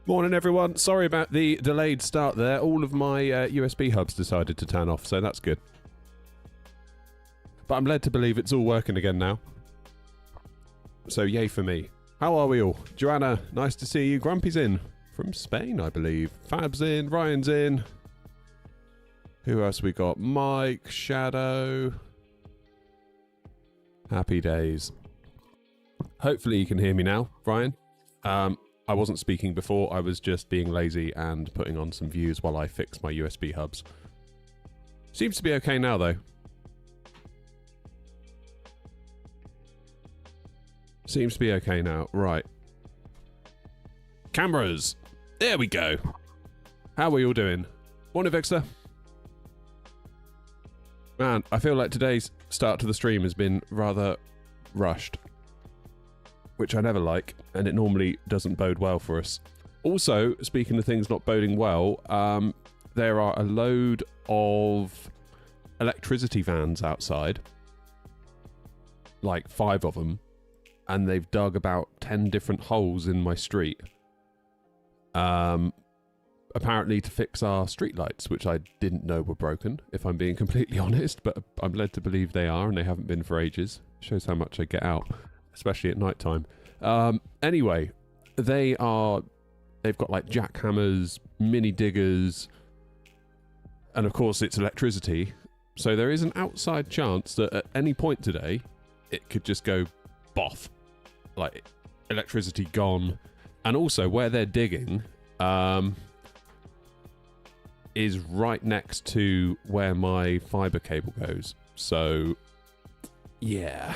Morning, everyone. Sorry about the delayed start there. All of my USB hubs decided to turn off, so that's good. But I'm led to believe it's all working again now. So yay for me. How are we all? Joanna, nice to see you. Grumpy's in from Spain, I believe. Fab's in. Ryan's in. Who else we got? Mike, Shadow. Happy days. Hopefully you can hear me now, Ryan. I wasn't speaking before, I was just being lazy and putting on some views while I fix my USB hubs. Seems to be okay now, though. Seems to be okay now. Right. Cameras! There we go! How are we all doing? Morning, Vixter. Man, I feel like today's start to the stream has been rather rushed, which I never like, and it normally doesn't bode well for us. Also, speaking of things not boding well, there are a load of electricity vans outside, like 5 of them, and they've dug about 10 different holes in my street. Apparently to fix our streetlights, which I didn't know were broken, if I'm being completely honest, but I'm led to believe they are, and they haven't been for ages. Shows how much I get out, especially at night time. Anyway, they've got like jackhammers, mini diggers, and of course it's electricity. So there is an outside chance that at any point today, it could just go boff, like electricity gone. And also where they're digging, is right next to where my fiber cable goes. So yeah,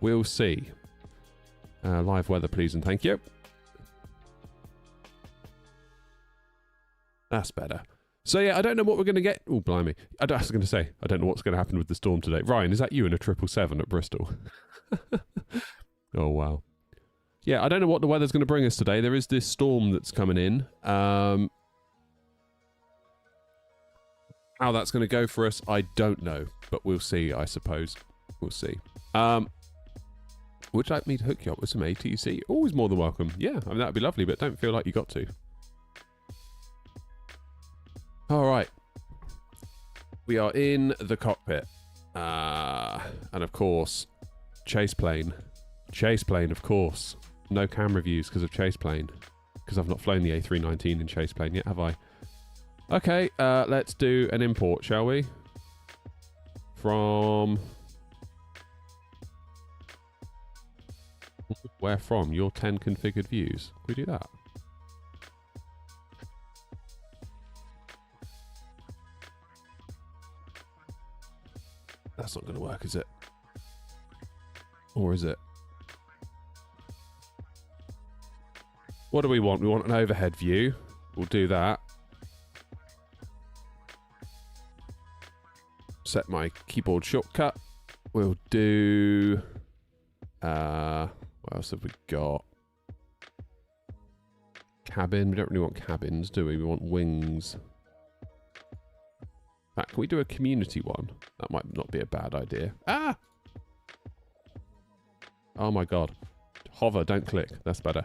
we'll see. Live weather, please, and thank you. That's better. So yeah, I don't know what we're going to get. Oh, blimey. I was going to say, I don't know what's going to happen with the storm today. Ryan, is that you in a 777 at Bristol? Oh, wow. Yeah, I don't know what the weather's going to bring us today. There is this storm that's coming in. How that's going to go for us, I don't know. But we'll see, I suppose. We'll see. Would you like me to hook you up with some ATC? Always more than welcome. Yeah, I mean, that'd be lovely, but don't feel like you got to. All right. We are in the cockpit. And of course, chase plane. Chase plane, of course. No camera views because of chase plane. Because I've not flown the A319 in chase plane yet, have I? Okay, let's do an import, shall we? From... Where from? Your 10 configured views. Can we do that? That's not going to work, is it? Or is it? What do we want? We want an overhead view. We'll do that. Set my keyboard shortcut. We'll do... what else have we got? Cabin. We don't really want cabins, do we? We want wings. In fact, can we do a community one? That might not be a bad idea. Ah! Oh my god. Hover, don't click. That's better.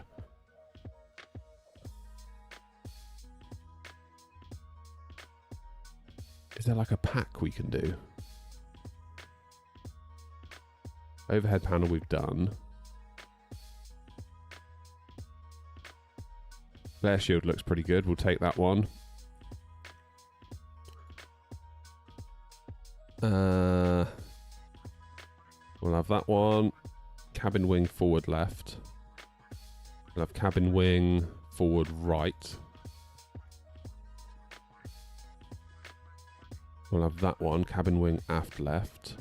Is there like a pack we can do? Overhead panel we've done. Flare shield looks pretty good. We'll take that one. We'll have that one. Cabin wing forward left. We'll have cabin wing forward right. We'll have that one. Cabin wing aft left.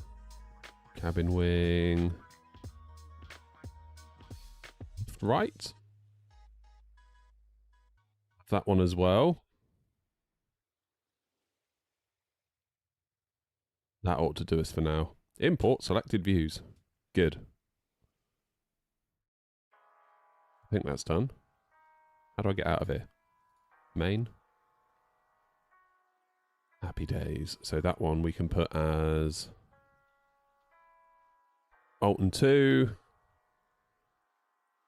Cabin wing right. That one as well. That ought to do us for now. Import selected views. Good. I think that's done. How do I get out of here? Main. Happy days. So that one we can put as Alt and 2.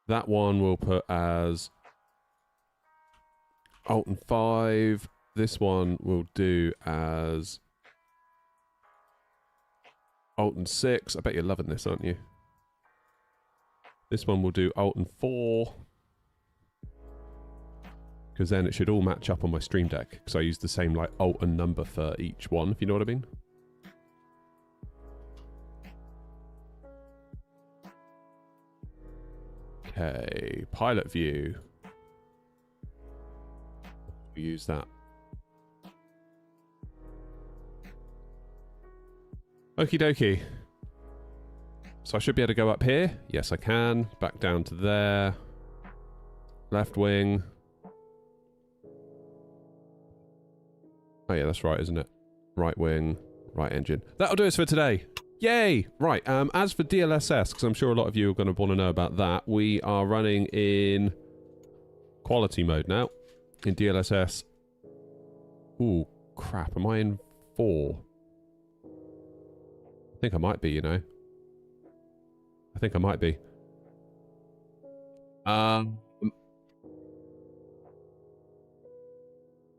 That one we'll put as Alt and 5. This one we'll do as Alt and 6. I bet you're loving this, aren't you? This one we'll do Alt and 4. Because then it should all match up on my Stream Deck. Because I use the same like Alt and number for each one, if you know what I mean. Okay, pilot view. We use that. Okie dokie. So I should be able to go up here. Yes, I can. Back down to there. Left wing. Oh yeah, that's right, isn't it? Right wing, right engine. That'll do us for today. Yay! Right, as for DLSS, because I'm sure a lot of you are going to want to know about that, we are running in quality mode now. In DLSS. Ooh, crap. Am I in 4? I think I might be, you know. I think I might be.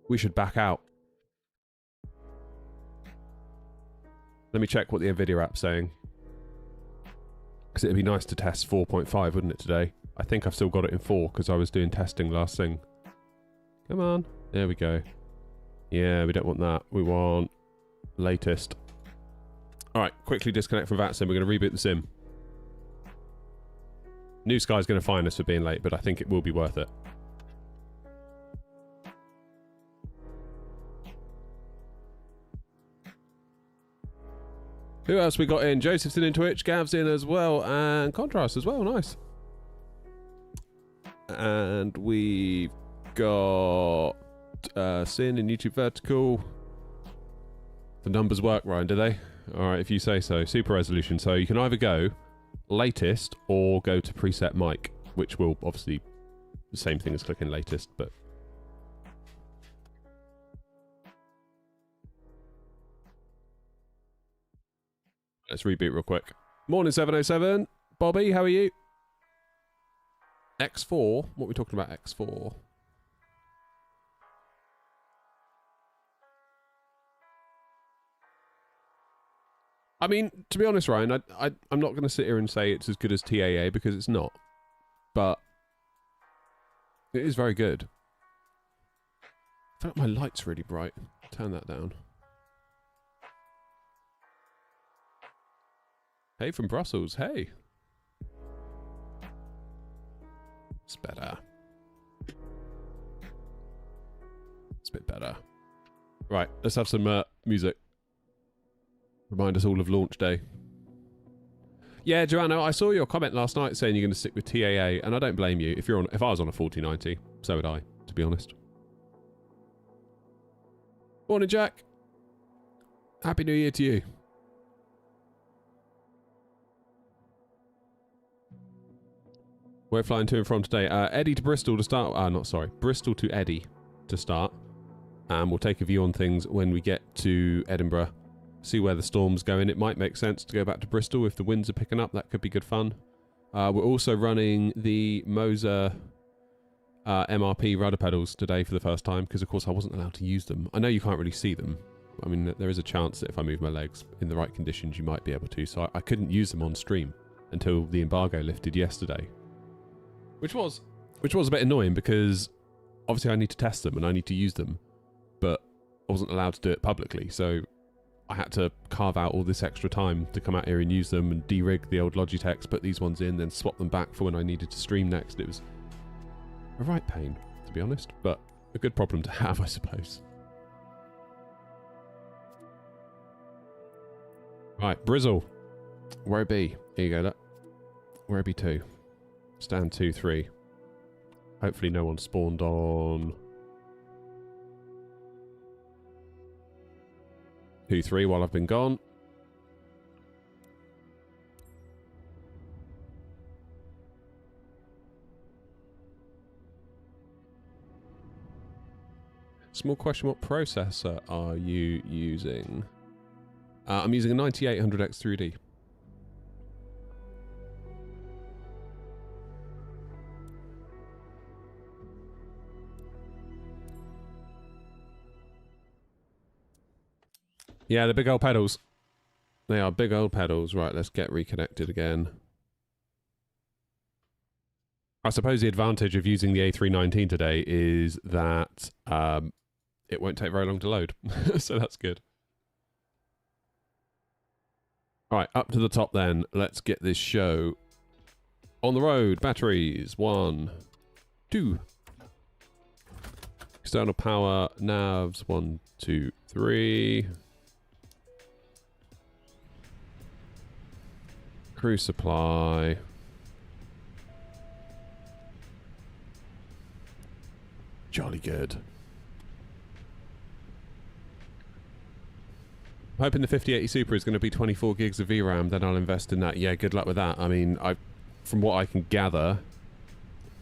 We should back out. Let me check what the NVIDIA app's saying. Because it'd be nice to test 4.5, wouldn't it, today? I think I've still got it in 4, because I was doing testing last thing. Come on. There we go. Yeah, we don't want that. We want latest. Alright, quickly disconnect from VATSIM. We're going to reboot the sim. New Sky's going to fine us for being late, but I think it will be worth it. Who else we got in? Joseph's in Twitch, Gav's in as well, and Contrast as well. Nice. And we've got Sin in YouTube Vertical. The numbers work, Ryan, do they? Alright, if you say so. Super resolution. So you can either go latest or go to preset mic, which will obviously the same thing as clicking latest, but let's reboot real quick. Morning 707. Bobby, how are you? X4? What are we talking about X4? I mean, to be honest, Ryan, I'm not going to sit here and say it's as good as TAA because it's not. But it is very good. I feel like my light's really bright. Turn that down. Hey from Brussels, hey. It's better. It's a bit better. Right, let's have some music. Remind us all of launch day. Yeah, Joanna, I saw your comment last night saying you're going to stick with TAA, and I don't blame you. If I was on a 4090, so would I, to be honest. Morning, Jack. Happy New Year to you. We're flying to and from today. Eddie to Bristol to start. Bristol to Eddie to start. And we'll take a view on things when we get to Edinburgh. See where the storm's going. It might make sense to go back to Bristol if the winds are picking up. That could be good fun. We're also running the Moser MRP rudder pedals today for the first time because, of course, I wasn't allowed to use them. I know you can't really see them. I mean, there is a chance that if I move my legs in the right conditions, you might be able to. So I couldn't use them on stream until the embargo lifted yesterday. Which was a bit annoying because obviously I need to test them and I need to use them, but I wasn't allowed to do it publicly, so I had to carve out all this extra time to come out here and use them and de-rig the old Logitechs, put these ones in, then swap them back for when I needed to stream next. It was a right pain, to be honest, but a good problem to have, I suppose. Right, Bristol. Where it be? Here you go, look. Where it be 2. Stand 2, 3. Hopefully no one spawned on 2, 3 while I've been gone. Small question, what processor are you using? I'm using a 9800X3D. Yeah, the big old pedals. They are big old pedals. Right, let's get reconnected again. I suppose the advantage of using the A319 today is that it won't take very long to load. So that's good. All right, up to the top then. Let's get this show on the road. Batteries. 1, 2. External power, navs. 1, 2, 3. Crew supply. Jolly good. I'm hoping the 5080 Super is going to be 24 gigs of VRAM, then I'll invest in that. Yeah, good luck with that. I mean, from what I can gather,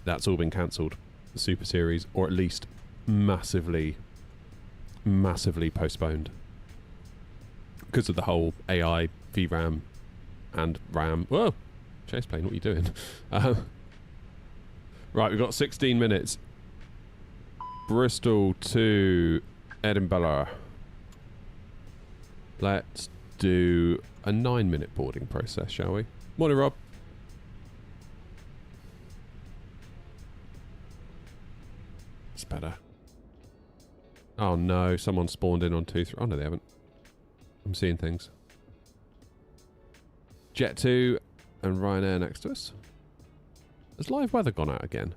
that's all been cancelled. The Super Series, or at least massively, massively postponed. Because of the whole AI, VRAM, and RAM. Whoa! Chase plane, what are you doing? Right, we've got 16 minutes. Bristol to Edinburgh. Let's do a 9-minute boarding process, shall we? Morning, Rob. It's better. Oh no, someone spawned in on 2, 3. Oh no, they haven't. I'm seeing things. Jet2 and Ryanair next to us. Has live weather gone out again?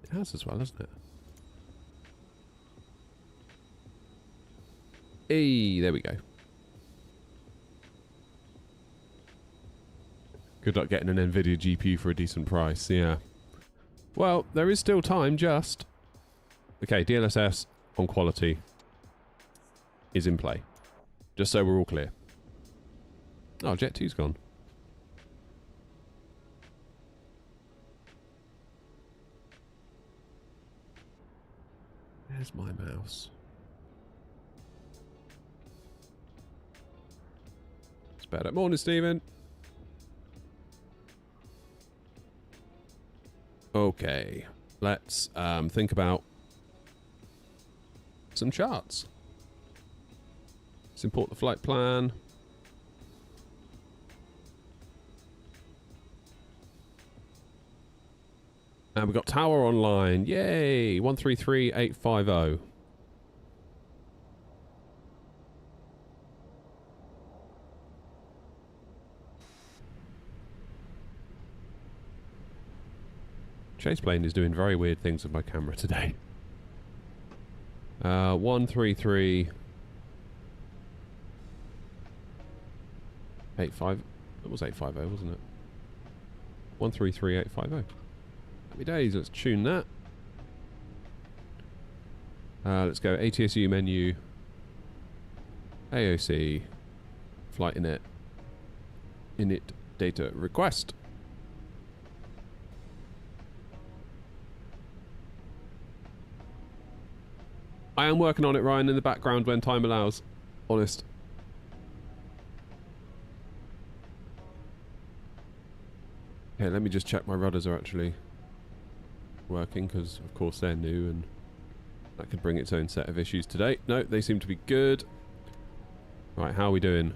It has as well, hasn't it? Hey, there we go. Good luck getting an NVIDIA GPU for a decent price, yeah. Well, there is still time, just. Okay, DLSS on quality is in play. Just so we're all clear. Oh, Jet 2's gone. There's my mouse. It's better. Morning, Stephen. Okay, let's think about some charts. Let's import the flight plan. And we've got tower online. Yay! 133850. Chase plane is doing very weird things with my camera today. 133.85. It was 850, wasn't it? 133.850. Happy days. Let's tune that. Let's go ATSU menu. AOC. Flight init. Init data request. I am working on it, Ryan, in the background when time allows. Honest. Okay, let me just check my rudders are actually working, because of course they're new and that could bring its own set of issues today. No, they seem to be good. Right, how are we doing?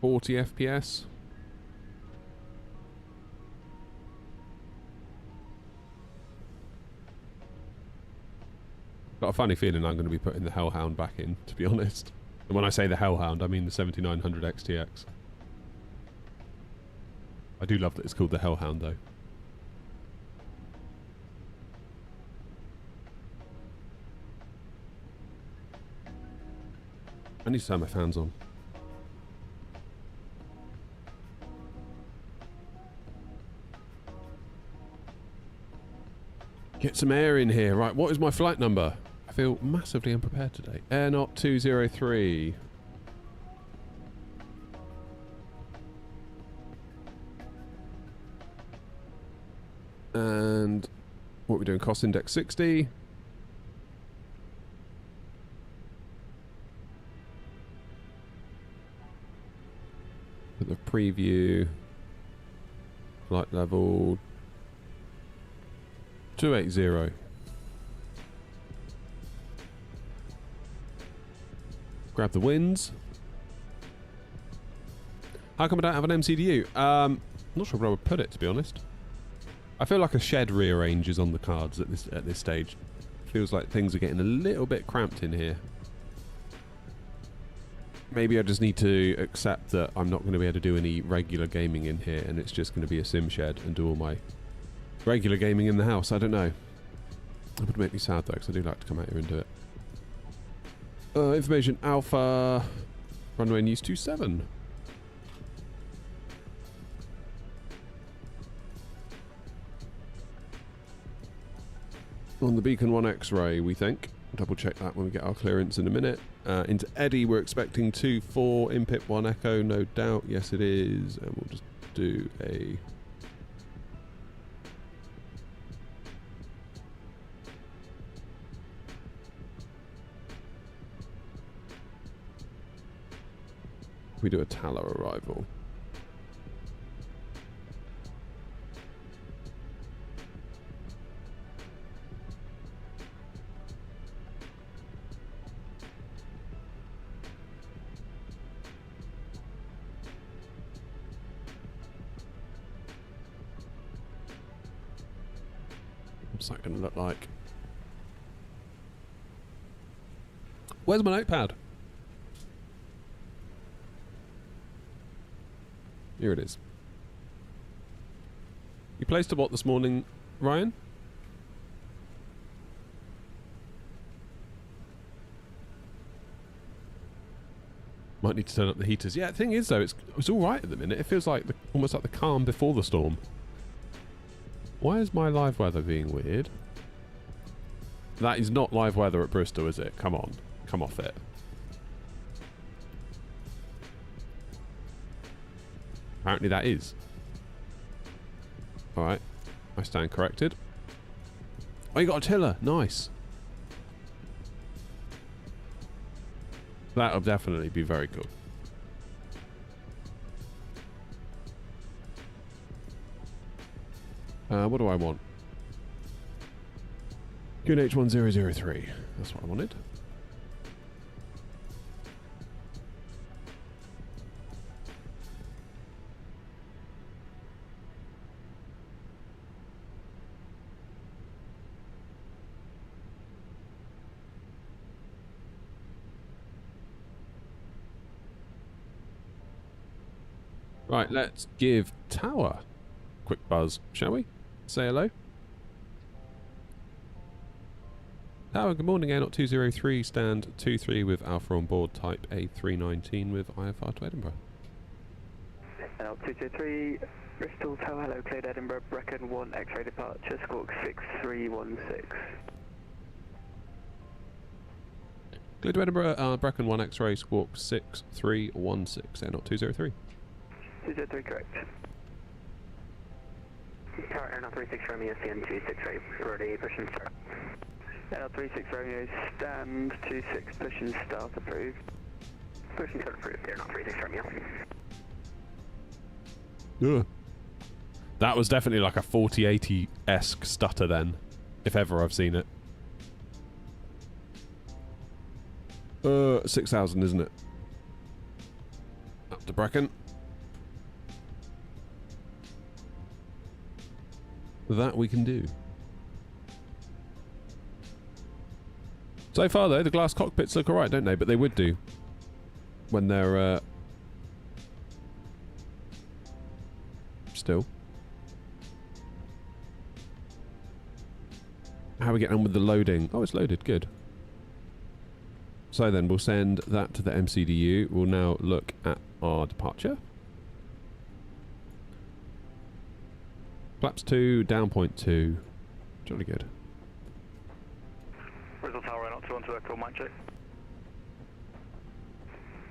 40 FPS. Got a funny feeling I'm going to be putting the Hellhound back in, to be honest. And when I say the Hellhound, I mean the 7900 XTX. I do love that it's called the Hellhound, though. I need to turn my fans on. Get some air in here. Right, what is my flight number? I feel massively unprepared today. Air Knot 203. And what are we doing? Cost index 60. Put the preview. Flight level 280. Grab the winds. How come I don't have an MCDU? I'm not sure where I would put it, to be honest. I feel like a shed rearranges on the cards at this stage. Feels like things are getting a little bit cramped in here. Maybe I just need to accept that I'm not going to be able to do any regular gaming in here, and it's just going to be a sim shed and do all my regular gaming in the house. I don't know. It would make me sad though, because I do like to come out here and do it. Information Alpha. Runway News 27. On the Beacon 1 X-ray, we think. Double check that when we get our clearance in a minute. Into Eddie, we're expecting 2-4. Impip 1 Echo, no doubt. Yes, it is. And we'll just do a... we do a Tallow arrival. What's that going to look like? Where's my notepad? Here it is. You placed a what this morning, Ryan? Might need to turn up the heaters. Yeah, the thing is though, it's all right at the minute. It feels like almost like the calm before the storm. Why is my live weather being weird? That is not live weather at Bristol, is it? Come on. Come off it. Apparently that is. Alright. I stand corrected. Oh, you got a tiller. Nice. That'll definitely be very cool. What do I want? QNH 1003. That's what I wanted. Right, let's give Tower a quick buzz, shall we? Say hello. Tower, good morning. Air Knot 203, stand 23 with Alpha on board, type A319 with IFR to Edinburgh. Air Knot 203, Bristol Tower, hello, cleared Edinburgh, Brecon 1 X-ray departure, squawk 6316. Cleared to Edinburgh, Brecon 1 X-ray, squawk 6316, Air Knot 203. 203, correct. Tower Air Knot 36 Romeo, CN 268, ready, push and start. Air Knot 36 Romeo, stand 26, push and start, approved. Push and start approved, Air Knot 36 Romeo. Ugh. That was definitely like a 4080-esque stutter then, if ever I've seen it. 6,000, isn't it? to Brecon. That we can do. So far, though, the glass cockpits look alright, don't they? But they would do when they're still. How are we getting on with the loading? Oh, it's loaded. Good. So then, we'll send that to the MCDU. We'll now look at our departure. Flaps 2, down point 2. Jolly good. Bristol Tower, Renault 212 Echo, mic check.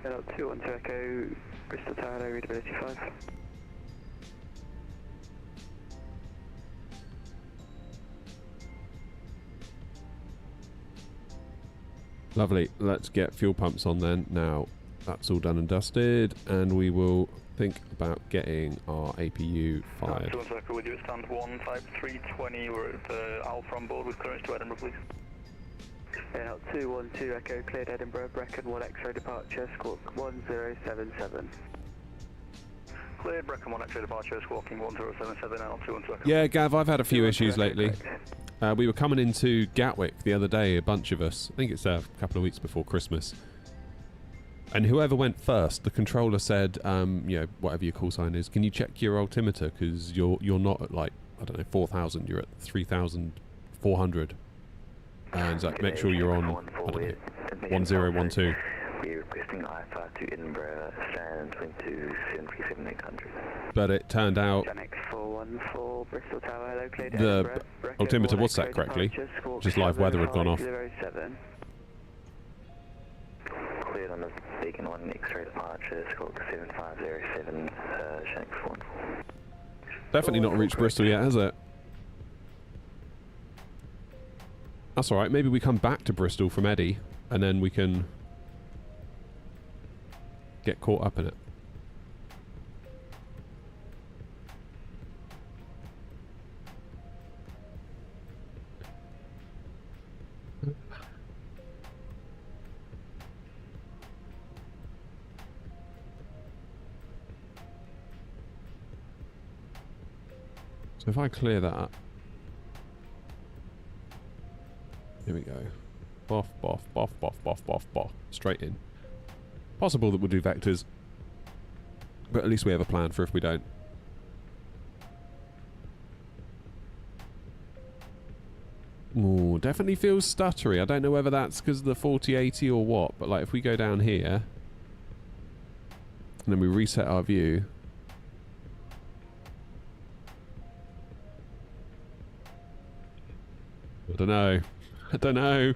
Renault 212 Echo, Bristol Tower, low readability 5. Lovely. Let's get fuel pumps on then. Now, that's all done and dusted, and we will think about getting our APU fired. 212 Echo with you at stand 15320. We're at Alpha on board with clearance to Edinburgh, please. Renault 212 Echo, cleared Edinburgh, Brecon 1 X-ray departure, squawk 1077. Cleared Brecon 1 X-ray departure, squawking 1077, Renault 212 Echo. Yeah, Gav, I've had a few issues lately. We were coming into Gatwick the other day, a bunch of us. I think it's a couple of weeks before Christmas. And whoever went first, the controller said, you know, whatever your call sign is, can you check your altimeter? Because you're not at, like, I don't know, 4,000. You're at 3,400. And it's like, make sure you're on, I don't know, 1012. We're requesting IFR to Edinburgh, stand 2273800. But it turned out Janex 414, Bristol Tower, hello, cleared the Edinburgh, Brecon altimeter 1 was set X-ray correctly. departure, squawk Just live weather had gone off. 7507. Cleared on the Beacon 1 X-ray departure, squawk 7507, Janex 414. Definitely not reached Bristol yet, has it? That's alright, maybe we come back to Bristol from Eddie, and then we can get caught up in it. So if I clear that, here we go. Boff, boff, boff, boff, boff, boff, boff. Straight in. Possible that we'll do vectors, but at least we have a plan for if we don't. Ooh, definitely feels stuttery. I don't know whether that's because of the 4080 or what, but like if we go down here and then we reset our view, I don't know. I don't know.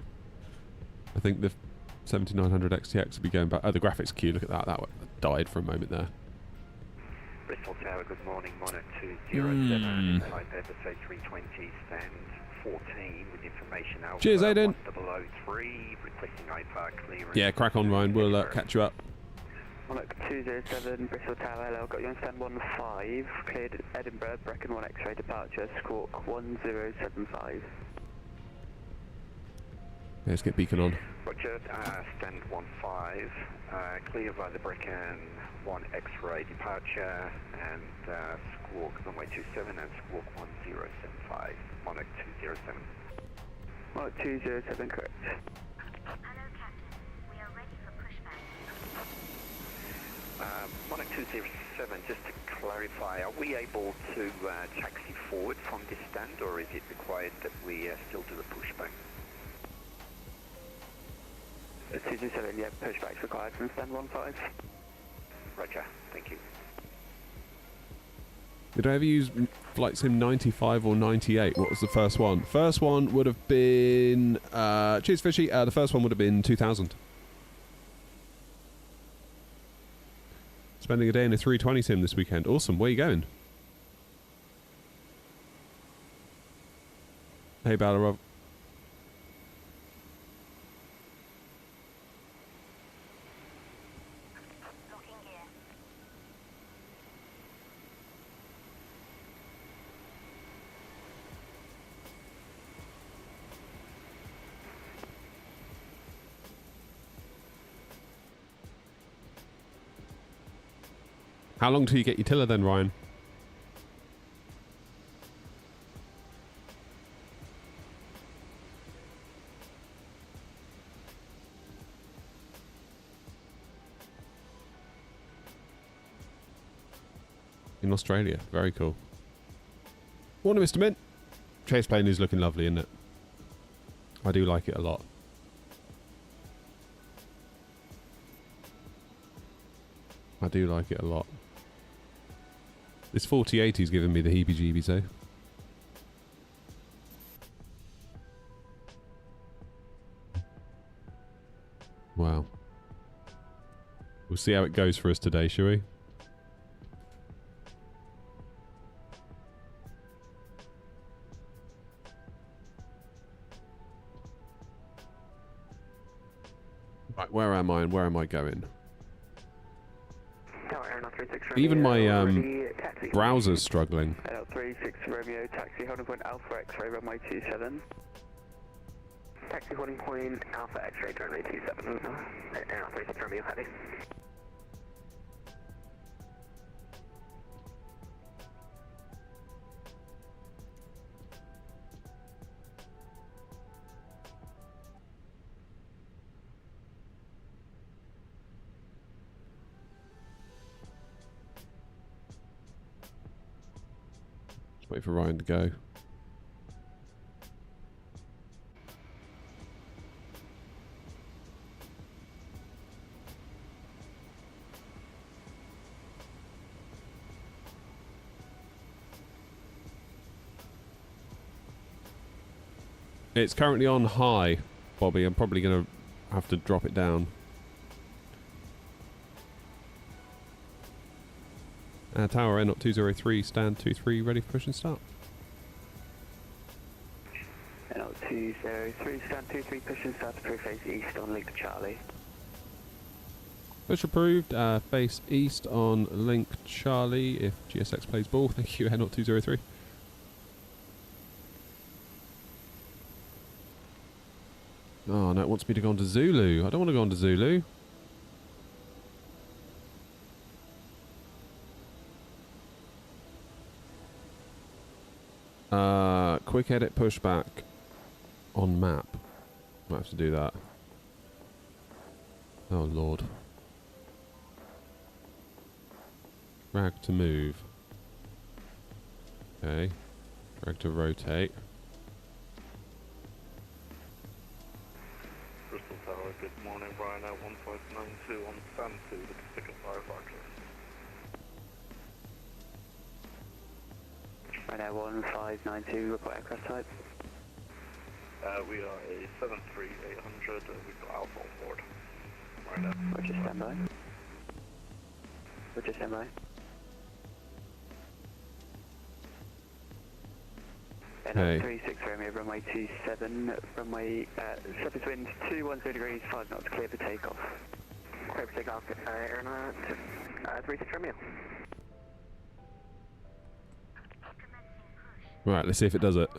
I think the 7900 XTX will be going back. Oh, the graphics queue, look at that. That died for a moment there. Bristol Tower, good morning, Monarch 207, IFSA 320, stand 14 with information out. Cheers, Aiden. 1003, requesting IFR clearance. Yeah, crack on, Ryan. We'll catch you up. Monarch 207, Bristol Tower, hello, got you on stand 15, cleared Edinburgh, Brecon 1 X-ray departure, squawk 1075. Yeah, let's get beacon on. Roger, stand 15, clear by the Brecon 1 X-ray departure, and squawk runway 27 and squawk 1075, Monarch 207. Monarch 207, correct. Hello, Captain. We are ready for pushback. Monarch 207, just to clarify, are we able to taxi forward from this stand, or is it required that we still do the pushback? 227, yeah, pushback's required from stand 15. Roger, thank you. Did I ever use Flight Sim 95 or 98? What was the first one? First one would have been... cheers, Fishy. The first one would have been 2000. Spending a day in a 320 sim this weekend. Awesome. Where are you going? Hey, Balarov. Locking gear. How long till you get your tiller then, Ryan? In Australia. Very cool. Morning, Mr. Mint. Chase plane is looking lovely, isn't it? I do like it a lot. I do like it a lot. This 4080's giving me the heebie-jeebies, though. Wow. We'll see how it goes for us today, shall we? Right, where am I and where am I going? Even my browser's struggling. 36 Romeo, taxi holding point Alpha X-ray, runway 27. Taxi holding point Alpha X-ray, runway 27. Air 36 Romeo, heavy. Wait for Ryan to go. It's currently on high, Bobby. I'm probably going to have to drop it down. Tower N 203, stand 23, ready for push and start. N 203, stand 23, push and start to face east on Link Charlie. Push approved, face east on Link Charlie if GSX plays ball. Thank you, N 203. Oh, no, it wants me to go on to Zulu. I don't want to go on to Zulu. Quick edit pushback on map. Might have to do that. Oh, Lord. Drag to move. Okay. Drag to rotate. Bristol Tower, good morning, Brian at 1592 on stand 2, the Pacific Firefighter. Right 1592, report aircraft type. We are a 73800, we've got Alpha on board. Right now. Roger, standby. Roger, standby. Hey. 36 Romeo, runway 27, runway, surface wind 210 degrees, 5 knots, clear for takeoff. Clear for takeoff, aeronaut, 36 Romeo. Right, let's see if it does it.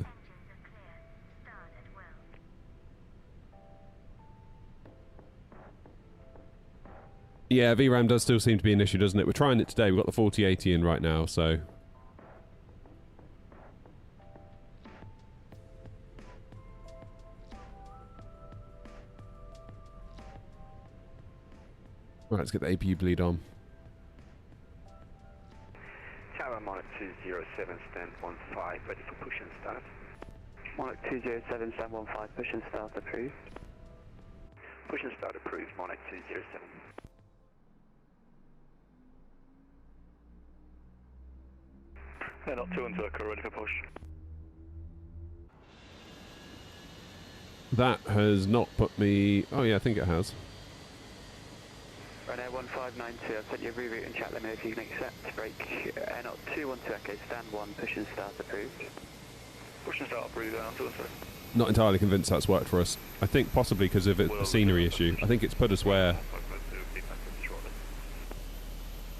Yeah, VRAM does still seem to be an issue, doesn't it? We're trying it today. We've got the 4080 in right now, so... Right, let's get the APU bleed on. Tower Monarch 207, stand 15, ready for push and start. Monarch 207, stand 15, push and start approved. Push and start approved, Monarch 207. They're not 2 and circle, ready for push. That has not put me... Oh yeah, I think it has. Right now 1592, I've sent you a reroute and chat, let me know if you can accept. Break, not 212, okay, stand 1, push and start approved. Push and start approved, down 2 and 3. Not entirely convinced that's worked for us. I think possibly because of the scenery issue. I think it's put us where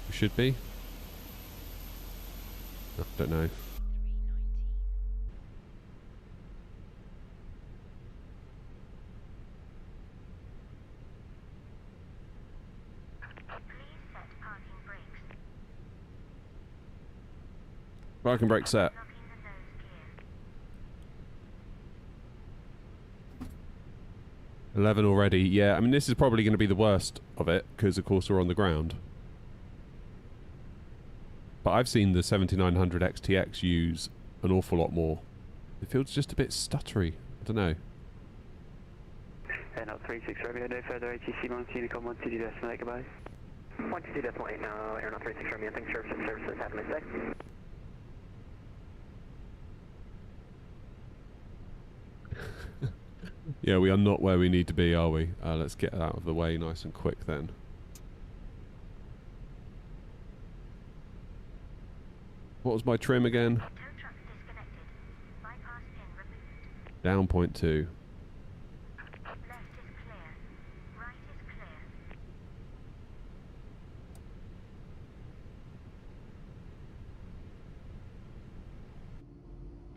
we should be. I don't know. Parking brake set. Locking the nose gear. 11 already. Yeah, I mean, this is probably going to be the worst of it, because, of course, we're on the ground. But I've seen the 7900 XTX use an awful lot more. It feels just a bit stuttery. I don't know. Not 36 Romeo, no further ATC Mount Unicom 122.8, goodbye. 122.8 now, Aeronaut 36 Romeo, thanks for services, have a nice day. Yeah, we are not where we need to be, are we? Let's get out of the way nice and quick then. What was my trim again? Tow truck disconnected. Bypass pin removed. Down 0.2. Left is clear. Right is clear.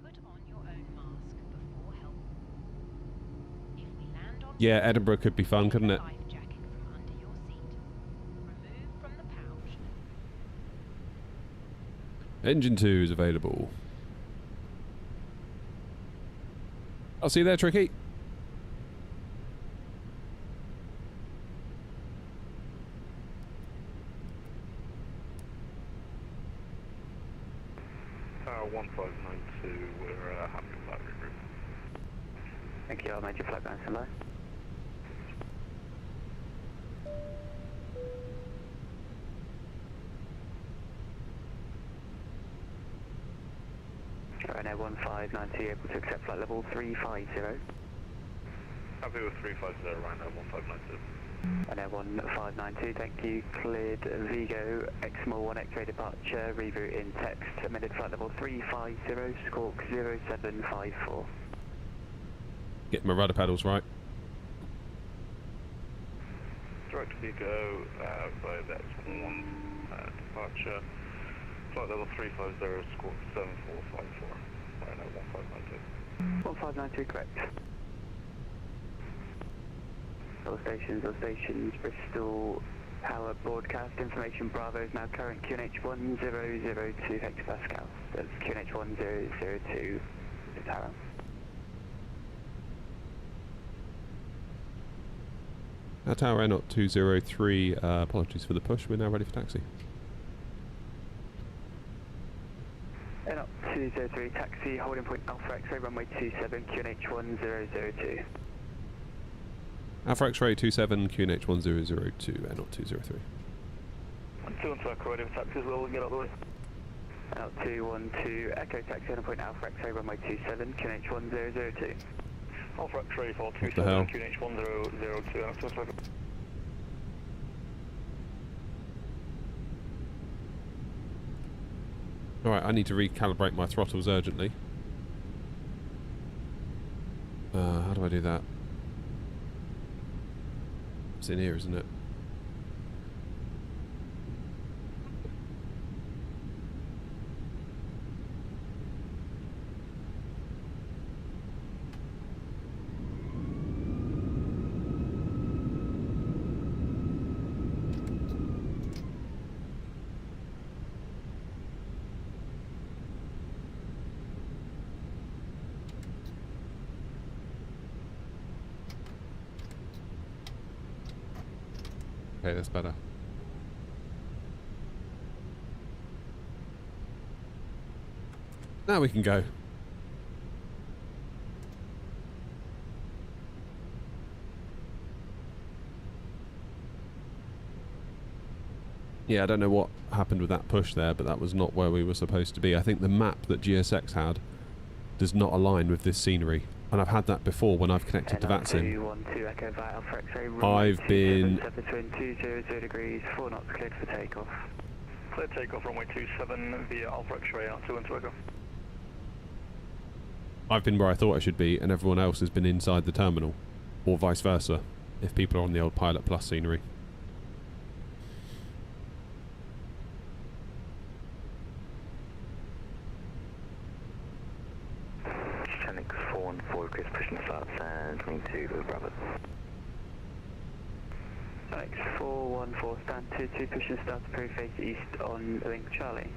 Put on your own mask before help. If we land on Yeah, Edinburgh could be fun, couldn't it? life jacket from under your seat. Remove from the pouch. Engine 2 is available. I'll see you there, Tricky. Tower 1592, we're happy with that regroup. Thank you, I'll make your flight down standby. Ryanair 1592, able to accept flight level 350. Happy with 350, Ryanair 1592. Ryanair 1592, thank you. Cleared Vigo, XMO 1 X-ray departure, reroute in text, amended flight level 350, squawk 0754. Get my rudder pedals right. Direct Vigo, via the X1 departure. Flight level 350, squawk 7454. Ryanair 1592. 1592, correct. All stations, Bristol Power Broadcast Information Bravo is now current QNH 1002 hectopascal. That's QNH 1002 tower. Tower Aeronaut 203, apologies for the push, we're now ready for taxi. Aeronaut 203 taxi, holding point Alpha X-ray runway 27 QNH 1002. Alpha X-ray 27, QNH 1002, Aeronaut 203. 212 Echo Radio taxi as well, we can get out of the way. Aeronaut 212 Echo taxi, holding point Alpha X-ray runway 27 QNH 1002. Alpha X-ray for What the hell? 27, QNH 1002, Aeronaut 212. Alright, I need to recalibrate my throttles urgently. How do I do that? It's in here, isn't it? Okay, that's better. Now we can go. Yeah, I don't know what happened with that push there, but that was not where we were supposed to be. I think the map that GSX had does not align with this scenery. And I've had that before when I've connected to VATSIM. 212 Echo via Alpha X-ray, I've been... between 200 degrees, 4 knots cleared for takeoff. Clear takeoff runway 27 via Alpha X-ray out 212 Echo. I've been where I thought I should be, and everyone else has been inside the terminal. Or vice versa, if people are on the old Pilot Plus scenery. Channel 414, Chris pushing flaps and 22 for Bravo. Alex 414, stand 22, pushing start to proof face east on link Charlie.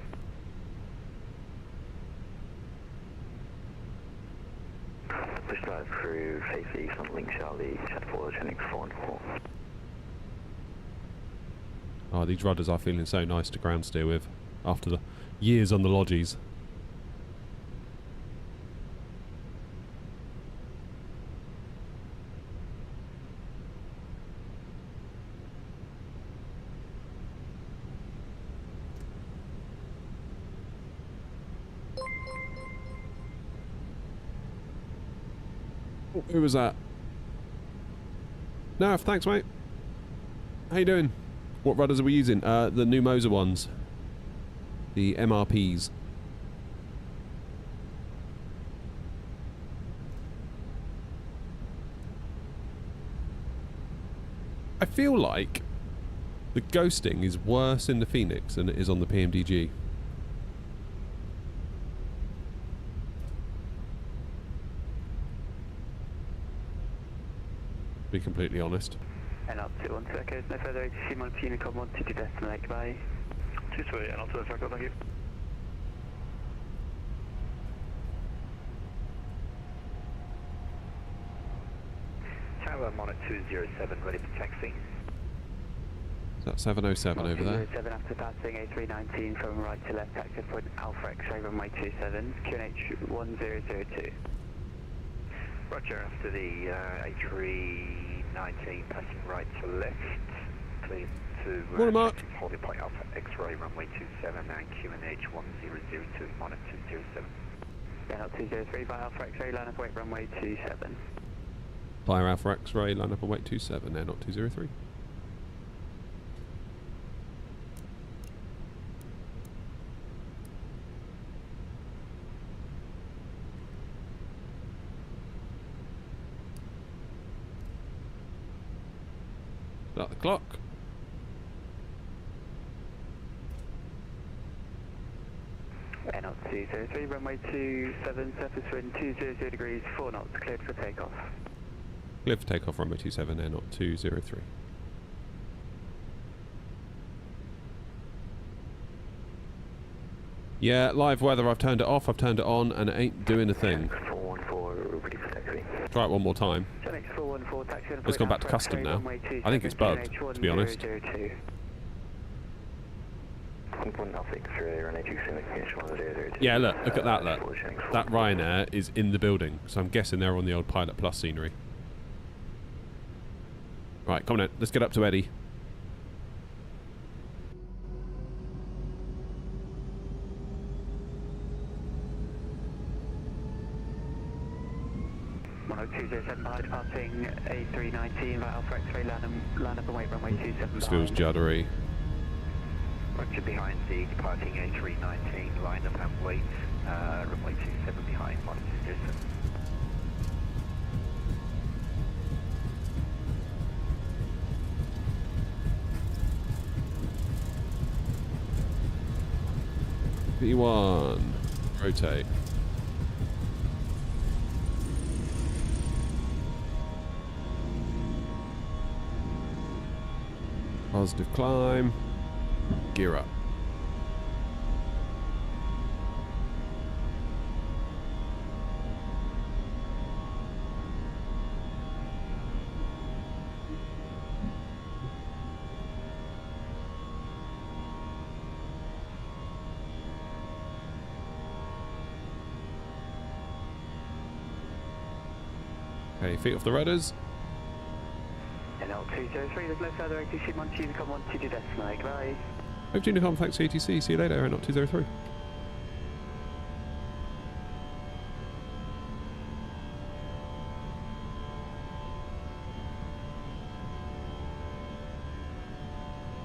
Push drive through face east on Link Charlie, chat forward, turning 4 and 4. Oh, these rudders are feeling so nice to ground steer with after the years on the lodgies. Oh, who was that? Nav, thanks mate. How you doing? What rudders are we using? The new Moser ones. The MRPs. I feel like the ghosting is worse in the Phoenix than it is on the PMDG. To be completely honest. And up to 1 second, no further ATC on Unicom 1 to decimal, goodbye. 2-3, and up to the circle, thank you. Tower Monarch 207, ready for taxi. Is that 707 over there? 207 after passing A319 from right to left, taxi point Alpha X-ray runway 27, QNH 1002. Roger, after the A319 passing right to left, clear to Morning, Mark. holding point Alpha X-ray runway 27 and QNH 1002, Monarch 207. Yeah, not 203 by Alpha X-ray, line up weight runway 27. Fire Alpha X-ray, line up and weight 27, air not 203. Start the clock. Air not 203, runway 27, surface wind 200 degrees, 4 knots, cleared for takeoff. Clear for takeoff, runway 27, air not 203. Yeah, live weather, I've turned it off, I've turned it on, and it ain't doing a thing. 414, ready for taxi. Try it one more time. Genix 414, taxi. It's gone back to custom now. I think it's bugged, to be honest. Yeah, look at that, look. That Ryanair is in the building, so I'm guessing they're on the old Pilot Plus scenery. Right, come on in, let's get up to Eddie. Mono 207 behind, passing A319 by Alpha X-ray, line up and wait runway 27 This feels juddery. Roger, behind the departing A319, line up and wait, runway 27 behind, Monarch 207. V1, rotate. Positive climb, gear up. Okay, feet off the rudders. NL 203, there's no further ATC on Unicom 1 to decimal, goodbye. Hope Unicom, thanks ATC, see you later, air not 203.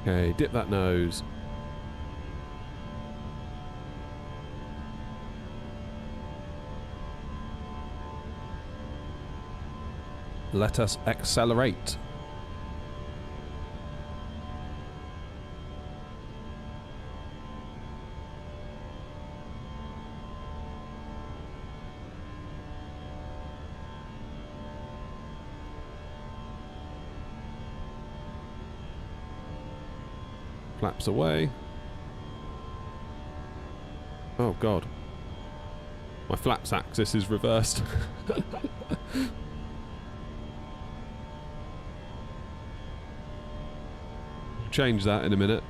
Okay, dip that nose. Let us accelerate. Flaps away. Oh God. My flaps axis is reversed. Change that in a minute.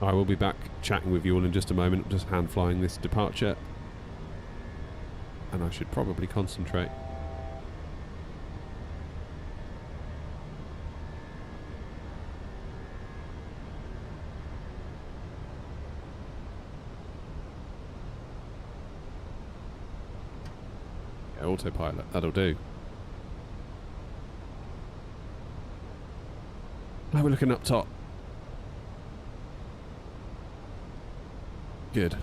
I will be back chatting with you all in just a moment. I'm just hand flying this departure. And I should probably concentrate. Yeah, autopilot, that'll do. Now we're looking up top. Good.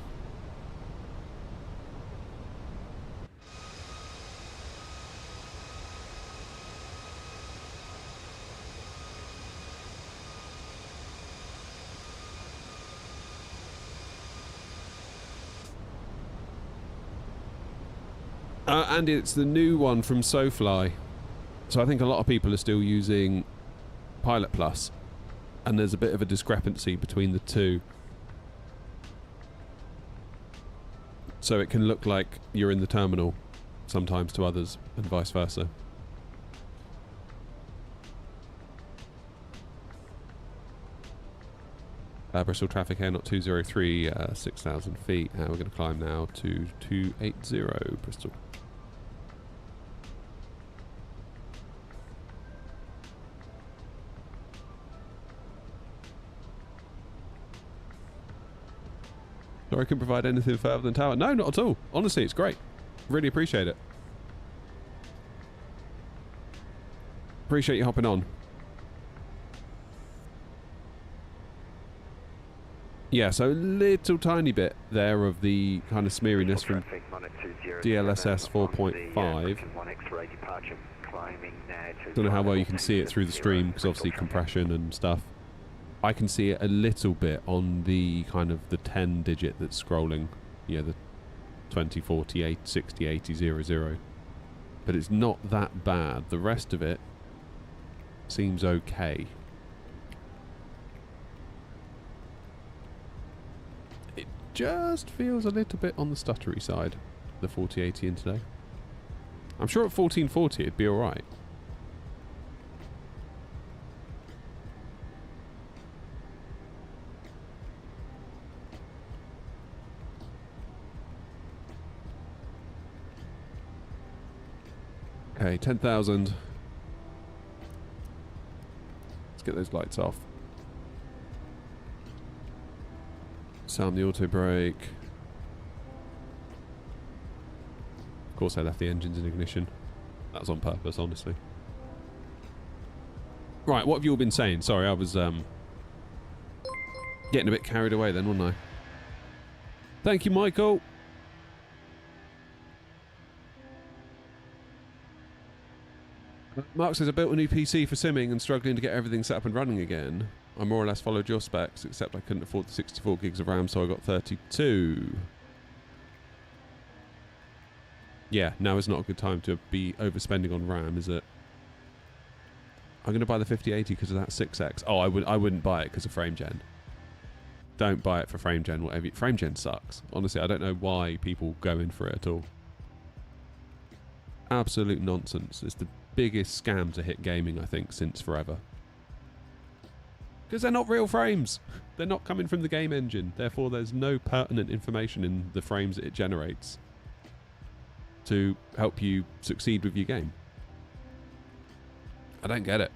And it's the new one from SoFly. So I think a lot of people are still using Pilot Plus, and there's a bit of a discrepancy between the two. So it can look like you're in the terminal sometimes to others, and vice versa. Bristol traffic air, not 203, 6,000 feet. We're going to climb now to 280 Bristol. Or I can provide anything further than tower. No, not at all. Honestly, it's great. Really appreciate it. Appreciate you hopping on. Yeah, so a little tiny bit there of the kind of smeariness from DLSS 4.5. Don't know how well you can see it through the stream because obviously compression and stuff. I can see it a little bit on the kind of the 10 digit that's scrolling, yeah, the 20, 40, 8, 60, 80, 00. But it's not that bad. The rest of it seems okay. It just feels a little bit on the stuttery side, the 4080 in today. I'm sure at 1440 it'd be alright. Okay, 10,000. Let's get those lights off. Sound the auto brake. Of course I left the engines in ignition. That was on purpose, honestly. Right, what have you all been saying? Sorry, I was getting a bit carried away then, wasn't I? Thank you, Michael. Mark says, I built a new PC for simming and struggling to get everything set up and running again. I more or less followed your specs, except I couldn't afford the 64 gigs of RAM, so I got 32. Yeah, now is not a good time to be overspending on RAM, is it? I'm going to buy the 5080 because of that 6X. Oh, I wouldn't buy it because of frame gen. Don't buy it for frame gen, whatever. Frame gen sucks. Honestly, I don't know why people go in for it at all. Absolute nonsense. It's the biggest scam to hit gaming, I think, since forever. Because they're not real frames. They're not coming from the game engine. Therefore, there's no pertinent information in the frames that it generates to help you succeed with your game. I don't get it.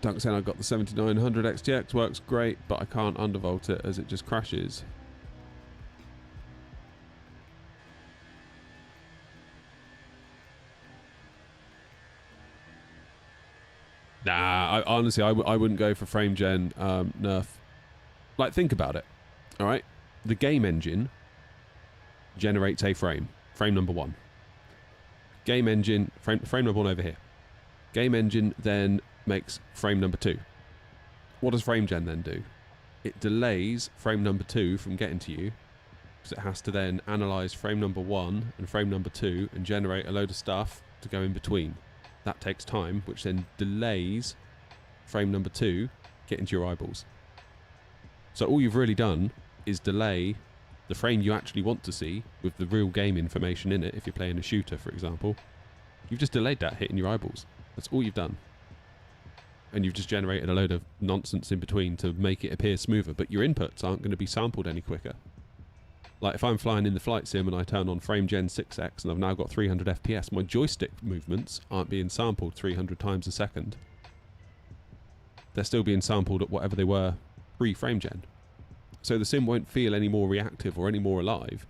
Dunk saying I've got the 7900 XTX, works great, but I can't undervolt it as it just crashes. honestly, I wouldn't go for frame gen nerf. Like, think about it. All right, the game engine generates a frame number 1. Game engine frame number 1 over here. Game engine then makes frame number 2. What does frame gen then do? It delays frame number 2 from getting to you, because it has to then analyze frame number 1 and frame number 2 and generate a load of stuff to go in between. That takes time, which then delays frame number 2 getting to your eyeballs. So all you've really done is delay the frame you actually want to see with the real game information in it. If you're playing a shooter, for example, you've just delayed that hitting your eyeballs. That's all you've done. And you've just generated a load of nonsense in between to make it appear smoother, but your inputs aren't going to be sampled any quicker. Like, if I'm flying in the flight sim and I turn on frame gen 6x and I've now got 300 FPS, my joystick movements aren't being sampled 300 times a second. They're still being sampled at whatever they were pre-frame gen. So the sim won't feel any more reactive or any more alive.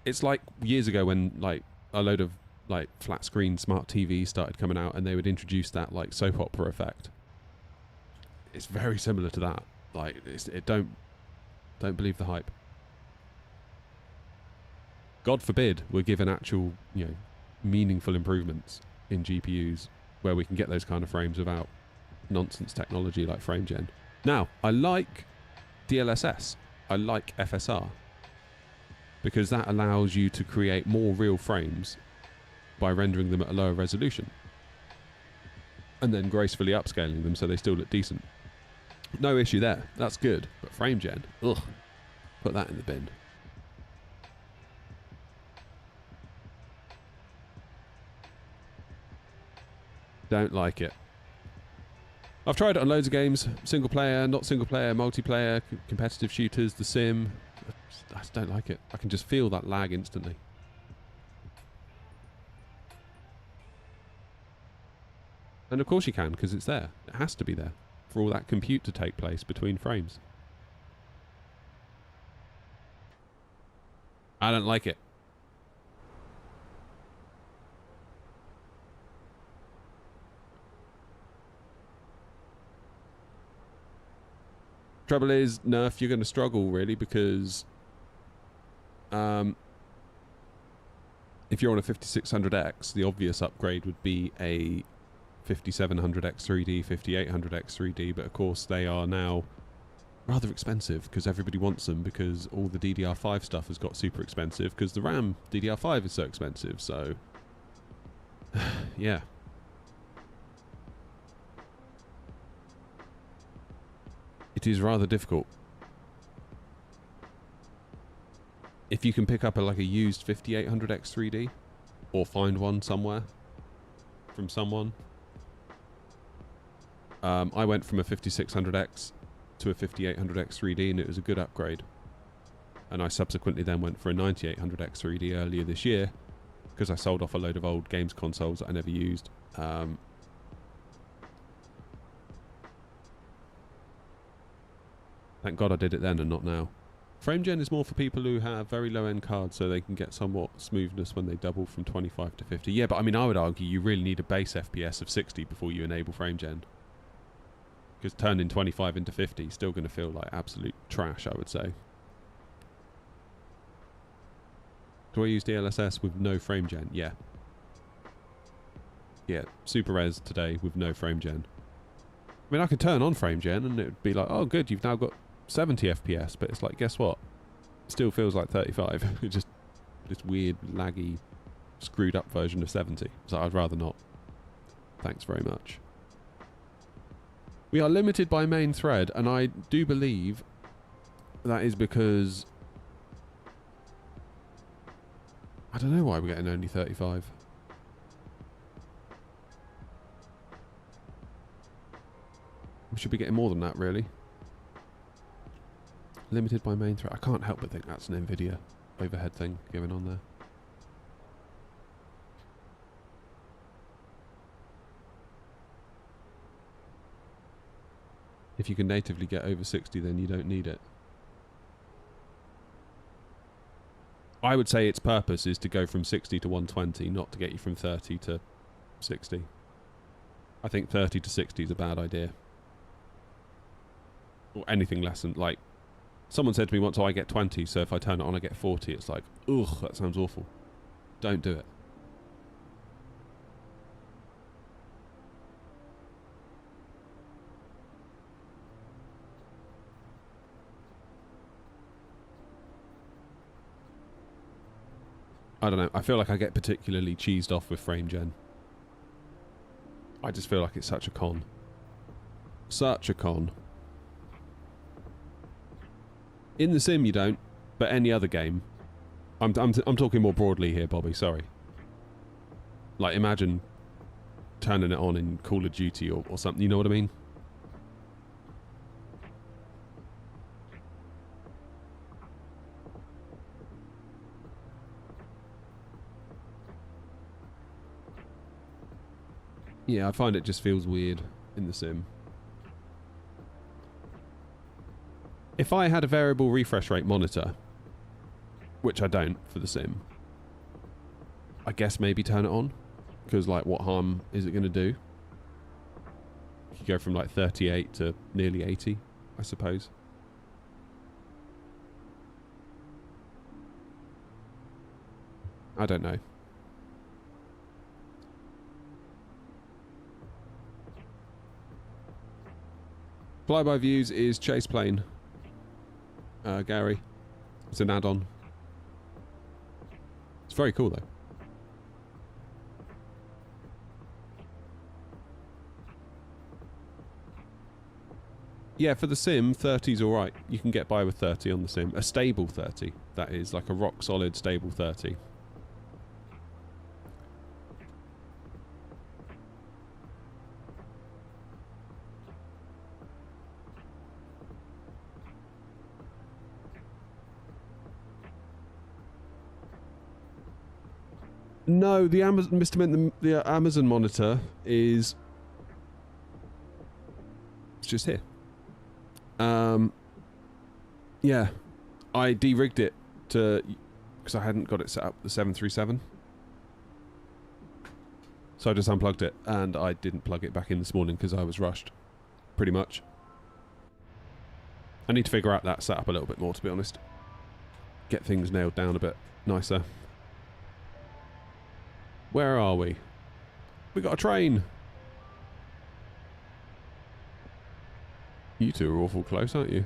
It's like years ago when, like, a load of, like, flat screen smart TVs started coming out and they would introduce that, like, soap opera effect. It's very similar to that. Like, don't believe the hype. God forbid we're given actual, meaningful improvements in GPUs where we can get those kind of frames without nonsense technology like frame gen. Now, I like DLSS. I like FSR because that allows you to create more real frames by rendering them at a lower resolution and then gracefully upscaling them so they still look decent. No issue there. That's good. But frame gen, ugh, put that in the bin. Don't like it. I've tried it on loads of games. Single player, not single player, multiplayer, competitive shooters, the sim. I just don't like it. I can just feel that lag instantly. And of course you can, because it's there. It has to be there for all that compute to take place between frames. I don't like it. Trouble is, nerf, you're going to struggle really because if you're on a 5600X, the obvious upgrade would be a 5700X 3D, 5800X 3D, but of course they are now rather expensive because everybody wants them because all the DDR5 stuff has got super expensive because the RAM DDR5 is so expensive, so yeah. It is rather difficult. If you can pick up a used 5800X 3D or find one somewhere from someone. I went from a 5600X to a 5800X 3D and it was a good upgrade. And I subsequently then went for a 9800X 3D earlier this year because I sold off a load of old games consoles that I never used. Thank God I did it then and not now. Frame gen is more for people who have very low end cards so they can get somewhat smoothness when they double from 25 to 50. Yeah, but I mean, I would argue you really need a base FPS of 60 before you enable frame gen. Because turning 25 into 50 is still going to feel like absolute trash, I would say. Do I use DLSS with no frame gen? Yeah. Yeah, super res today with no frame gen. I mean, I could turn on frame gen and it would be like, oh good, you've now got 70 FPS, but it's like, guess what? It still feels like 35. It's just this weird, laggy, screwed up version of 70. So I'd rather not. Thanks very much. We are limited by main thread, and I do believe that is because I don't know why we're getting only 35. We should be getting more than that, really. Limited by main thread. I can't help but think that's an NVIDIA overhead thing going on there. If you can natively get over 60, then you don't need it. I would say its purpose is to go from 60 to 120, not to get you from 30 to 60. I think 30 to 60 is a bad idea. Or anything less than, like, someone said to me once, oh, I get 20, so if I turn it on, I get 40. It's like, ugh, that sounds awful. Don't do it. I don't know. I feel like I get particularly cheesed off with frame gen. I just feel like it's such a con. Such a con. In the sim you don't, but any other game. I'm talking more broadly here, Bobby, sorry. Like, imagine turning it on in Call of Duty or something, you know what I mean? Yeah, I find it just feels weird in the sim. If I had a variable refresh rate monitor, which I don't for the sim, I guess maybe turn it on, because like what harm is it going to do? You go from like 38 to nearly 80, I suppose. I don't know. Flyby Views is Chase Plane. Gary. It's an add-on. It's very cool though. Yeah, for the sim, 30's alright. You can get by with 30 on the sim. A stable 30, that is. Like a rock-solid, stable 30. No, the Amazon, Mr. Mint, the Amazon monitor is... It's just here. Yeah. I de-rigged it to... Because I hadn't got it set up, the 737. So I just unplugged it, and I didn't plug it back in this morning because I was rushed. Pretty much. I need to figure out that setup a little bit more, to be honest. Get things nailed down a bit nicer. Where are we? We got a train. You two are awful close, aren't you?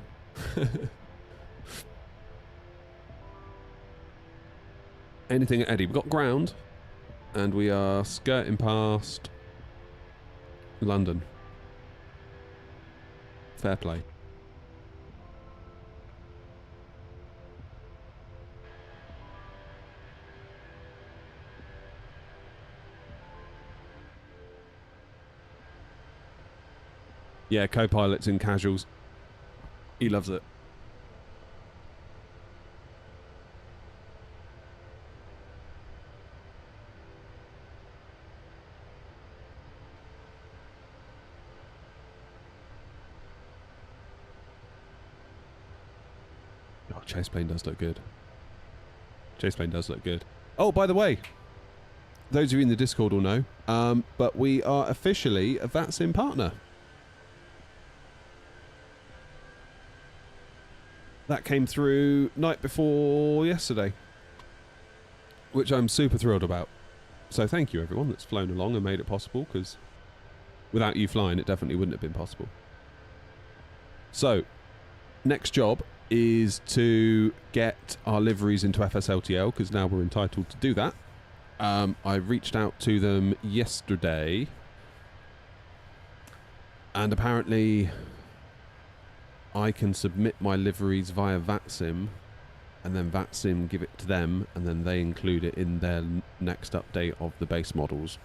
Anything at Eddie? We've got ground, and we are skirting past London. Fair play. Yeah, co-pilot's in casuals. He loves it. Oh, Chase Plane does look good. Chase Plane does look good. Oh, by the way, those of you in the Discord will know, but we are officially a VATSIM partner. That came through night before yesterday, which I'm super thrilled about. So thank you everyone that's flown along and made it possible, because without you flying it definitely wouldn't have been possible. So, next job is to get our liveries into FSLTL, because now we're entitled to do that. I reached out to them yesterday, and apparently I can submit my liveries via VATSIM, and then VATSIM give it to them, and then they include it in their next update of the base models.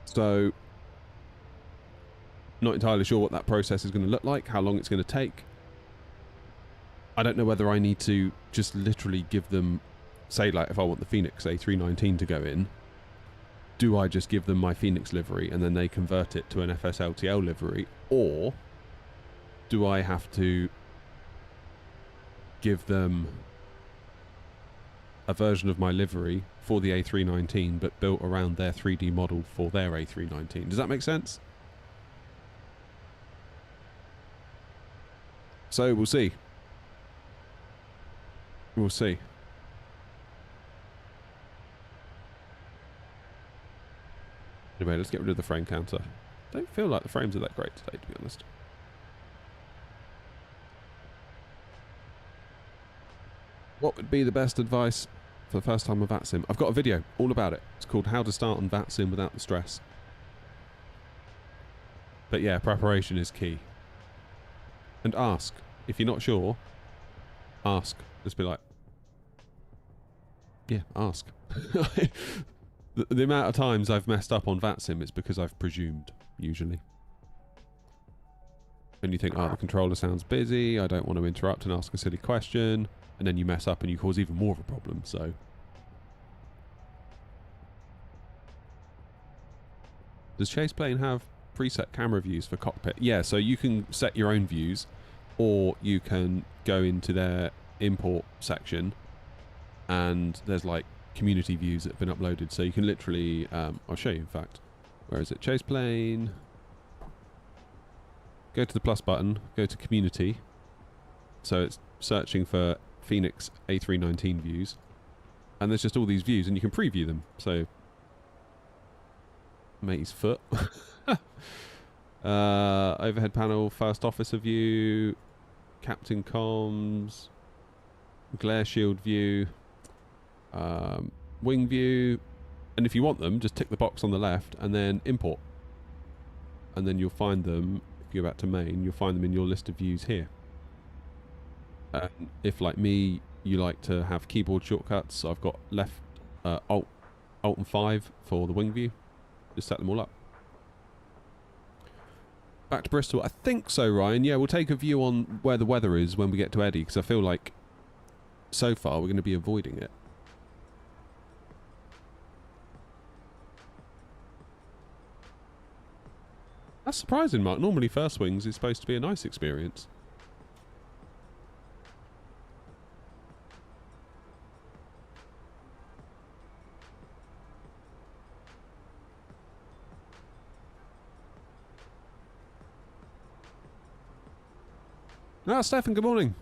So, not entirely sure what that process is going to look like, how long it's going to take. I don't know whether I need to just literally give them, say like if I want the Phoenix A319 to go in, do I just give them my Phoenix livery and then they convert it to an FSLTL livery, or do I have to give them a version of my livery for the A319, but built around their 3D model for their A319. Does that make sense? So we'll see. We'll see. Anyway, let's get rid of the frame counter. Don't feel like the frames are that great today, to be honest. What would be the best advice for the first time on VATSIM? I've got a video all about it. It's called How to Start on VATSIM Without the Stress. But yeah, preparation is key. And ask. If you're not sure, ask. Just be like, yeah, ask. The amount of times I've messed up on VATSIM is because I've presumed, usually. And you think, oh, the controller sounds busy, I don't want to interrupt and ask a silly question, and then you mess up and you cause even more of a problem, so. Does Chase Plane have preset camera views for cockpit? Yeah, so you can set your own views, or you can go into their import section, and there's like community views that have been uploaded, so you can literally I'll show you, in fact. Where is it? Chase Plane, go to the plus button, go to community, so it's searching for Phoenix A319 views, and there's just all these views and you can preview them. So mate's foot, overhead panel, first officer view, captain comms, glare shield view, wing view, and if you want them, just tick the box on the left and then import, and then you'll find them. If you go back to main, you'll find them in your list of views here. If, like me, you like to have keyboard shortcuts, I've got left Alt and 5 for the wing view. Just set them all up. Back to Bristol. I think so, Ryan. Yeah, we'll take a view on where the weather is when we get to Eddie, because I feel like so far we're going to be avoiding it. That's surprising, Mark. Normally first wings is supposed to be a nice experience. Ah, Stefan, good morning.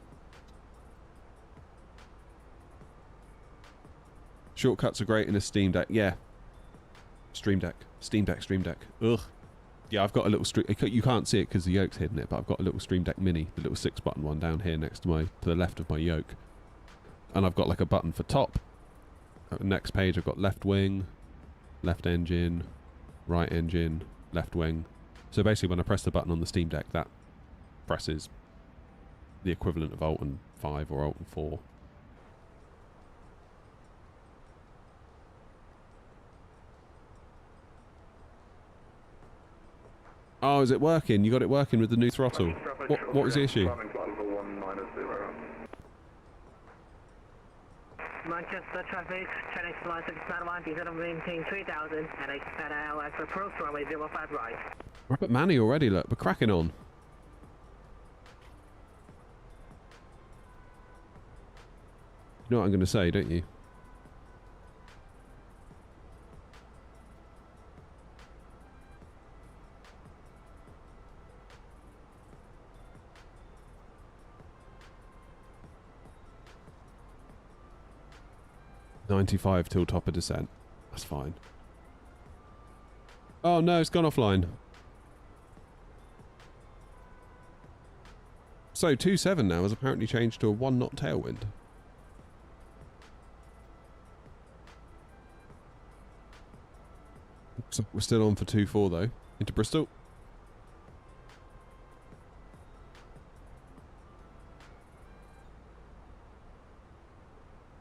Shortcuts are great in a Steam Deck. Yeah. Stream Deck. Steam Deck, Stream Deck. Ugh. Yeah, I've got a little you can't see it because the yoke's hidden it, but I've got a little Stream Deck Mini, the little 6-button one down here next to the left of my yoke. And I've got like a button for top. Next page I've got left wing, left engine, right engine, left wing. So basically when I press the button on the Steam Deck, that presses the equivalent of Alt and 5 or Alt and 4. Oh, is it working? You got it working with the new throttle. What was the issue? Manchester traffic, Chinese flight 691, diesel maintain 3000, and expect ILS approach runway 05 right. We're up at Manny already, look, we're cracking on. You know what I'm going to say, don't you? .95 till top of descent. That's fine. Oh no, it's gone offline. So 2.7 now has apparently changed to a 1-knot tailwind. So we're still on for 2.4 though. Into Bristol.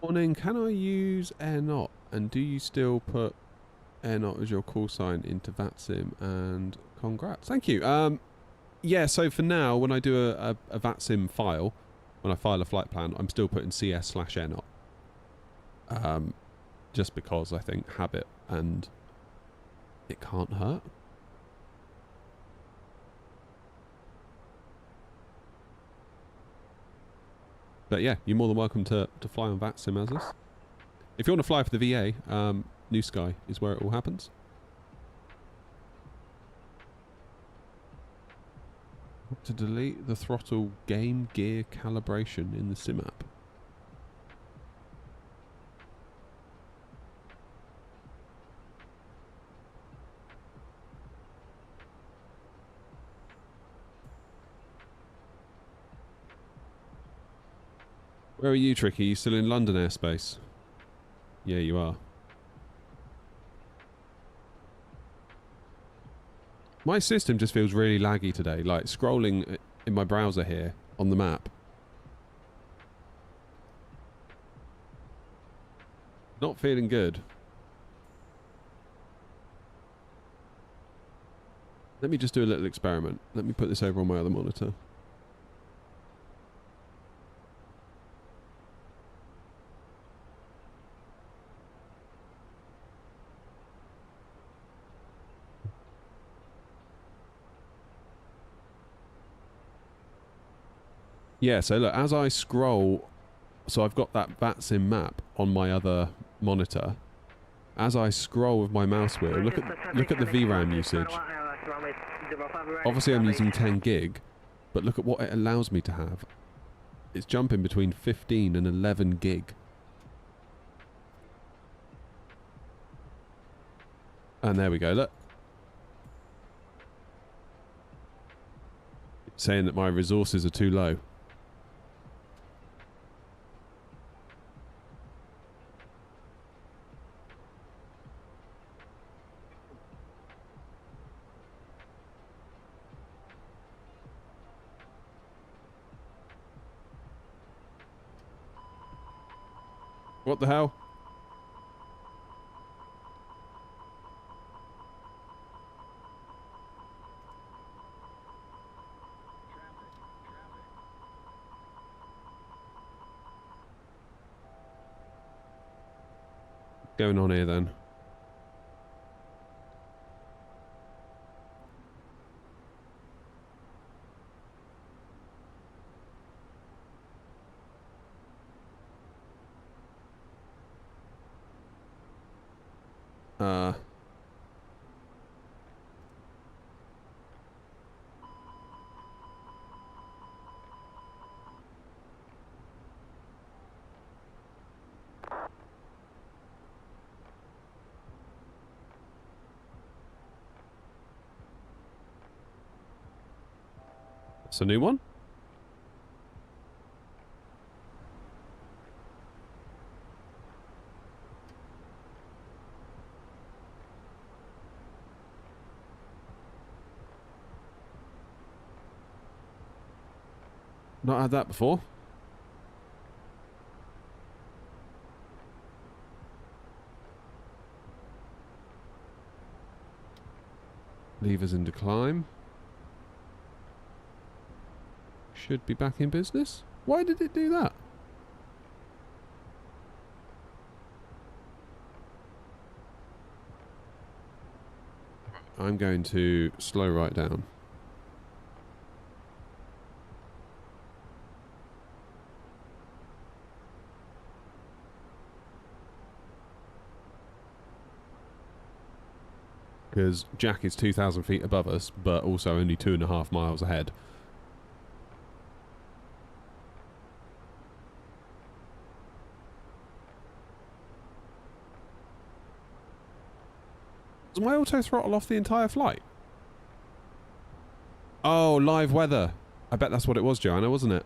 Morning, can I use AirNot? And do you still put AirNot as your call sign into VATSIM? And congrats. Thank you. Yeah, so for now, when I do a VATSIM file, when I file a flight plan, I'm still putting CS/AirNot. Just because I think habit and it can't hurt. But yeah, you're more than welcome to fly on VATSIM as is. If you want to fly for the VA, New Sky is where it all happens. To delete the throttle game gear calibration in the sim app. Where are you, Tricky? You still in London airspace? Yeah, you are. My system just feels really laggy today, like scrolling in my browser here on the map. Not feeling good. Let me just do a little experiment. Let me put this over on my other monitor. Yeah, so look, as I scroll, so I've got that VATSIM map on my other monitor. As I scroll with my mouse wheel, look at the VRAM usage. Obviously I'm using 10 gig, but look at what it allows me to have. It's jumping between 15 and 11 gig. And there we go, look. It's saying that my resources are too low. What the hell? What's going on here then? It's a new one? Not had that before. Levers in decline. Should be back in business. Why did it do that? I'm going to slow right down. Because Jack is 2,000 feet above us, but also only 2.5 miles ahead. Does my auto throttle off the entire flight? Oh, live weather. I bet that's what it was, Joanna, wasn't it?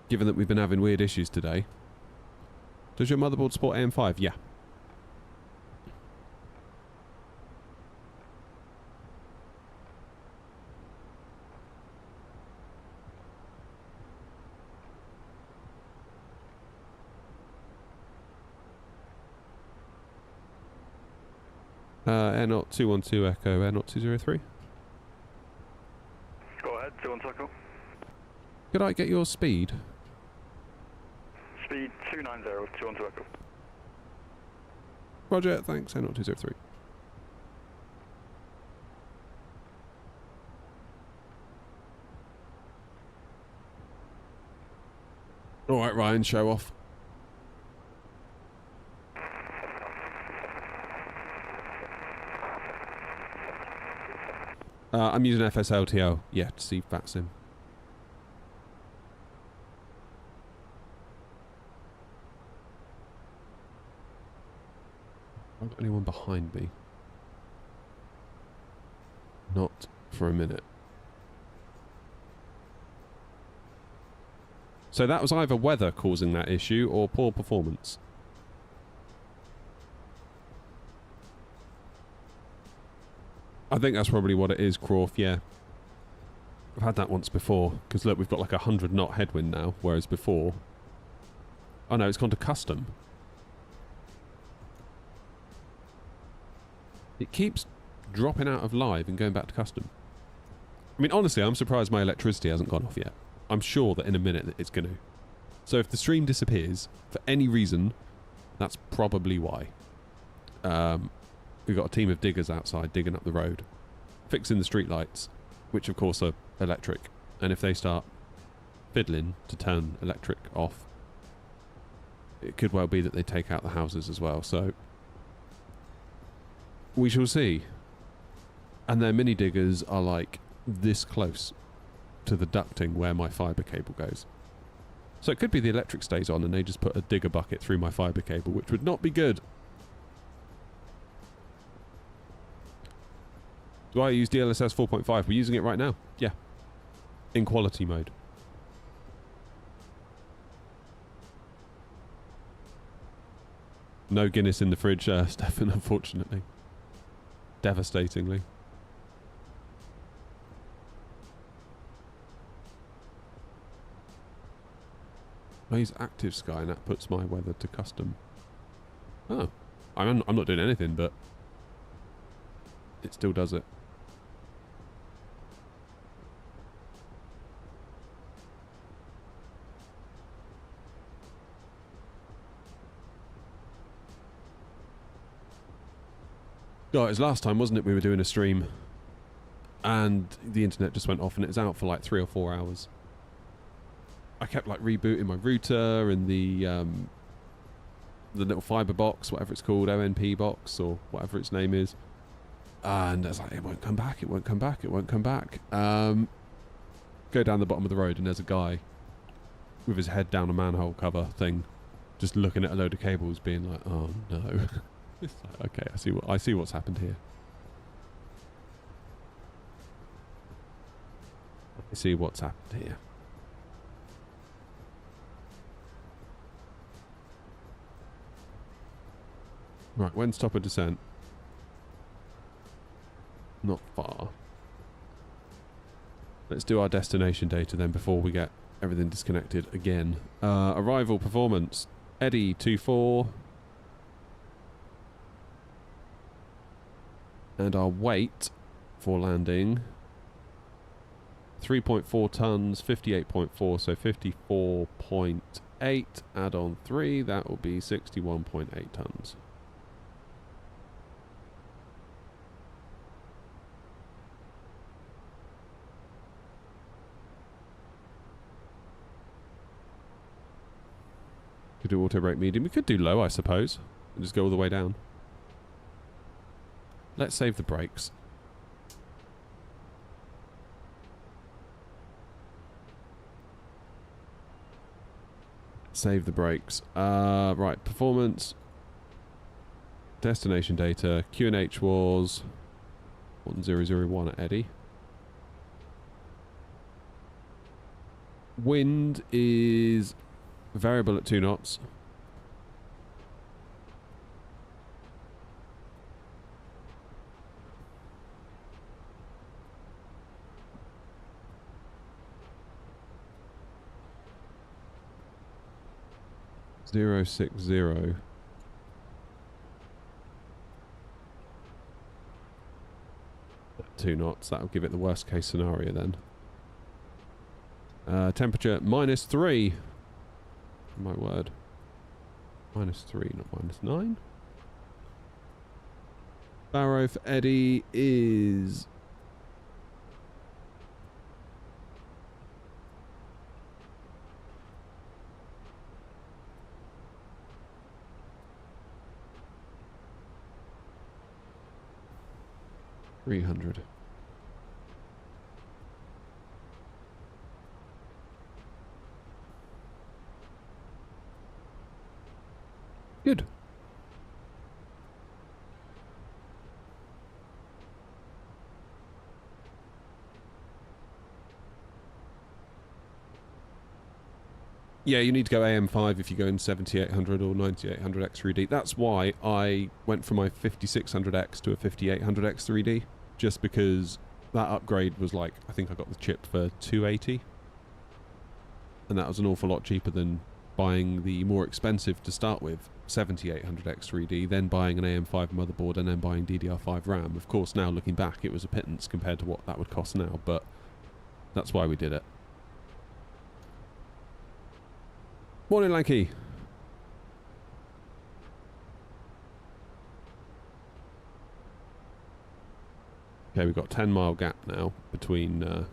Given that we've been having weird issues today. Does your motherboard support AM5? Yeah. Air Not 212 Echo, Air Not 203. Go ahead, 212 Echo. Could I get your speed? Speed 290, 212 Echo. Roger, thanks, Air Not 203. Alright, Ryan, show off. I'm using FSLTL, yeah, to see VATSIM. Not anyone behind me. Not for a minute. So that was either weather causing that issue or poor performance. I think that's probably what it is, Croft, yeah. I've had that once before, because look, we've got like a 100 knot headwind now, whereas before... Oh no, it's gone to custom. It keeps dropping out of live and going back to custom. I mean, honestly, I'm surprised my electricity hasn't gone off yet. I'm sure that in a minute it's going to. So if the stream disappears, for any reason, that's probably why. We've got a team of diggers outside digging up the road, fixing the streetlights, which of course are electric. And if they start fiddling to turn electric off, it could well be that they take out the houses as well. So we shall see. And their mini diggers are like this close to the ducting where my fibre cable goes. So it could be the electric stays on and they just put a digger bucket through my fibre cable, which would not be good. Do I use DLSS 4.5? We're using it right now. Yeah. In quality mode. No Guinness in the fridge, Stefan, unfortunately. Devastatingly. I use Active Sky and that puts my weather to custom. Oh. I'm not doing anything, but it still does it. Oh, it was last time, wasn't it? We were doing a stream and the internet just went off and it was out for like 3 or 4 hours. I kept like rebooting my router and the little fibre box, whatever it's called, ONP box or whatever its name is. And I was like, it won't come back, it won't come back, it won't come back. Go down the bottom of the road and there's a guy with his head down a manhole cover thing, just looking at a load of cables being like, oh no. It's like, okay, I see what's happened here. I see what's happened here. Right, when's top of descent? Not far. Let's do our destination data then before we get everything disconnected again. Arrival performance. Eddie 24. And our weight for landing 3.4 tons, 58.4, so 54.8. Add on 3, that will be 61.8 tons. Could do auto brake medium. We could do low, I suppose, and just go all the way down. Let's save the brakes. Save the brakes. Right, performance. Destination data. QNH was 1001 at Eddie. Wind is variable at 2 knots. Zero 60. At 2 knots. That'll give it the worst case scenario then. Temperature -3. My word. -3, not -9. Barrow for Eddie is... $300. Good. Yeah, you need to go AM5 if you go in 7800 or 9800 X3D. That's why I went from my 5600X to a 5800 X3D, just because that upgrade was like, I think I got the chip for 280, and that was an awful lot cheaper than buying the more expensive to start with 7800 X3D, then buying an AM5 motherboard, and then buying DDR5 RAM. Of course, now looking back, it was a pittance compared to what that would cost now, but that's why we did it. Morning, Lanky. Okay, we've got 10-mile gap now between...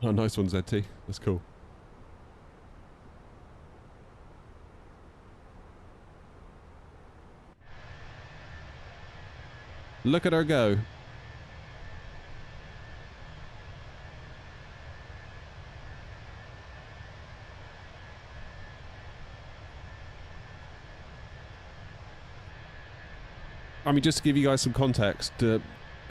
Oh, nice one, ZT. That's cool. Look at her go. I mean, just to give you guys some context, if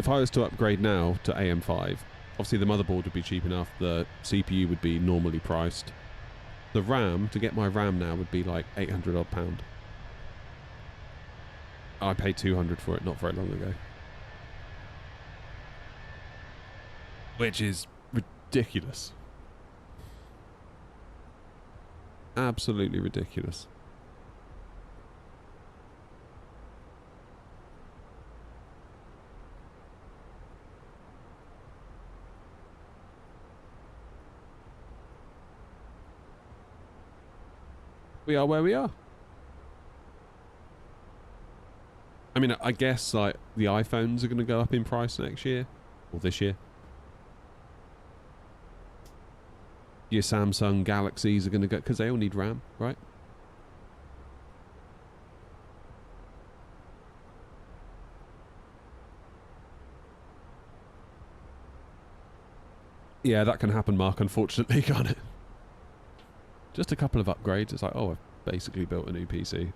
I was to upgrade now to AM5, obviously the motherboard would be cheap enough, the CPU would be normally priced. The RAM, to get my RAM now, would be like 800 odd pound. I paid 200 for it not very long ago. Which is ridiculous. Absolutely ridiculous. We are where we are. I mean, I guess like the iPhones are going to go up in price next year or this year. Your Samsung Galaxies are going to go because they all need RAM, right? Yeah, that can happen, Mark, unfortunately, can't it? Just a couple of upgrades. It's like, oh, I've basically built a new PC.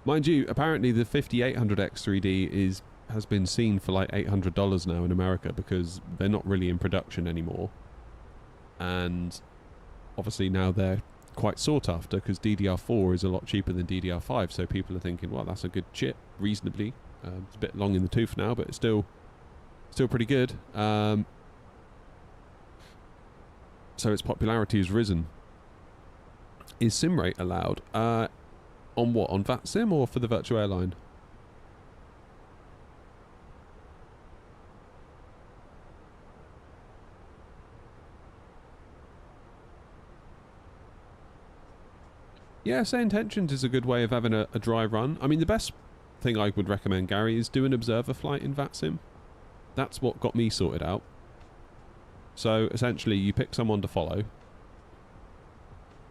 Mind you, apparently the 5800 X3D has been seen for like $800 now in America because they're not really in production anymore. And obviously now they're quite sought after because DDR4 is a lot cheaper than DDR5, so people are thinking, well, that's a good chip, reasonably. It's a bit long in the tooth now, but it's still pretty good. So its popularity has risen. Is sim rate allowed? On what? On VATSIM or for the virtual airline? Yeah, say intentions is a good way of having a dry run. I mean, the best thing I would recommend, Gary, is do an observer flight in VATSIM. That's what got me sorted out. So essentially you pick someone to follow.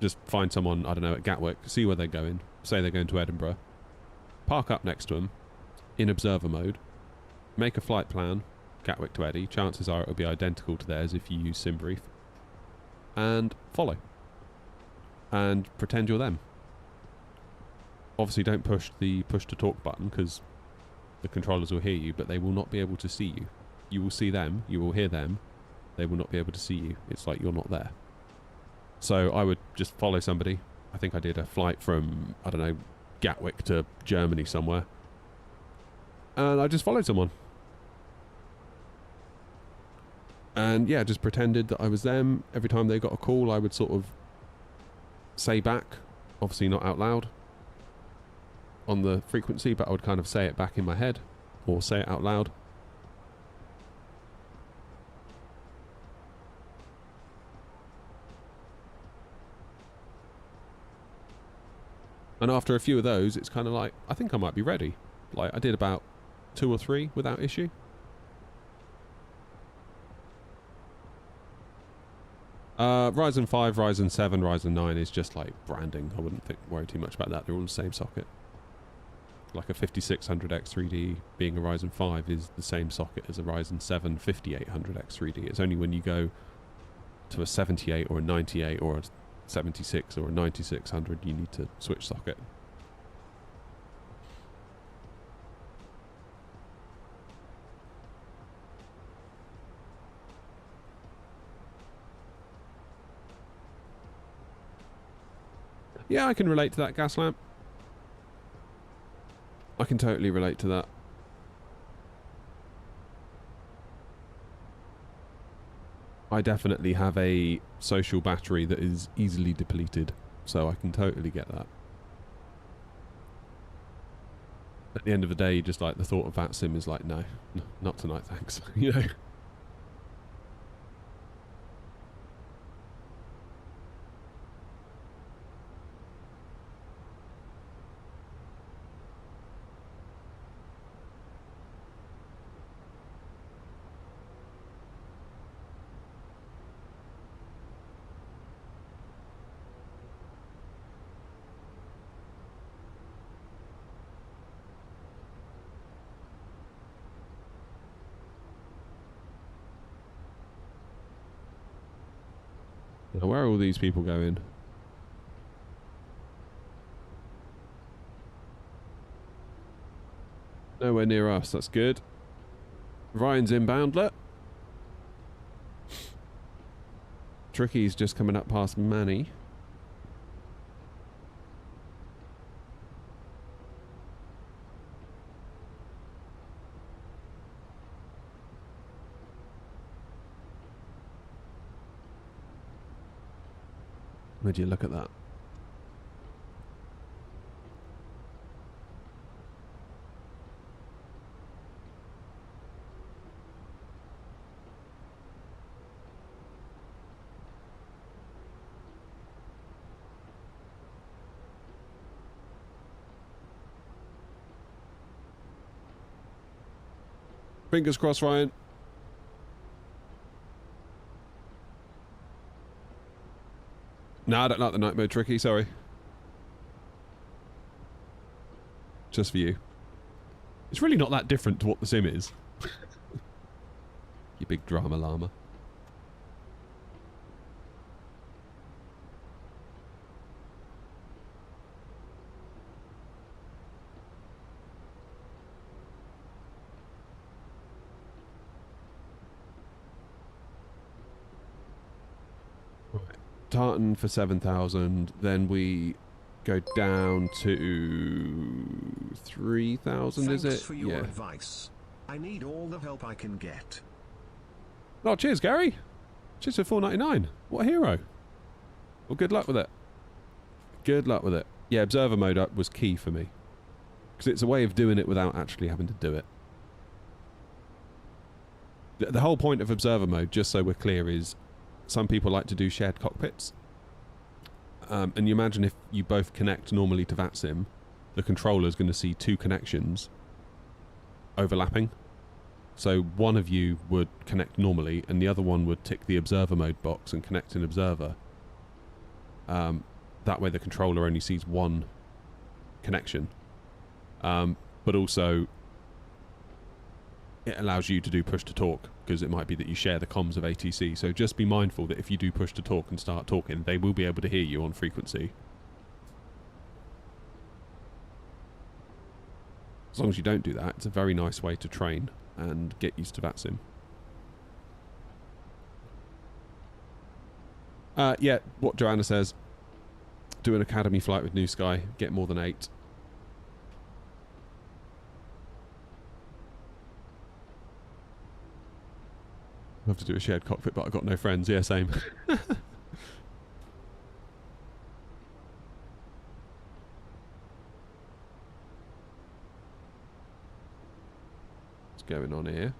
Just find someone, I don't know, at Gatwick, see where they're going. Say they're going to Edinburgh. Park up next to them in observer mode. Make a flight plan, Gatwick to Eddy. Chances are it will be identical to theirs if you use SimBrief. And follow. And pretend you're them. Obviously don't push the push to talk button because the controllers will hear you, but they will not be able to see you. You will see them, you will hear them, they will not be able to see you. It's like you're not there. So I would just follow somebody. I think I did a flight from, I don't know, Gatwick to Germany somewhere. And I just followed someone. And yeah, just pretended that I was them. Every time they got a call, I would sort of say back, obviously not out loud on the frequency, but I would kind of say it back in my head or say it out loud. And after a few of those, it's kind of like, I think I might be ready. Like, I did about 2 or 3 without issue. Ryzen 5, Ryzen 7, Ryzen 9 is just like branding. I wouldn't worry too much about that. They're all the same socket. Like a 5600X3D being a Ryzen 5 is the same socket as a Ryzen 7 5800X3D. It's only when you go to a 78 or a 98 or a 76 or a 9600 you need to switch socket. Yeah, I can relate to that, gas lamp. I can totally relate to that. I definitely have a social battery that is easily depleted, so I can totally get that. At the end of the day, just like the thought of VATSIM is like, no, not tonight, thanks. You know. Now, where are all these people going? Nowhere near us, that's good. Ryan's inbound, look. Tricky's just coming up past Manny. Would you look at that? Fingers crossed, Ryan. No, I don't like the night mode, Tricky, sorry. Just for you. It's really not that different to what the sim is. You big drama llama. Tartan for 7,000, then we go down to 3,000, is it? Thanks for your advice. I need all the help I can get. Oh, cheers, Gary. Cheers for 4.99. What a hero. Well, good luck with it. Good luck with it. Yeah, observer mode up was key for me. Because it's a way of doing it without actually having to do it. The whole point of observer mode, just so we're clear, is some people like to do shared cockpits. And you imagine if you both connect normally to VATSIM, the controller's going to see two connections overlapping. So one of you would connect normally, and the other one would tick the observer mode box and connect an observer. That way the controller only sees one connection. But also, it allows you to do push to talk, because it might be that you share the comms of ATC. So just be mindful that if you do push to talk and start talking, they will be able to hear you on frequency. As long as you don't do that, it's a very nice way to train and get used to VATSIM. Yeah, what Joanna says, do an academy flight with New Sky, get more than 8. I have to do a shared cockpit, but I've got no friends. Yeah, same. What's going on here?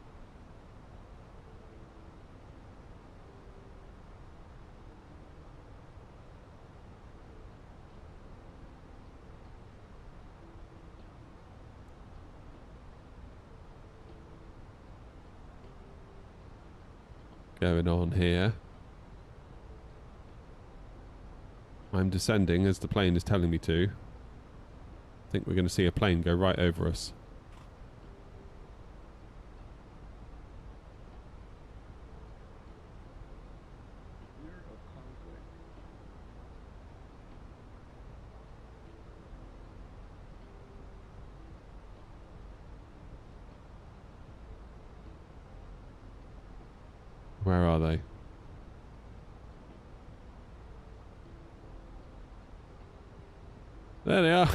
Going on here? I'm descending as the plane is telling me to. I think we're going to see a plane go right over us. Where are they? There they are.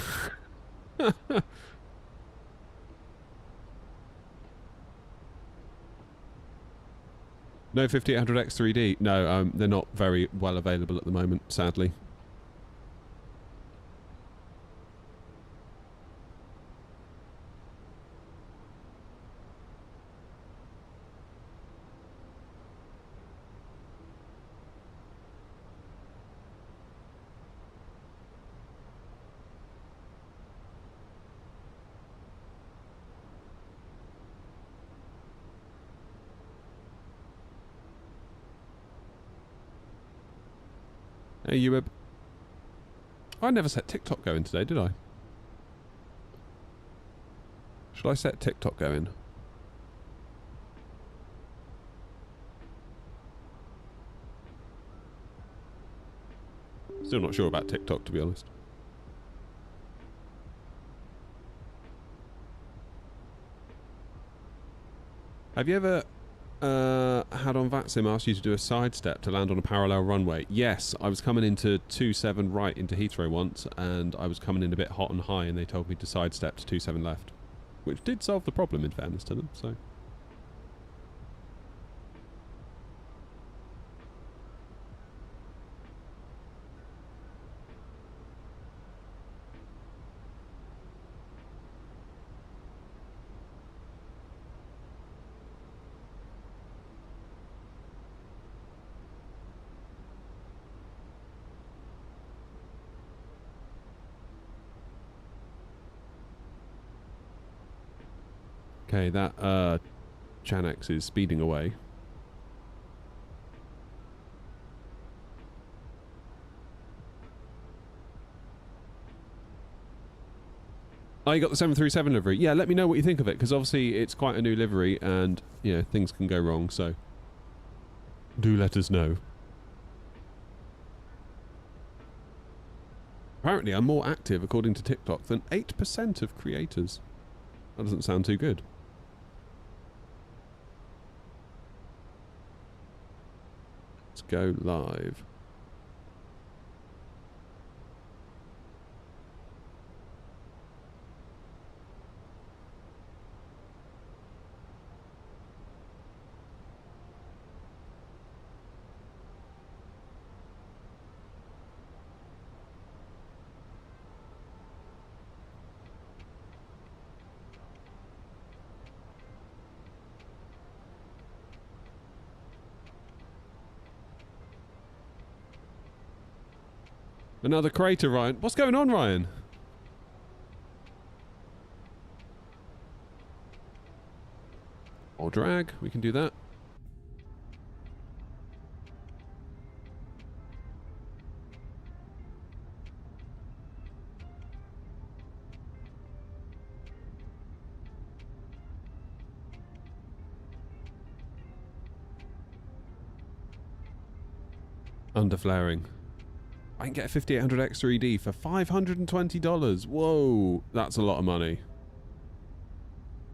No 5800X 3D. No, they're not very well available at the moment, sadly. Hey, you I never set TikTok going today, did I? Should I set TikTok going? Still not sure about TikTok, to be honest. Have you ever had on VATSIM asked you to do a sidestep to land on a parallel runway? Yes, I was coming into 27 right into Heathrow once, and I was coming in a bit hot and high, and they told me to sidestep to 27 left, which did solve the problem in fairness to them, so... Okay, that Chanex is speeding away. Oh, you got the 737 livery. Yeah, let me know what you think of it, because obviously it's quite a new livery and, you know, things can go wrong, so do let us know. Apparently I'm more active, according to TikTok, than 8% of creators. That doesn't sound too good. Let's go live. Another crater, Ryan. What's going on, Ryan? Or drag. We can do that. Under flaring. I can get a 5800X 3D for $520. Whoa, that's a lot of money.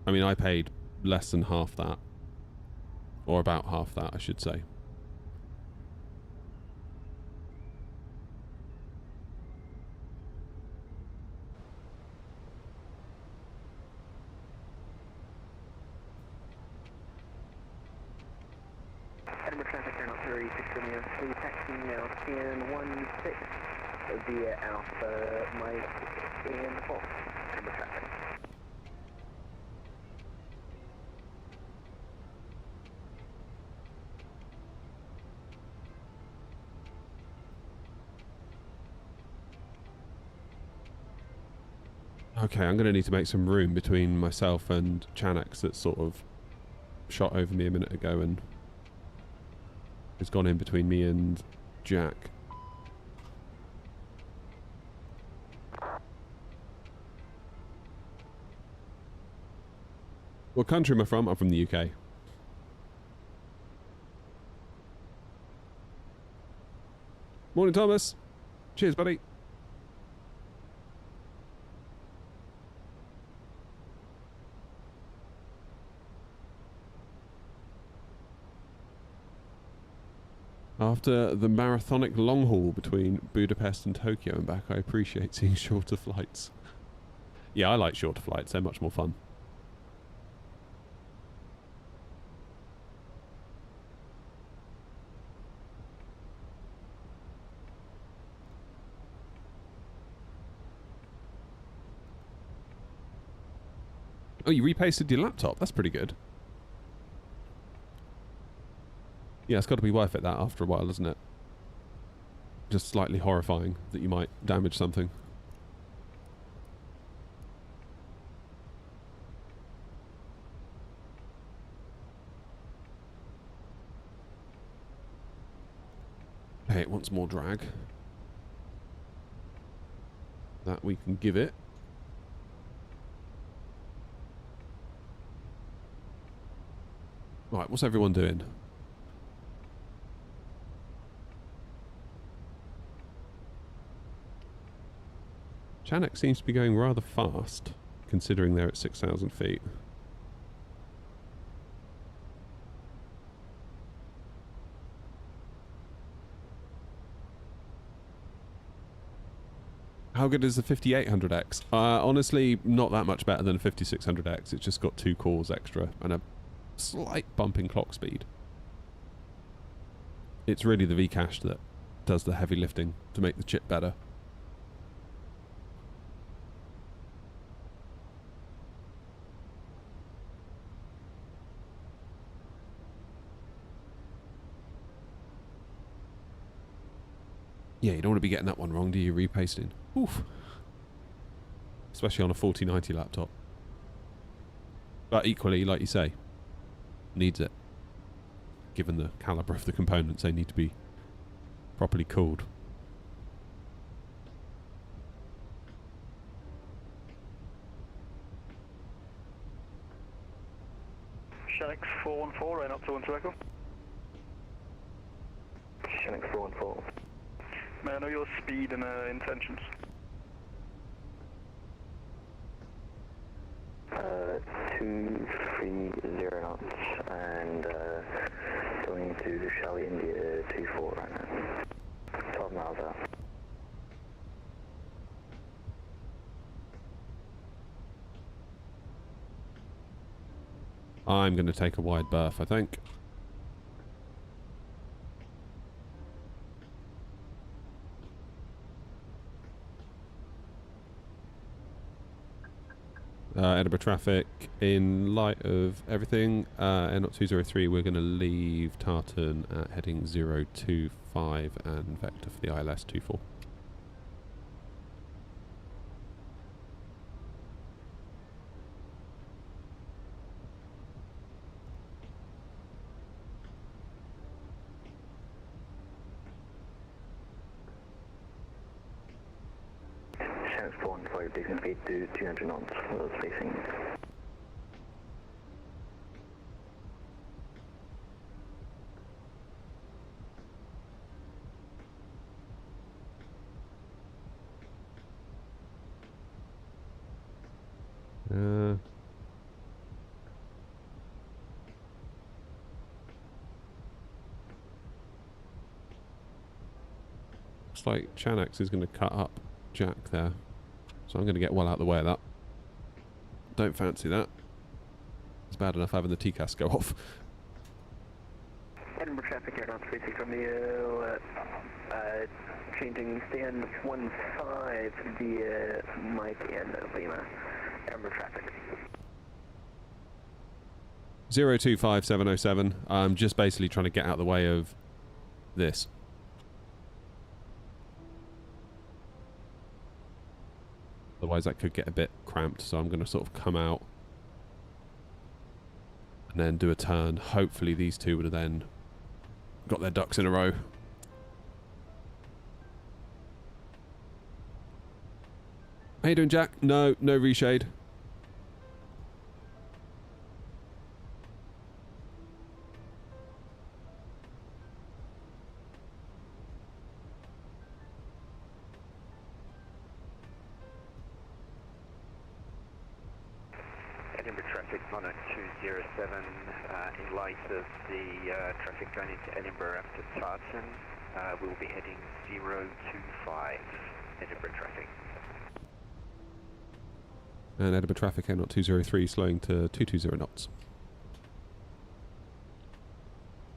I mean, I paid less than half that. Or about half that, I should say. Edinburgh traffic, Airnaut 36 taxiing now, scan 16 via Alpha Mike and False. Edinburgh traffic. Okay, I'm going to need to make some room between myself and Chanex that sort of shot over me a minute ago and has gone in between me and Jack. What country am I from? I'm from the UK. Morning, Thomas. Cheers, buddy. After the marathonic long haul between Budapest and Tokyo and back, I appreciate seeing shorter flights. Yeah, I like shorter flights. They're much more fun. Oh, you repasted your laptop. That's pretty good. Yeah, it's got to be worth it that after a while, isn't it? Just slightly horrifying that you might damage something. Hey, it wants more drag. That we can give it. Right, what's everyone doing? Chanek seems to be going rather fast, considering they're at 6,000 feet. How good is the 5800X? Honestly, not that much better than a 5600X. It's just got 2 cores extra and a slight bump in clock speed. It's really the V-cache that does the heavy lifting to make the chip better. Yeah, you don't want to be getting that one wrong, do you? Repasting. Oof. Especially on a 4090 laptop. But equally, like you say, needs it. Given the calibre of the components, they need to be properly cooled. Shanix 414, right up to 12 Echo. Shanix 414. May I know your speed and intentions? 230 knots and going to Charlie India 24 right now. 12 miles out. I'm going to take a wide berth, I think. Edinburgh traffic, in light of everything, N0 203, we're going to leave Tartan at heading 025 and vector for the ILS 24. Shanix 415, decent speed to 200 knots, facing. Looks like Chanex is going to cut up Jack there. So I'm going to get well out of the way of that. Don't fancy that. It's bad enough having the TCAS go off. Edinburgh traffic, air 36 from the changing stand 15 via Mike and Lima. Edinburgh traffic. 025707. I'm just basically trying to get out of the way of this. Otherwise that could get a bit cramped, so I'm going to sort of come out and then do a turn. Hopefully these two would have then got their ducks in a row. How you doing, Jack? No reshade. Edinburgh traffic 10207, in light of the traffic going into Edinburgh after Tartan, we'll be heading 025 Edinburgh traffic. And Edinburgh traffic Air 203 slowing to 220 knots.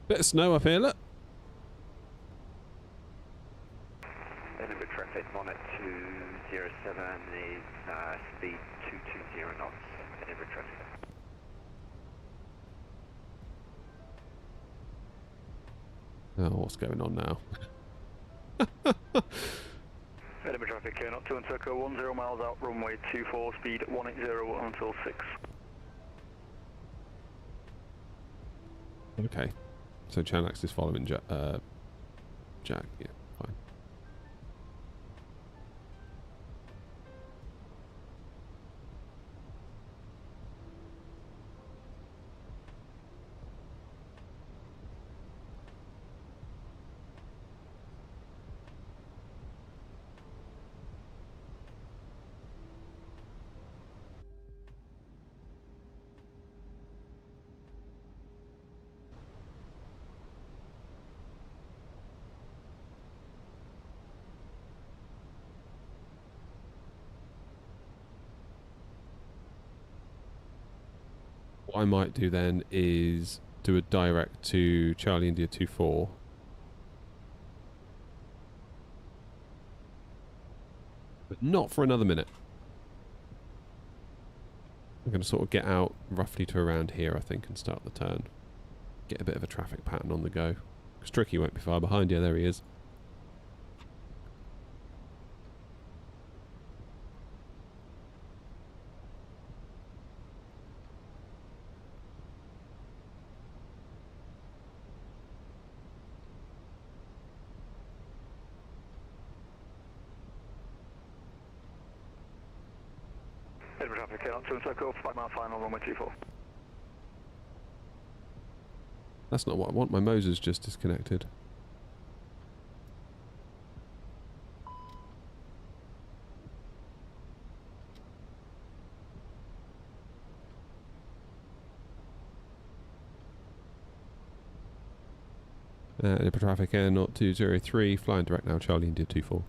Bit of snow up here, look. Edinburgh traffic 10207 is speed 220 knots, Edinburgh traffic. Oh, what's going on now? Edinburgh traffic, not 2 and circle 10 miles out, runway 24, speed 180 until 6. Okay. So Chanax is following Jack, yeah, fine. What I might do then is do a direct to Charlie India 24. But not for another minute. I'm going to sort of get out roughly to around here, I think, and start the turn. Get a bit of a traffic pattern on the go. Because Tricky won't be far behind. Yeah, there he is. Edinburgh traffic, not 2 and circle 5 mile final, runway 24. That's not what I want. My Moser's just disconnected. Edinburgh traffic Air 203, flying direct now, Charlie India 24.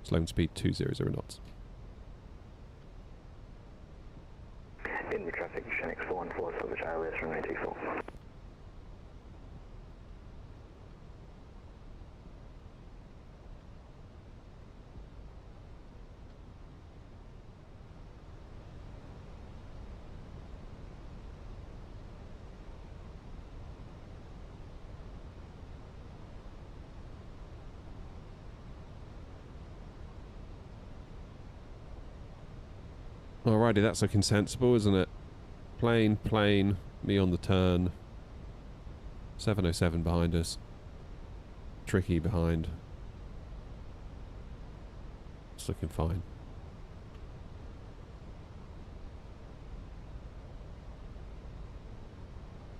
Slowing speed 200 knots. Edinburgh traffic, Shanix 414, Silver Charlie, runway 24. Alrighty, that's looking sensible, isn't it? Plane, me on the turn. 707 behind us. Tricky behind. It's looking fine.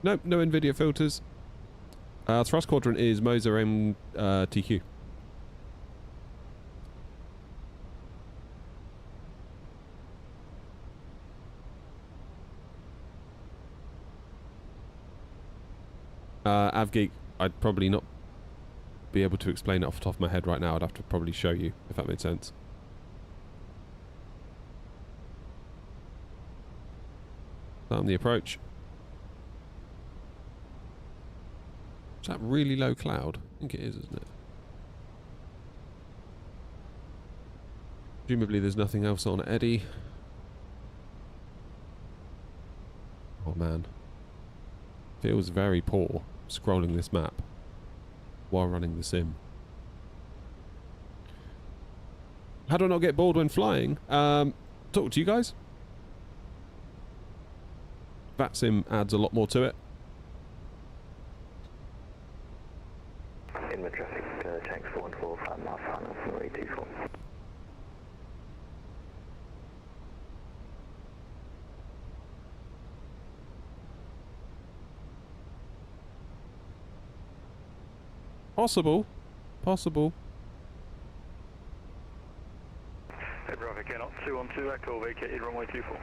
Nope, no NVIDIA filters. Thrust quadrant is Moser MTQ. Avgeek, I'd probably not be able to explain it off the top of my head right now. I'd have to probably show you, if that made sense. Start on the approach. Is that really low cloud? I think it is, isn't it? Presumably there's nothing else on Eddie. Oh man. Feels very poor scrolling this map while running the sim. How do I not get bored when flying? Talk to you guys. That sim adds a lot more to it. Inward traffic, Shanix 414, 5 mile final, runway 24. Possible. Possible. Edinburgh traffic, not 2 on 2, echo vacated runway 24.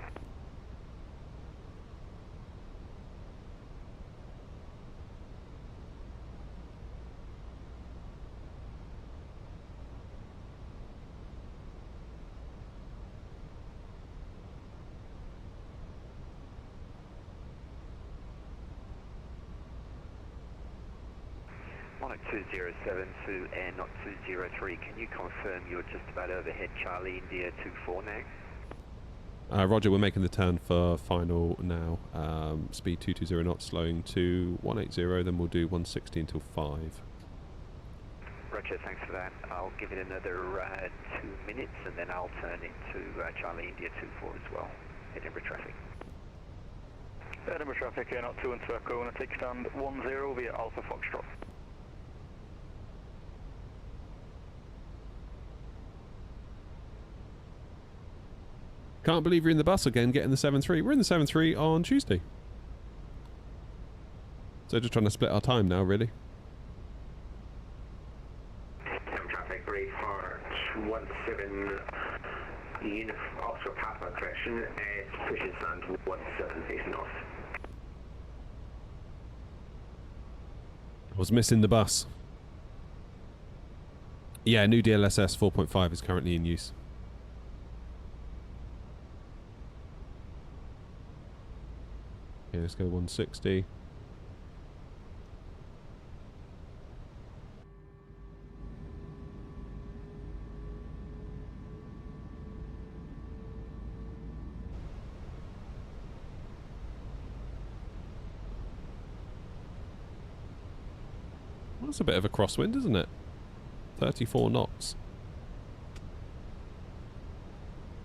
207 to Air Not 203, can you confirm you're just about overhead Charlie India 24 now? Roger, we're making the turn for final now. Speed 220 knots, slowing to 180, then we'll do 160 until 5. Roger, thanks for that. I'll give it another 2 minutes and then I'll turn into Charlie India 24 as well. Edinburgh traffic. Edinburgh traffic, Air Not 2 and Circle, and a take stand 10 via Alpha Foxtrot. Can't believe you're in the bus again, getting the 7.3. We're in the 7.3 on Tuesday. So just trying to split our time now, really. Traffic ready for 17 unit Oscar Papa correction, pushing stand 17 facing north. I was missing the bus. Yeah, new DLSS 4.5 is currently in use. Okay, let's go 160. That's a bit of a crosswind, isn't it? 34 knots.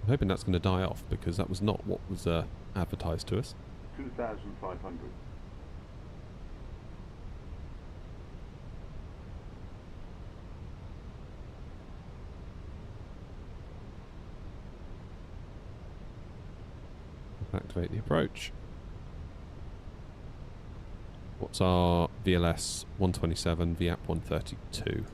I'm hoping that's going to die off because that was not what was advertised to us. 2,500. Activate the approach. What's our VLS 127, VAP 132?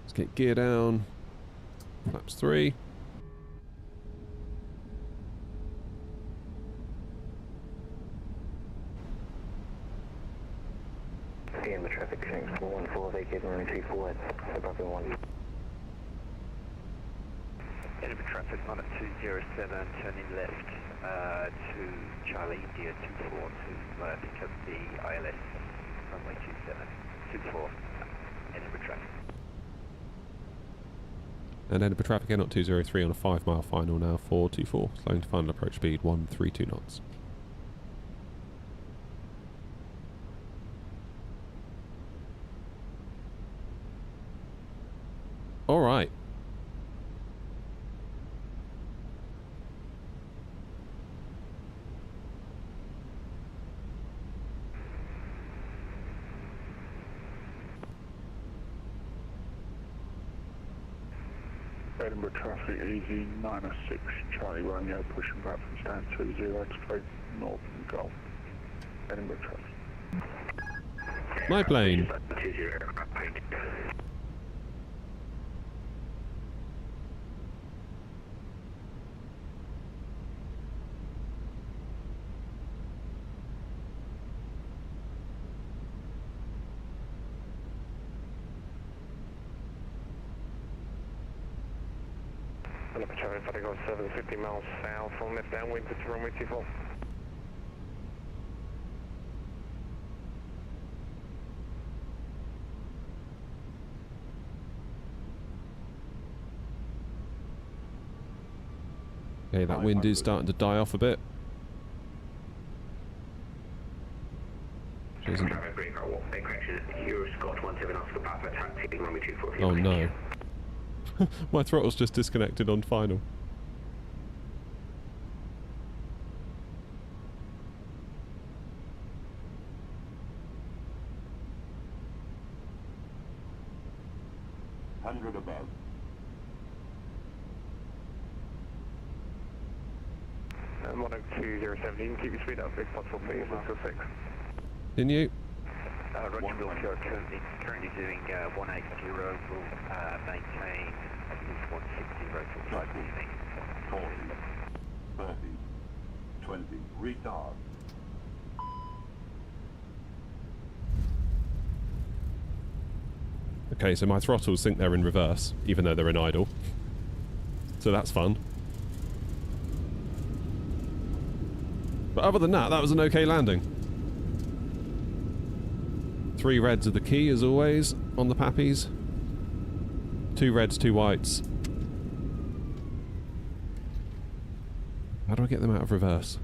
Let's get gear down. Flaps 3. The traffic change 414, vacating runway 24 at Bravo 1. Edinburgh traffic on at 207, turning left to Charlie India 24 to pick up the ILS runway 27, 24, Edinburgh traffic. And Edinburgh traffic Air Not 203 on a 5-mile final now, 424, slowing to final approach speed 132 knots. All right. Edinburgh traffic, easy 906, Charlie Romeo, pushing back from stand 20, straight north and Gulf. Edinburgh traffic. My plane. 20 Edinburgh traffic, if I go 750 miles south on left downwind to runway 24. Okay, that wind is starting to die off a bit. Isn't it? Oh no. My throttle's just disconnected on final. Above. And 102.017, keep your speed up if possible, please, until 6. Can you? Roger, Bill, currently doing 180, we'll maintain at least 160 till 5 evening. 40, 30, 20, retard. Okay, so my throttles think they're in reverse, even though they're in idle. So that's fun. But other than that, that was an okay landing. 3 reds of the key, as always, on the Pappies. 2 reds, 2 whites. How do I get them out of reverse?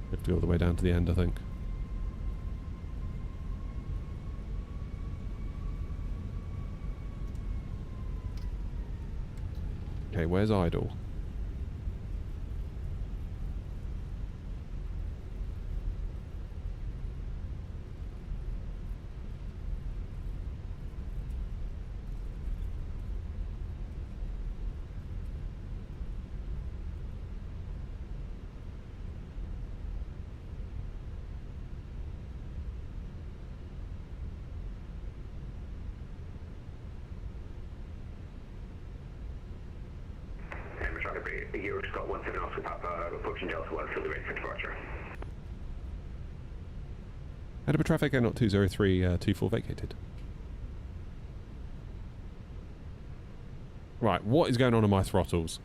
I have to go all the way down to the end, I think. Okay, where's idle? You're Scott 17 Oscar Papa, approaching Delta 1, fully ready for departure. Edinburgh traffic, Air 203, 24 vacated. Right, what is going on my throttles?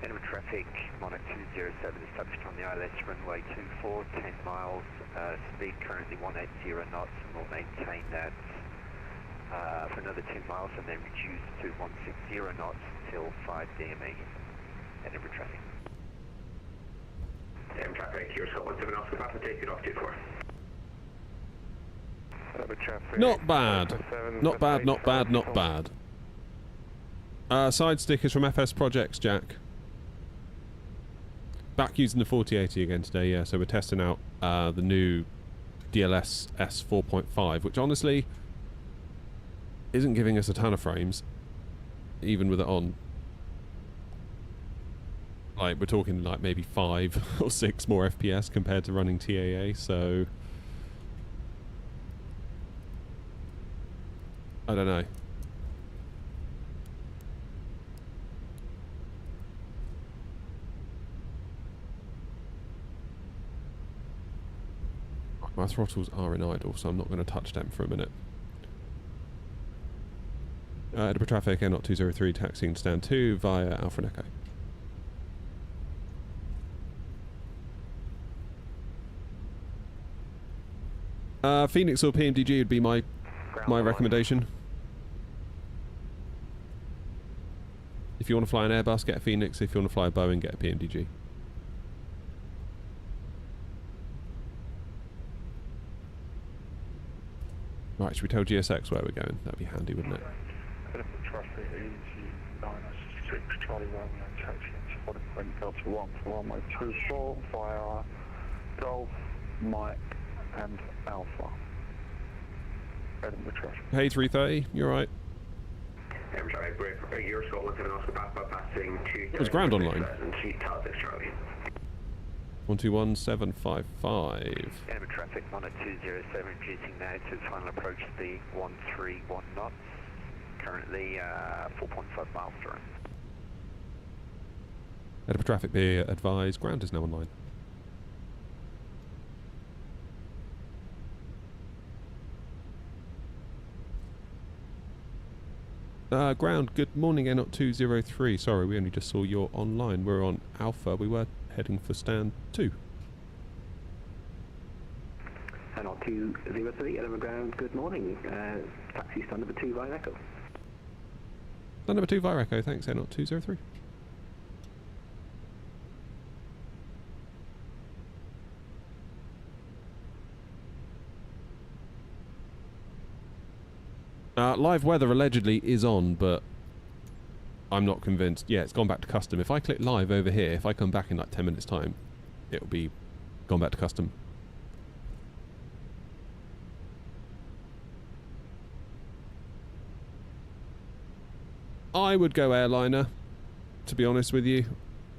Edinburgh traffic, Monarch 207 established on the ILS runway 24, 10 miles, speed currently 180 knots, and we'll maintain that for another 10 miles and then reduce to 160 knots until 5 DME. Edinburgh traffic. Edinburgh traffic, you're Scott 17 Oscar Papa, take it off 24. Not bad. Not bad, not bad, not bad. Side stickers from FS Projects, Jack. Back using the 4080 again today, yeah, so we're testing out the new DLS S4.5, which honestly isn't giving us a ton of frames, even with it on. Like, we're talking like maybe 5 or 6 more FPS compared to running TAA, so I don't know. My throttles are in idle, so I'm not going to touch them for a minute. Edinburgh traffic, Air 203, taxiing stand 2 via Alpha and Echo. Phoenix or PMDG would be my recommendation. If you want to fly an Airbus, get a Phoenix. If you want to fly a Boeing, get a PMDG. Right, should we tell GSX where we're going? That'd be handy, wouldn't it? Traffic EG 96 Charlie Romeo taxi into Point Delta 1 for runway 24 via Golf, Mike and Alpha. Edinburgh traffic. Hey 330, you alright? Edinburgh traffic, break, you're Scott 17 Oscar Papa, passing to... There's ground online. 121755. Edinburgh traffic, Monarch 207, reducing now to its final approach speed 131 knots. Currently 4.5 miles through. Edinburgh traffic, be advised, ground is now online. Ground, good morning, Air 203. Sorry, we only just saw you're online. We're on Alpha. We were heading for stand 2. Air 203, Edinburgh ground, good morning. Taxi stand number 2 via Echo. Stand number 2 via Echo, thanks, Air 203. Live weather allegedly is on, but I'm not convinced. Yeah, it's gone back to custom. If I click live over here, if I come back in like 10 minutes time, it'll be gone back to custom. I would go airliner, to be honest with you,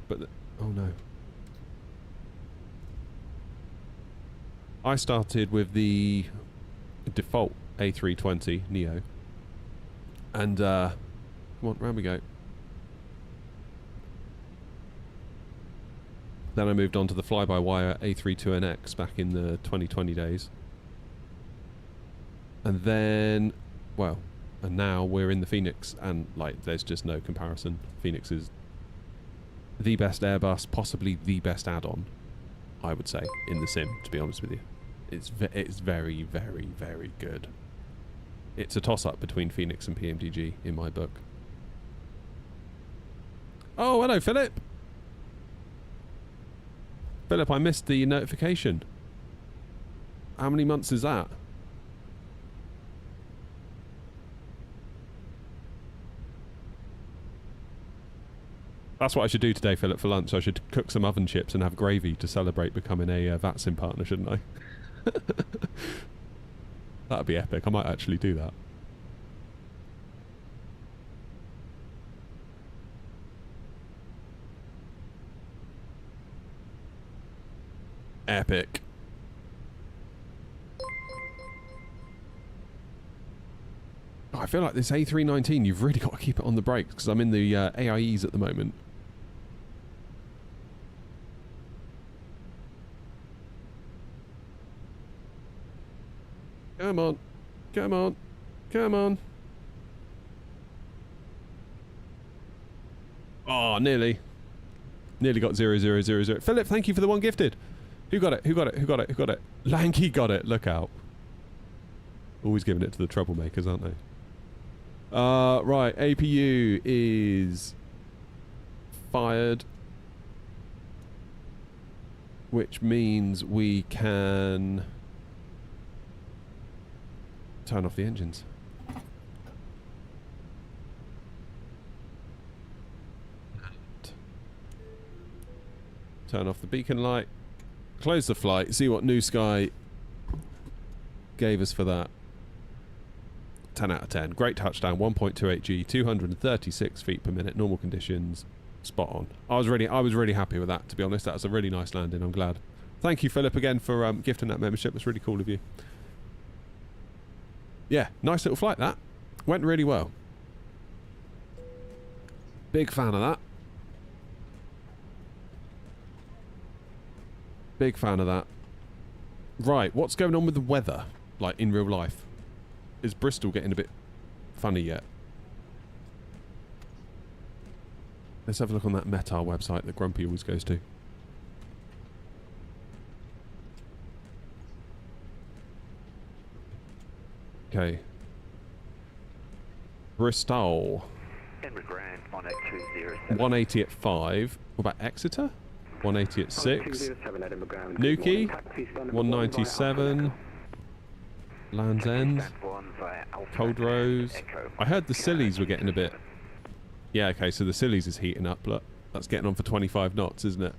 but oh no. I started with the default A320 Neo, and come on, round we go. Then I moved on to the fly-by-wire A32NX back in the 2020 days. And then, well, and now we're in the Phoenix, and like, there's just no comparison. Phoenix is the best Airbus, possibly the best add-on, I would say, in the sim, to be honest with you. It's very, very, very good. It's a toss-up between Phoenix and PMDG in my book. Oh, hello, Philip. Philip, I missed the notification. How many months is that? That's what I should do today, Philip, for lunch. I should cook some oven chips and have gravy to celebrate becoming a VATSIM partner, shouldn't I? That'd be epic. I might actually do that. Epic. Oh, I feel like this A319, you've really got to keep it on the brakes because I'm in the AIEs at the moment. Come on. Come on. Come on. Oh, nearly. Nearly got 0000. Philip, thank you for the one gifted. Who got it? Who got it? Who got it? Who got it? Lanky got it. Look out. Always giving it to the troublemakers, aren't they? Right. APU is fired. Which means we can turn off the engines. Turn off the beacon light. Close the flight. See what New Sky gave us for that. 10 out of 10. Great touchdown. 1.28 G. 236 feet per minute. Normal conditions. Spot on. I was really happy with that, to be honest. That was a really nice landing. I'm glad. Thank you, Philip, again for gifting that membership. It's really cool of you. Yeah, nice little flight that. Went really well. Big fan of that. Big fan of that. Right, what's going on with the weather? Like, in real life? Is Bristol getting a bit funny yet? Let's have a look on that Metar website that Grumpy always goes to. Okay. Bristol. 180 at 5. What about Exeter? 180 at 6. Newquay. 197. Land's End. Coldrose. I heard the Scillies were getting a bit... Yeah, okay, so the Scillies is heating up. Look, that's getting on for 25 knots, isn't it?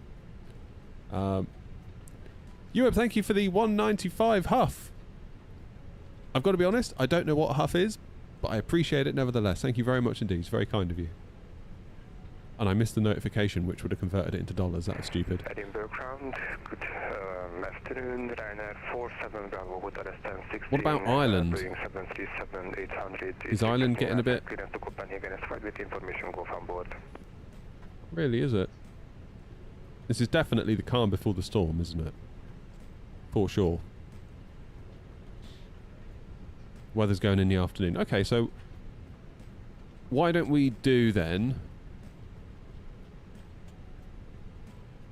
Europe, thank you for the 195 Huff. I've got to be honest, I don't know what Huff is, but I appreciate it nevertheless. Thank you very much indeed. It's very kind of you. And I missed the notification, which would have converted it into dollars. That was stupid. Edinburgh ground, good afternoon, Ryanair 47 Bravo, Hotel S1016. What about Ireland? Boeing 737-800. Is Ireland getting a bit... Clearance to Copenhagen is flight with information, go on board. Really, is it? This is definitely the calm before the storm, isn't it? For sure. Weather's going in the afternoon. Okay, so... Why don't we do then...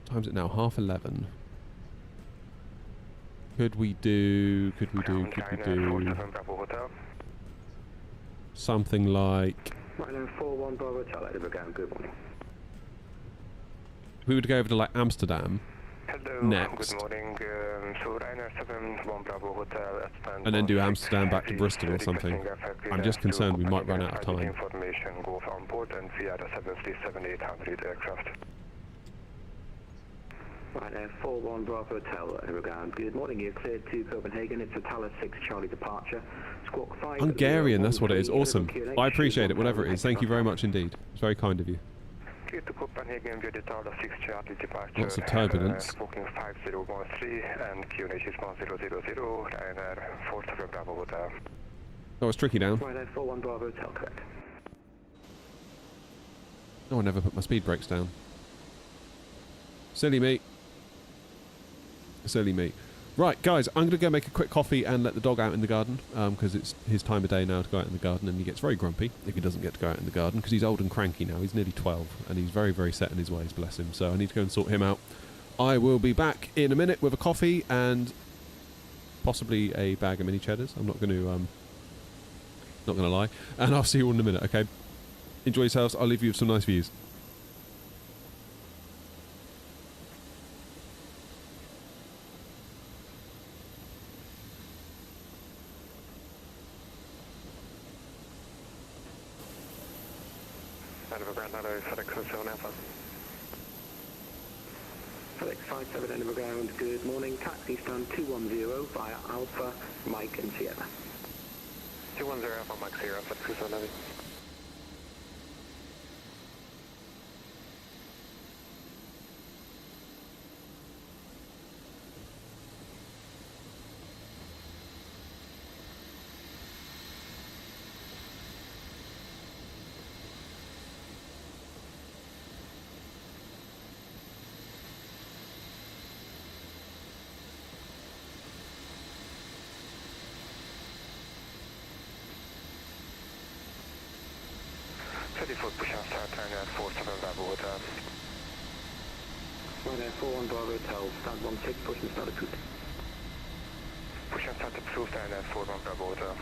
Time's it now? 11:30. Could we do something like... We would go over to like Amsterdam next. Good morning. So Ryanair 71 Bravo Hotel and then do Amsterdam back to Bristol or something. I'm just concerned we might run out of time. Information go on board and via the 737-800 aircraft. Ryanair 41 Bravo Hotel, Evergrande. Good morning, you're cleared to Copenhagen. It's a Thales 6 Charlie departure. Squawk 5. Hungarian, that's what it is. Awesome. I appreciate it, whatever it is. Thank you very much indeed. It's very kind of you. To Copenhagen, the Thales 6 Charlie departure. Lots of turbulence. Booking 5013 and QNH is 1000, Ryanair 47 Bravo Hotel. That was tricky down. Ryanair 41 Bravo Hotel, correct. Oh, I never put my speed brakes down. Silly me. Silly me. Right, guys, I'm going to go make a quick coffee and let the dog out in the garden, because it's his time of day now to go out in the garden, and he gets very grumpy if he doesn't get to go out in the garden, because he's old and cranky now. He's nearly 12, and he's very, very set in his ways, bless him. So I need to go and sort him out. I will be back in a minute with a coffee and possibly a bag of mini cheddars. I'm not going to lie. And I'll see you all in a minute, okay? Enjoy yourselves. I'll leave you with some nice views. FedEx 57 Edinburgh Ground, good morning. Taxi stand 210 via Alpha, Mike and Sierra. 210 Alpha, Mike Sierra, FedEx 57. Push out start turn at 47 Bravo Hotel. Right there, 41 Bravo Hotel, stand 16, push and start approved. Push out start approved and at 41 Bravo Hotel.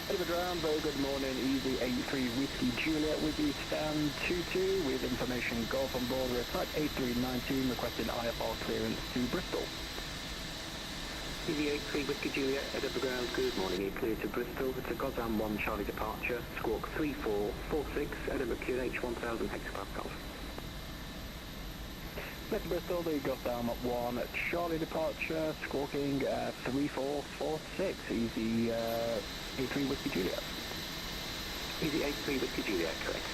Edinburgh Ground, very good morning, Easy 83 Whiskey Juliet with you, stand 22 with information Golf on board, we're at 8319 requesting IFR clearance to Bristol. Easy 83 Whiskey Juliet, Edinburgh Ground, good morning, you clear to Bristol. It's a Gotham 1 Charlie departure, squawk 3446, Edinburgh QNH 1000 hectopascals. Met Bristol, the Gotham 1 Charlie departure, squawking 3446, Easy 83 Whiskey Juliet. Easy 83 Whiskey Juliet, correct.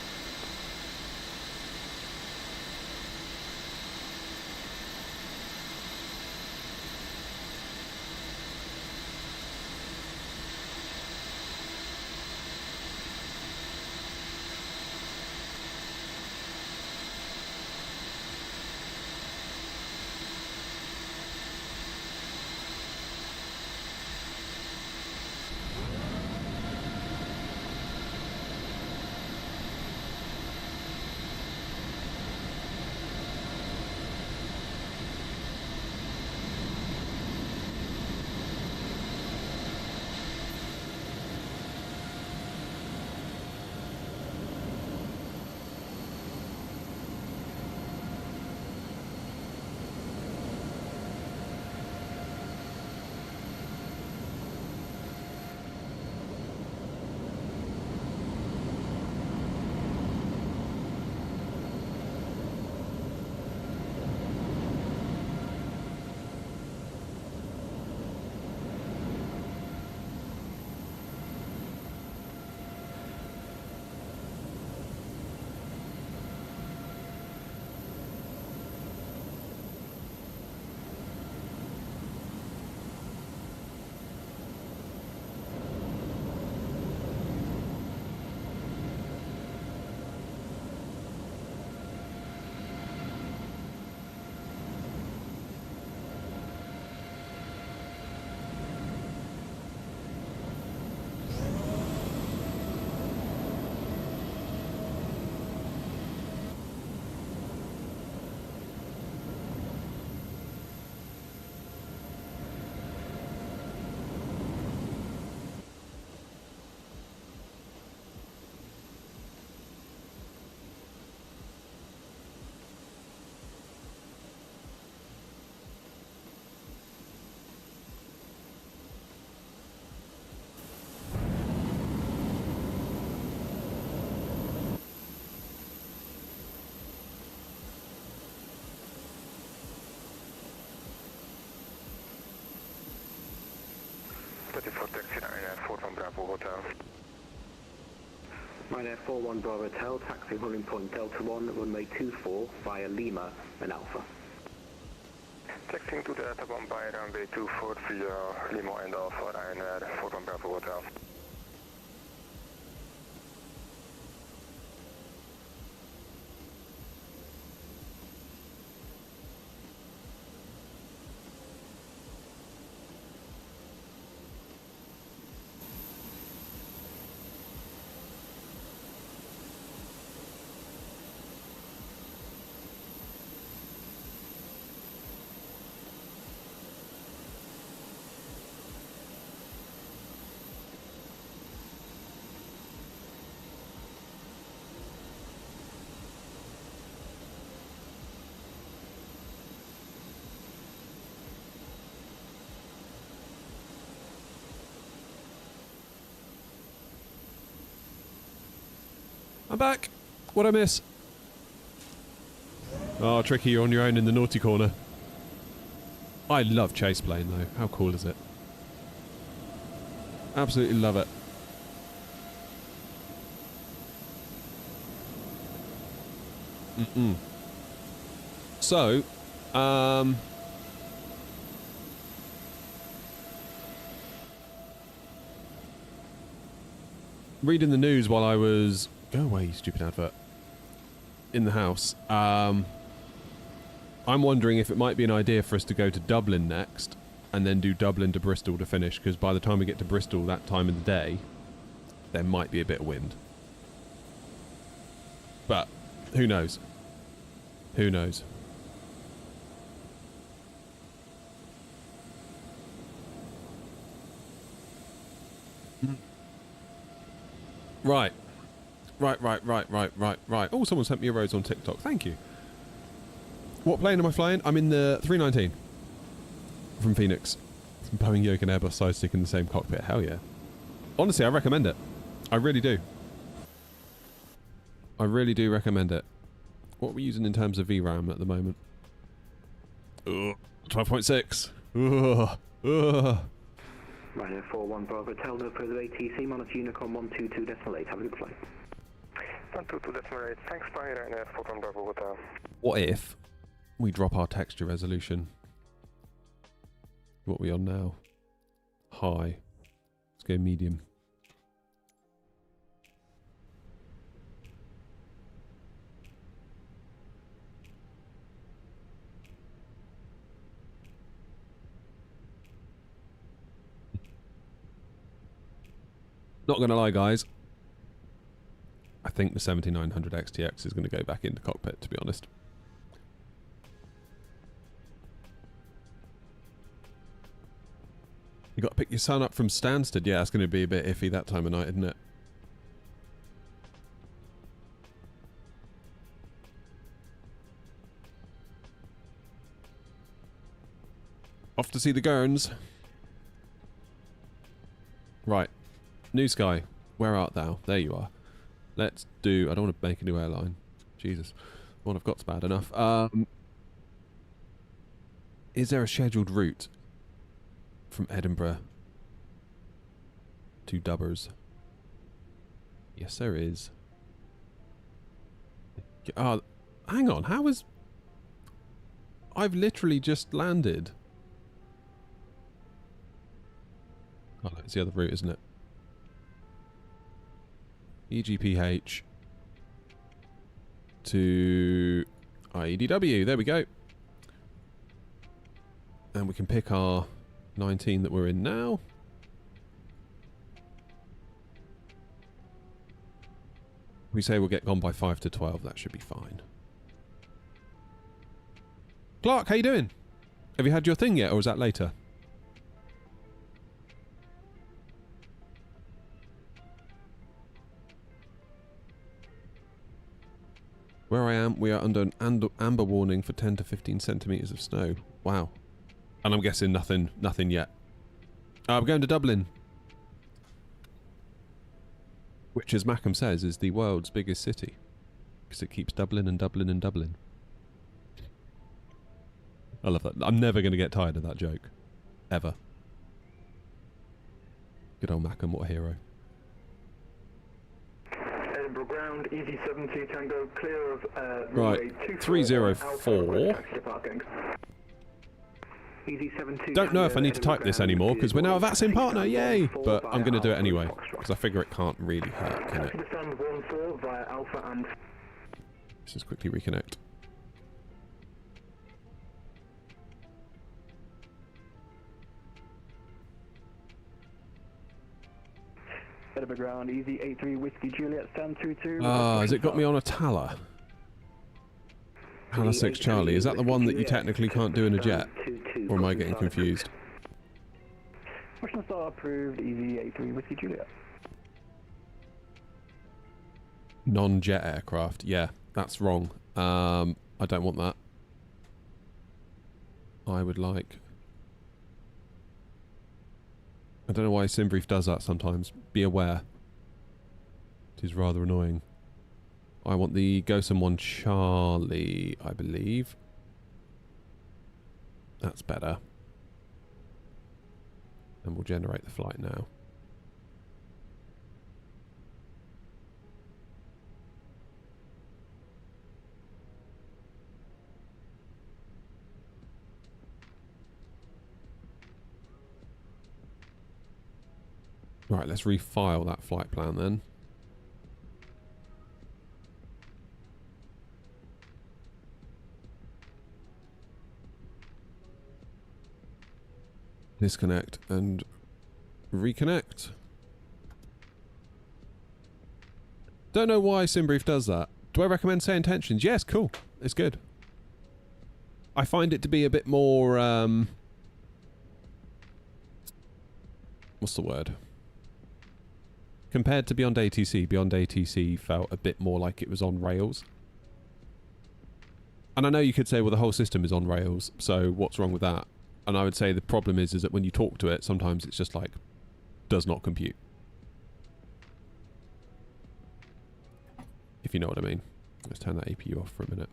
Ryanair 41 Bravo Hotel, taxi running point Delta 1, runway 24 via Lima and Alpha. Taxiing to Delta 1 by runway 24 via Lima and Alpha, Ryanair 41 Bravo Hotel. I'm back. What'd I miss? Oh, Tricky, you're on your own in the naughty corner. I love chase plane though. How cool is it? Absolutely love it. So, reading the news while I was... Go away, you stupid advert. In the house. I'm wondering if it might be an idea for us to go to Dublin next, and then do Dublin to Bristol to finish, because by the time we get to Bristol that time of the day, there might be a bit of wind. But, who knows? Who knows? Right. Right. Oh, someone sent me a rose on TikTok. Thank you. What plane am I flying? I'm in the 319 from Phoenix. From Boeing Yoke and Airbus side stick in the same cockpit. Hell yeah. Honestly, I recommend it. I really do. I really do recommend it. What are we using in terms of VRAM at the moment? 12.6. Rhino 41 Bravo, tell no further ATC, monitor Unicorn 122.8, have a good flight. 122.8, thanks, bye, Rhino 41 Bravo Hotel. What if we drop our texture resolution? What are we on now? High. Let's go medium. Not gonna lie, guys. I think the 7900 XTX is going to go back into cockpit, to be honest. You got to pick your son up from Stansted. Yeah, it's going to be a bit iffy that time of night, isn't it? Off to see the Gurns. Right. New Sky, where art thou? There you are. Let's do... I don't want to make a new airline. Jesus. The one I've got's bad enough. Is there a scheduled route from Edinburgh to Dubbers? Yes, there is. Hang on. How is... I've literally just landed. Oh, no, it's the other route, isn't it? EGPH to IEDW. There we go. And we can pick our 19 that we're in now. We say we'll get gone by 5 to 12. That should be fine. Clark, how you doing? Have you had your thing yet, or is that later? Where I am, we are under an amber warning for 10 to 15 centimetres of snow. Wow. And I'm guessing nothing yet. We're going to Dublin. Which, as Mackham says, is the world's biggest city. Because it keeps Dublin and Dublin and Dublin. I love that. I'm never going to get tired of that joke. Ever. Good old Mackham, what a hero. Edinburgh ground, easy 72 Tango, clear of right, 304. Easy 72 Don't know if I need to type this anymore because we're now a VATSIM partner, yay! But I'm going to do it anyway because I figure it can't really hurt, can it? Let's just quickly reconnect. Edinburgh ground, easy 83 Whiskey Juliet, stand 22. Has it got me on a Tala? Tala 6 Charlie, is that the one that you technically can't do in a jet? Or am I getting confused? Question star approved, easy 83 Whiskey Juliet. Non-jet aircraft, yeah, that's wrong. I don't want that. I would like... I don't know why SimBrief does that sometimes. Be aware. It is rather annoying. I want the Gosam 1 Charlie, I believe. That's better. And we'll generate the flight now. Right, let's refile that flight plan then. Disconnect and reconnect. Don't know why SimBrief does that. Do I recommend Say Intentions? Yes, cool. It's good. I find it to be a bit more, what's the word? Compared to Beyond ATC felt a bit more like it was on rails. And I know you could say, well, the whole system is on rails, so what's wrong with that? And I would say the problem is that when you talk to it, sometimes it's just like, does not compute. If you know what I mean. Let's turn that APU off for a minute.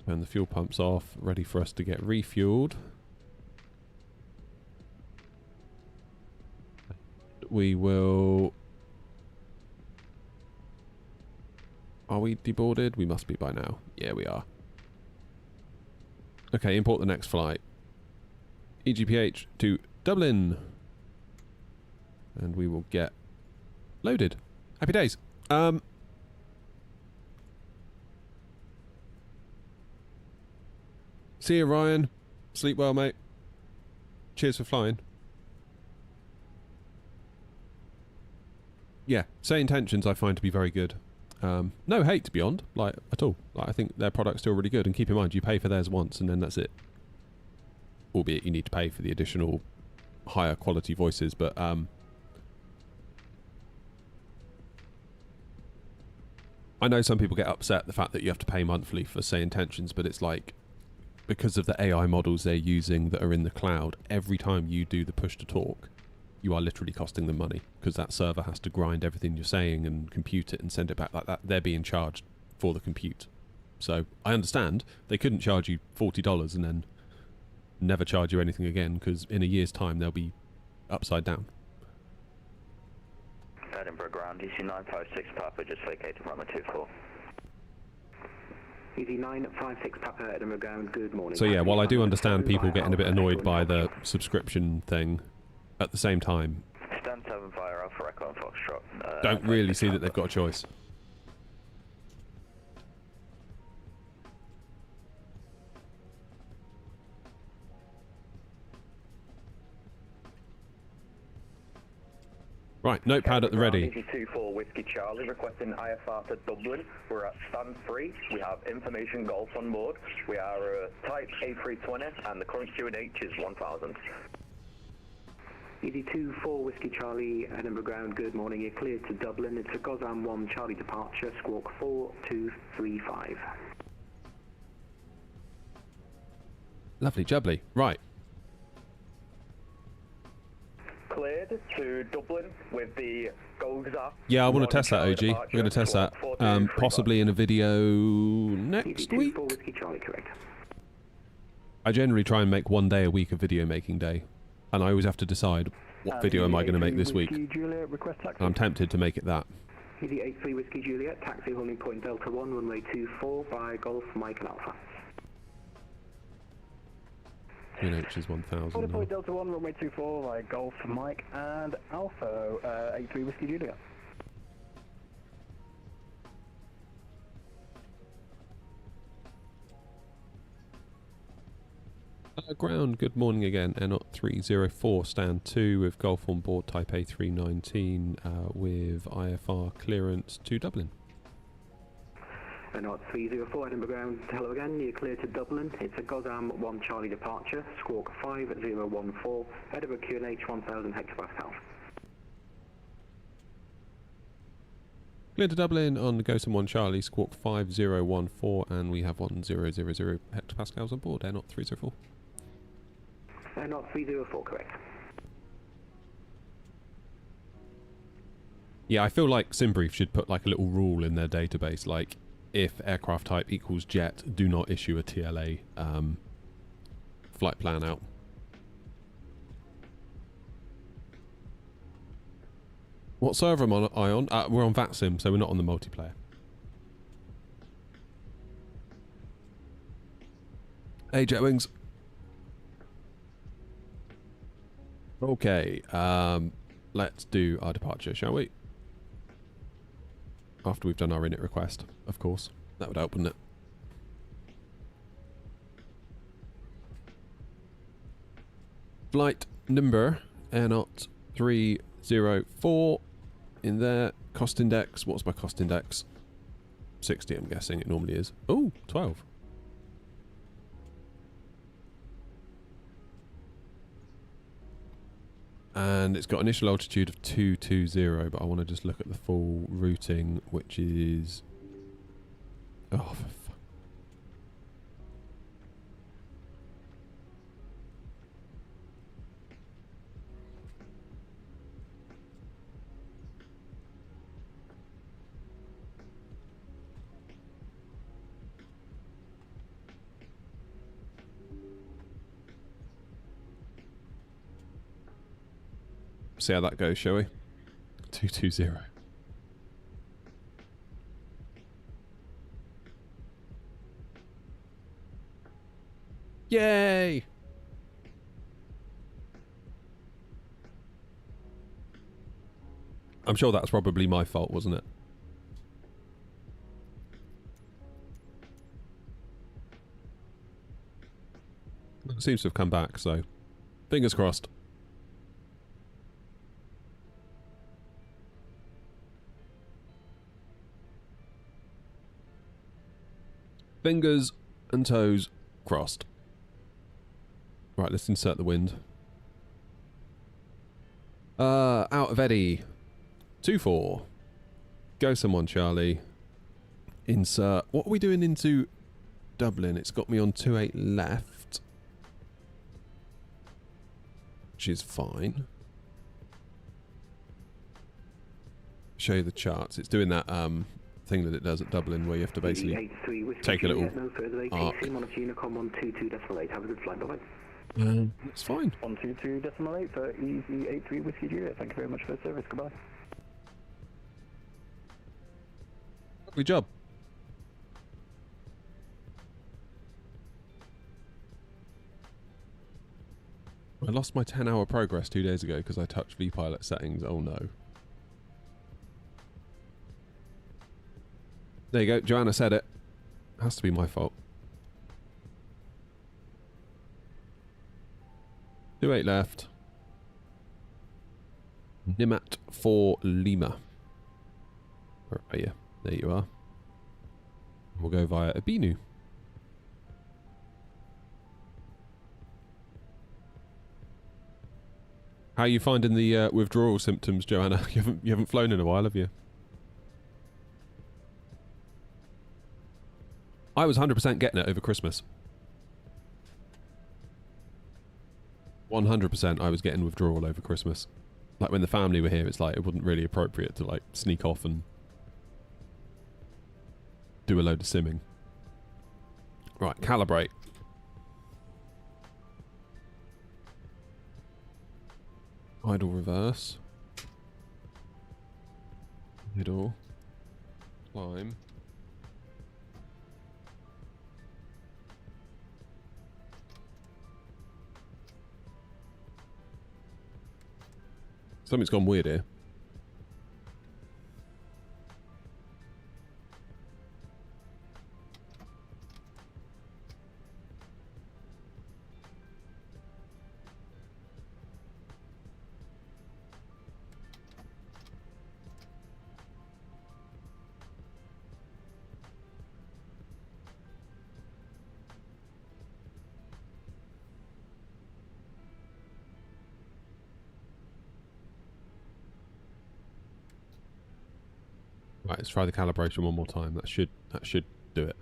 Turn the fuel pumps off, ready for us to get refueled. We will... Are we deboarded? We must be by now. Yeah, we are. Okay, import the next flight. EGPH to Dublin. And we will get loaded. Happy days. See you, Ryan. Sleep well, mate. Cheers for flying. Yeah, Say Intentions I find to be very good. No hate to Beyond, like, at all. Like, I think their product's still really good, and keep in mind, you pay for theirs once, and then that's it. Albeit you need to pay for the additional higher quality voices, but, I know some people get upset the fact that you have to pay monthly for Say Intentions, but it's like, because of the AI models they're using that are in the cloud, every time you do the push to talk, you are literally costing them money, because that server has to grind everything you're saying and compute it and send it back like that. They're being charged for the compute. So I understand they couldn't charge you $40 and then never charge you anything again, because in a year's time they'll be upside down. Edinburgh ground, DC 956 Papa, just vacated runway 24. DC 956 Papa, Edinburgh ground, good morning. So yeah, while I do understand people getting a bit annoyed by the subscription thing, at the same time, Stand 7 via Alpha Echo and Foxtrot. Don't really see that they've got a choice. Right, notepad at the ready. 24 Whiskey Charlie requesting IFR to Dublin. We're at stand 3. We have information golf on board. We are type A320 and the current QNH is 1000. ED24 Whiskey Charlie, Edinburgh ground, good morning. You're cleared to Dublin. It's a Gosam 1 Charlie departure, squawk 4235. Lovely jubbly. Right. Cleared to Dublin with the Gosam. Yeah, I want to test that, OG. We're going to test that possibly in a video next week. ED24 Whiskey Charlie, correct. I generally try and make one day a week a video making day. And I always have to decide what video am I going to make this week. Juliet, request taxi. I'm tempted to make it that. ED 83 Whiskey Juliet, taxi holding point Delta 1, runway 24 by Golf Mike and Alpha. QNH is 1000 Holding now. point Delta 1, runway 24 by Golf Mike and Alpha, 83 Whiskey Juliet. Ground, good morning again. Air 304, stand 2 with Golf on board, type A319 with IFR clearance to Dublin. Air 304, Edinburgh ground, hello again. You're clear to Dublin. It's a Gosam 1 Charlie departure, squawk 5014, Edinburgh QNH 1000 hectopascals. Clear to Dublin on the Gosam 1 Charlie, squawk 5014, and we have 1000 hectopascals on board, Air 304. Air 304, correct. Yeah, I feel like SimBrief should put like a little rule in their database, like if aircraft type equals jet, do not issue a TLA flight plan out. What server am I on? We're on VATSIM, so we're not on the multiplayer. Hey, Jetwings. Okay, let's do our departure, shall we? After we've done our init request, of course. That would help, wouldn't it? Flight number, airnaut 304. In there, cost index. What's my cost index? 60, I'm guessing it normally is. Oh, 12. And it's got initial altitude of 220, but I want to just look at the full routing, which is... Oh, for fuck. See how that goes, shall we? 220. Yay! I'm sure that's probably my fault, wasn't it? It seems to have come back, so fingers crossed. Fingers and toes crossed. Right, let's insert the wind. Out of Eddie. 2-4. Go someone, Charlie. Insert. What are we doing into Dublin? It's got me on 28 left. Which is fine. Show you the charts. It's doing that thing that it does at Dublin where you have to basically take a little arc. Have a good flight, bye-bye. It's fine. 122.8 for easy 83 Whiskey Juliet. Thank you very much for the service. Goodbye. Good job. I lost my 10-hour progress 2 days ago because I touched vPilot settings. Oh no. There you go. Joanna said it. Has to be my fault. 28 left. Nimat for Lima. Where are you? There you are. We'll go via Abinu. How are you finding the withdrawal symptoms, Joanna? You haven't flown in a while, have you? I was 100% getting it over Christmas. 100% I was getting withdrawal over Christmas. Like when the family were here, it's like it wasn't really appropriate to like sneak off and do a load of simming. Right, calibrate. Idle reverse. Middle. Climb. Something's gone weird here. Right, let's try the calibration one more time. That should do it.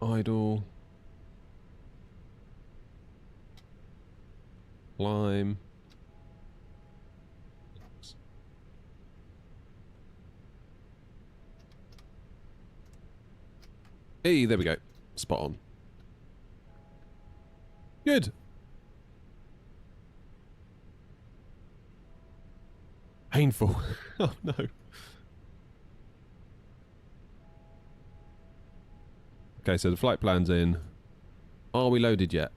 Idle. Climb. Hey, there we go. Spot on. Good. Painful. Oh no. Okay, so the flight plan's in. Are we loaded yet?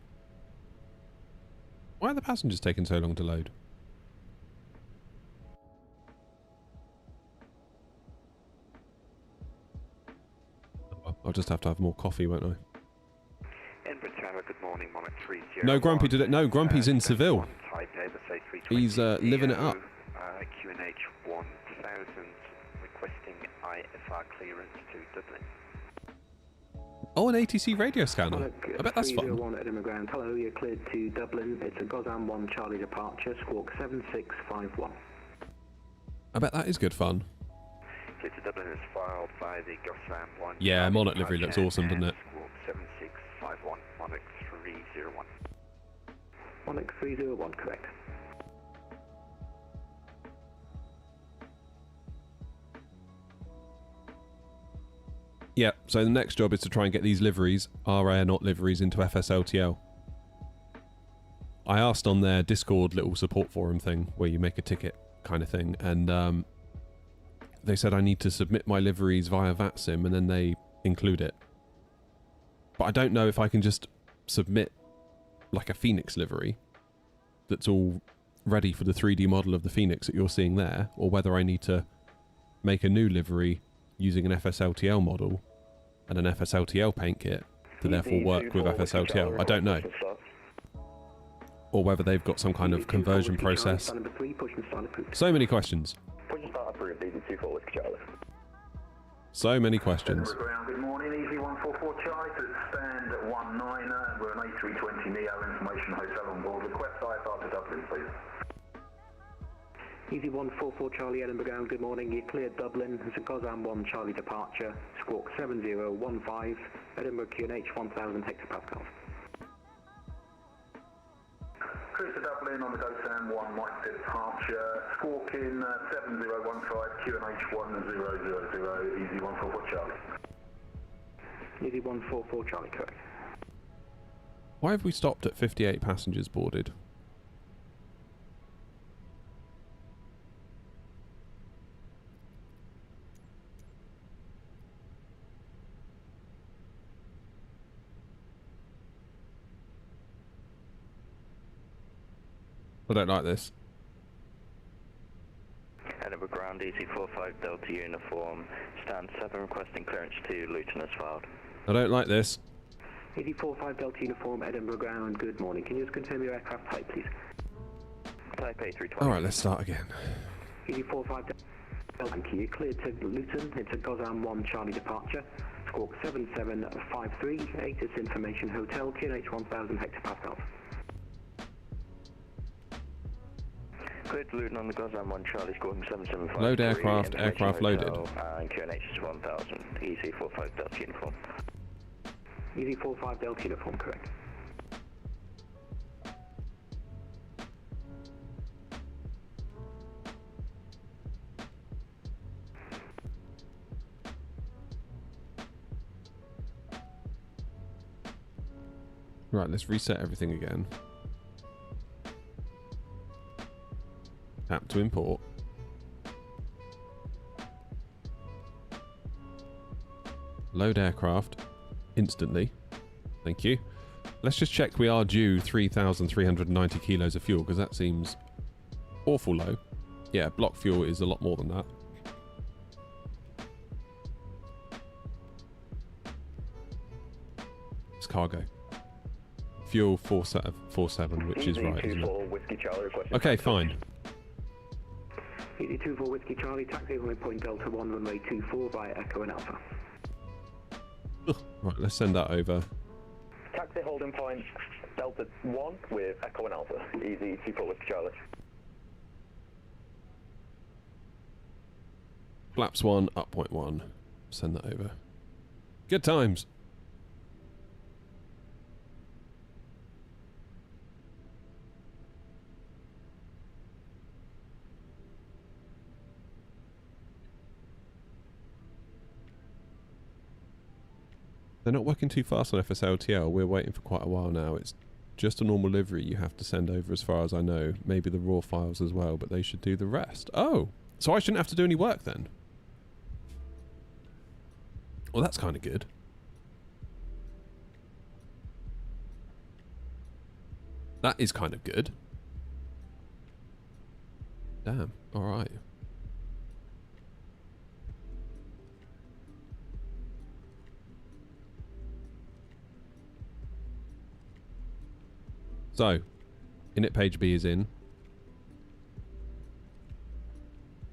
Why are the passengers taking so long to load? I'll just have to have more coffee, won't I? Good morning, Monarch 30. No, Grumpy did it. No, Grumpy's in Seville. He's living it up. QNH 1000 requesting IFR clearance to Dublin. Oh, an ATC radio scanner. I bet that's fun. 301 at Edinburgh Ground. Hello, you're cleared to Dublin. It's a Gozam 1 Charlie departure, squawk 7651. I bet that is good fun. Cleared to Dublin is filed by the Gozam 1. Yeah, Monarch livery looks awesome, doesn't it? Squawk 7651, Monarch 301. Monarch 301, correct. Yeah, so the next job is to try and get these liveries, RA not liveries, into FSLTL. I asked on their Discord little support forum thing, where you make a ticket kind of thing, and they said I need to submit my liveries via VATSIM, and then they include it. But I don't know if I can just submit like a Phoenix livery that's all ready for the 3D model of the Phoenix that you're seeing there, or whether I need to make a new livery using an FSLTL model and an FSLTL paint kit to therefore work with FSLTL. I don't know. Or whether they've got some kind of conversion process. So many questions. So many questions. Good morning, Easy 144 Charlie to stand 19. We're an A320 Neo information hotel on board. Request IFR to Dublin, please. Easy 144 Charlie Edinburgh Ground, good morning. You're cleared Dublin. It's a Gozam 1 Charlie departure, squawk 7015, Edinburgh QNH 1000 hectopascals. Cleared to Dublin on the Gozam 1 Mike departure, squawking 7015, QNH 1000, Easy 144 Charlie. Easy 144 Charlie, correct. Why have we stopped at 58 passengers boarded? I don't like this. Edinburgh Ground, EC45 Delta Uniform, stand 7 requesting clearance to Luton as filed. I don't like this. Easy 45 Delta Uniform, Edinburgh Ground, good morning. Can you just confirm your aircraft type, please? Type A320. Alright, let's start again. Easy 45 Delta, thank you. Cleared to Luton, it's a Gozam 1 Charlie departure, squawk 7753, ATIS Information Hotel, QNH 1000 hectopascals. Cleared to Luton on the Gozam 1 Charlie, squawking 7753. Load aircraft, aircraft loaded. And QNH is 1000, EC45 Delta Uniform. Easy 45 Delta Uniform, correct. Right, let's reset everything again. Tap to import. Load aircraft instantly. Thank you. Let's just check we are due 3,390 kilos of fuel, because that seems awful low. Yeah, block fuel is a lot more than that. It's cargo. Fuel 447, which is right, isn't it? Okay, fine. Easy 24 Whiskey Charlie, taxi runway point Delta 1, runway 24 via Echo and Alpha. Right, let's send that over. Taxi holding point Delta 1 with Echo and Alpha. Easy 24 Whiskey Charlie. Flaps 1, up point 1. Send that over. Good times. They're not working too fast on FSLTL. We're waiting for quite a while now. It's just a normal livery you have to send over as far as I know. Maybe the raw files as well, but they should do the rest. Oh, so I shouldn't have to do any work then? Well, that's kind of good. That is kind of good. Damn, alright. So, init page B is in.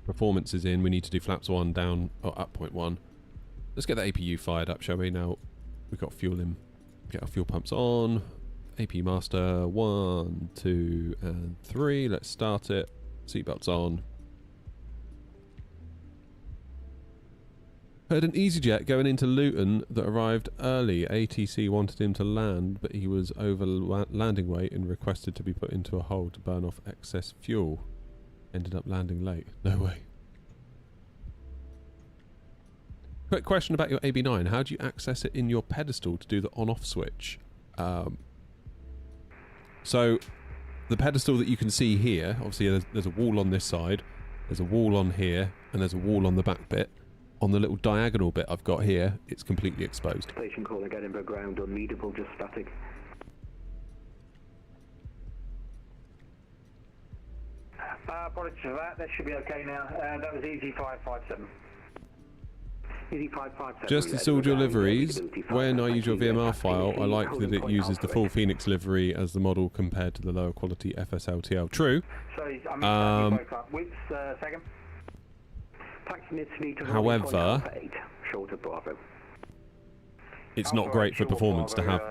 Performance is in. We need to do flaps 1 down, or up 0.1. Let's get the APU fired up, shall we? Now, we've got fuel in. Get our fuel pumps on. AP master, 1, 2, and 3. Let's start it. Seatbelts on. Heard an EasyJet going into Luton that arrived early. ATC wanted him to land, but he was over landing weight and requested to be put into a hole to burn off excess fuel. Ended up landing late. No way. Quick question about your AB9. How do you access it in your pedestal to do the on-off switch? So, the pedestal that you can see here, obviously there's a wall on this side, there's a wall on here, and there's a wall on the back bit. On the little diagonal bit I've got here, it's completely exposed. Station calling Edinburgh ground, unreadable, just static. Apologies for that, that should be okay now. That was Easy 557. Easy 557. Just installed your liveries. When I use your VMR file, I like that it uses the full Phoenix livery as the model compared to the lower quality FSLTL. True. However, it's not great for performance to have.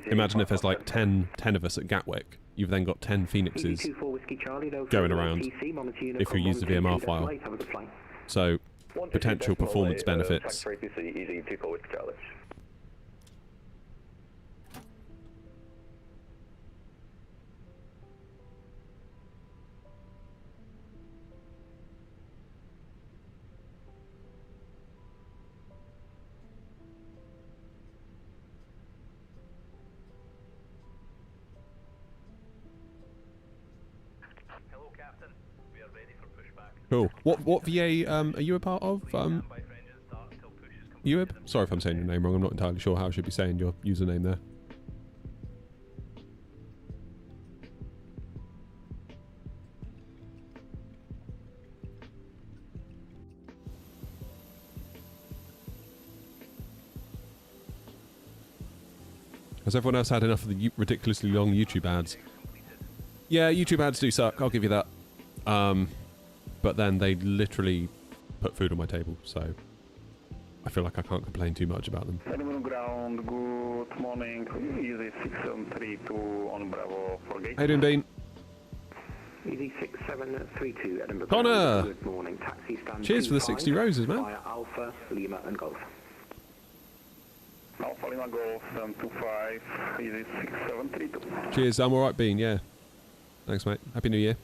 Imagine if there's like 10 of us at Gatwick. You've then got 10 Phoenixes going around if you use the VMR file. So, potential performance benefits. Cool. What VA are you a part of? UIB? Sorry if I'm saying your name wrong. I'm not entirely sure how I should be saying your username there. Has everyone else had enough of the ridiculously long YouTube ads? Yeah, YouTube ads do suck. I'll give you that. But then they literally put food on my table, so I feel like I can't complain too much about them. Edinburgh ground, good morning. Easy 6732 on Bravo for gate. How you doing, Bean? Easy 6732 Edinburgh Connor! Good morning. Taxi stand. Cheers for the 60 roses, man. Via Alpha, Lima and Golf. Alpha Lima Golf 725, Easy 6732. Cheers, I'm alright, Bean, yeah. Thanks, mate. Happy New Year.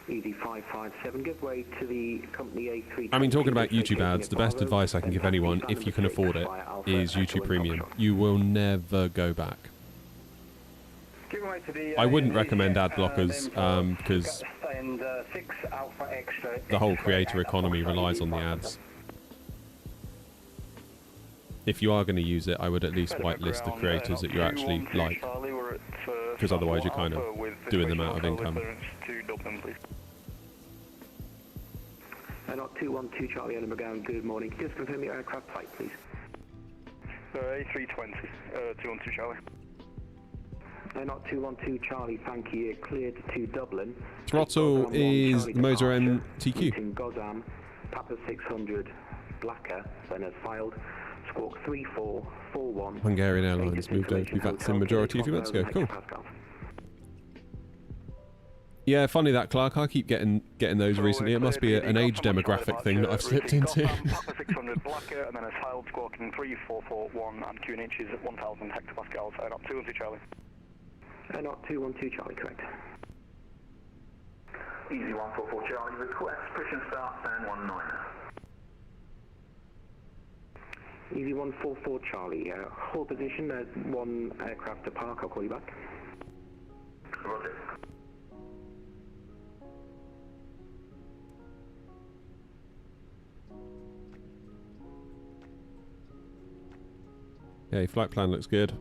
Easy 557, give way to the company A3. I mean, talking about YouTube ads, the best advice I can give anyone, if you can afford it, is YouTube Premium. You will never go back. I wouldn't recommend ad blockers, because the whole creator economy relies on the ads. If you are going to use it, I would at least whitelist the creators that you actually like, because otherwise you're kind of doing them out of income. Not 212 Charlie Edinburgh ground, good morning. Just confirm your aircraft type, please. A320, 212 Charlie. Not 212 Charlie, thank you. Cleared to Dublin. Throttle is the Moser MTQ. Godam, Papa 600, Blacker, then as filed. Squawk 3441. Hungarian Airlines moved over to be vaccinated majority a few minutes ago. Cool. Yeah, funny that, Clark. I keep getting those recently. It must be an age demographic thing that I've slipped into. Papa 600 Blacker, and then as filed, squawking 3441 and QNH is at 1000 hectopascals. Not 212 Charlie. Not 212 Charlie, correct. Easy 144 Charlie, request push and start stand 19. Easy 144 Charlie, hold position, there's one aircraft to park, I'll call you back. Roger. Yeah, your flight plan looks good.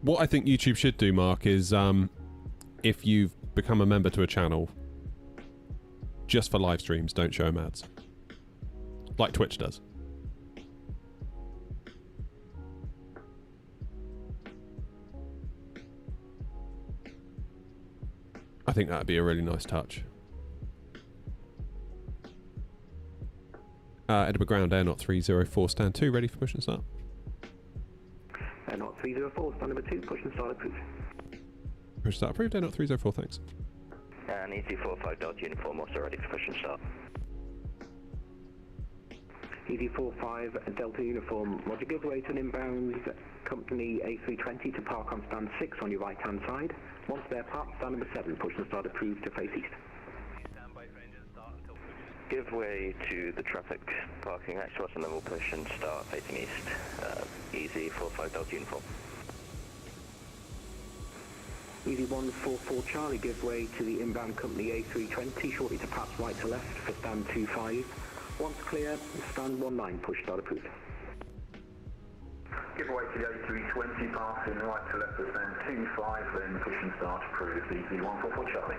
What I think YouTube should do, Mark, is if you've become a member to a channel, just for live streams, don't show them ads. Like Twitch does. I think that'd be a really nice touch. Edinburgh Ground, Air Knot 304, stand 2, ready for push and start. Air Knot 304, stand number 2, push and start approved. Push and start approved, Air Knot 304, thanks. And Easy 45 Delta Uniform, also ready for push and start. Easy 45 Delta Uniform, Roger, give way to an inbound company A320 to park on stand 6 on your right hand side. Once they're parked, stand number 7, push and start approved to face east. Give way to the traffic parking next to us and then we'll push and start facing east. Easy 45 Delta Uniform. Easy 144 Charlie, give way to the inbound company A320, shortly to pass right to left for stand 25. Once clear, stand 19, push start approved. Give way to the A320, passing right to left for stand 25, then push and start approved. Easy 144 Charlie.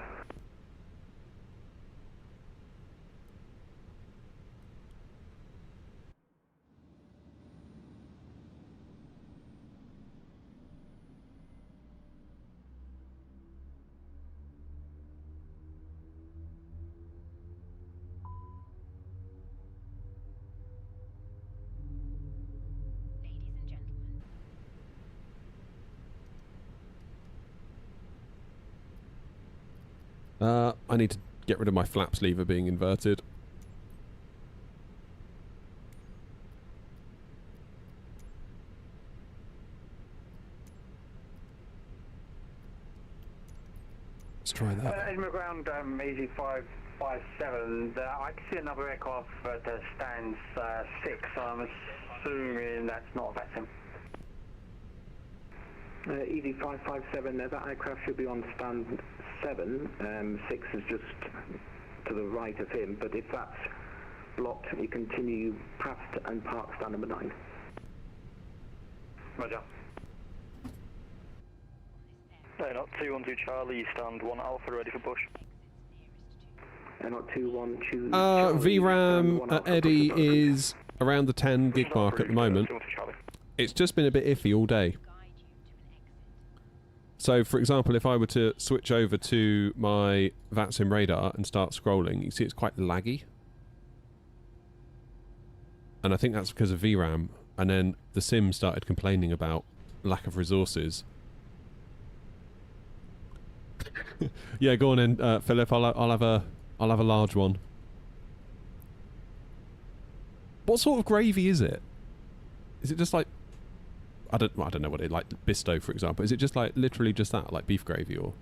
I need to get rid of my flaps lever being inverted. Let's try that. Edinburgh Ground, Easy 557. I can see another aircraft at stands 6, so I'm assuming that's not a vacuum. Easy 557, that aircraft should be on stand 7. 6 is just to the right of him, but if that's blocked, you continue past and park stand number 9. Roger. Not 212 Charlie, stand 1 Alpha, ready for push. Not 212 VRAM at Eddie is around the 10 gig mark at the moment. It's just been a bit iffy all day. So, for example, if I were to switch over to my VATSIM radar and start scrolling, you see it's quite laggy. And I think that's because of VRAM. And then the sim started complaining about lack of resources. Yeah, go on in, Philip. I'll have a large one. What sort of gravy is it? Is it just like I don't know what it like Bisto, for example. Is it just like literally just that, like beef gravy, or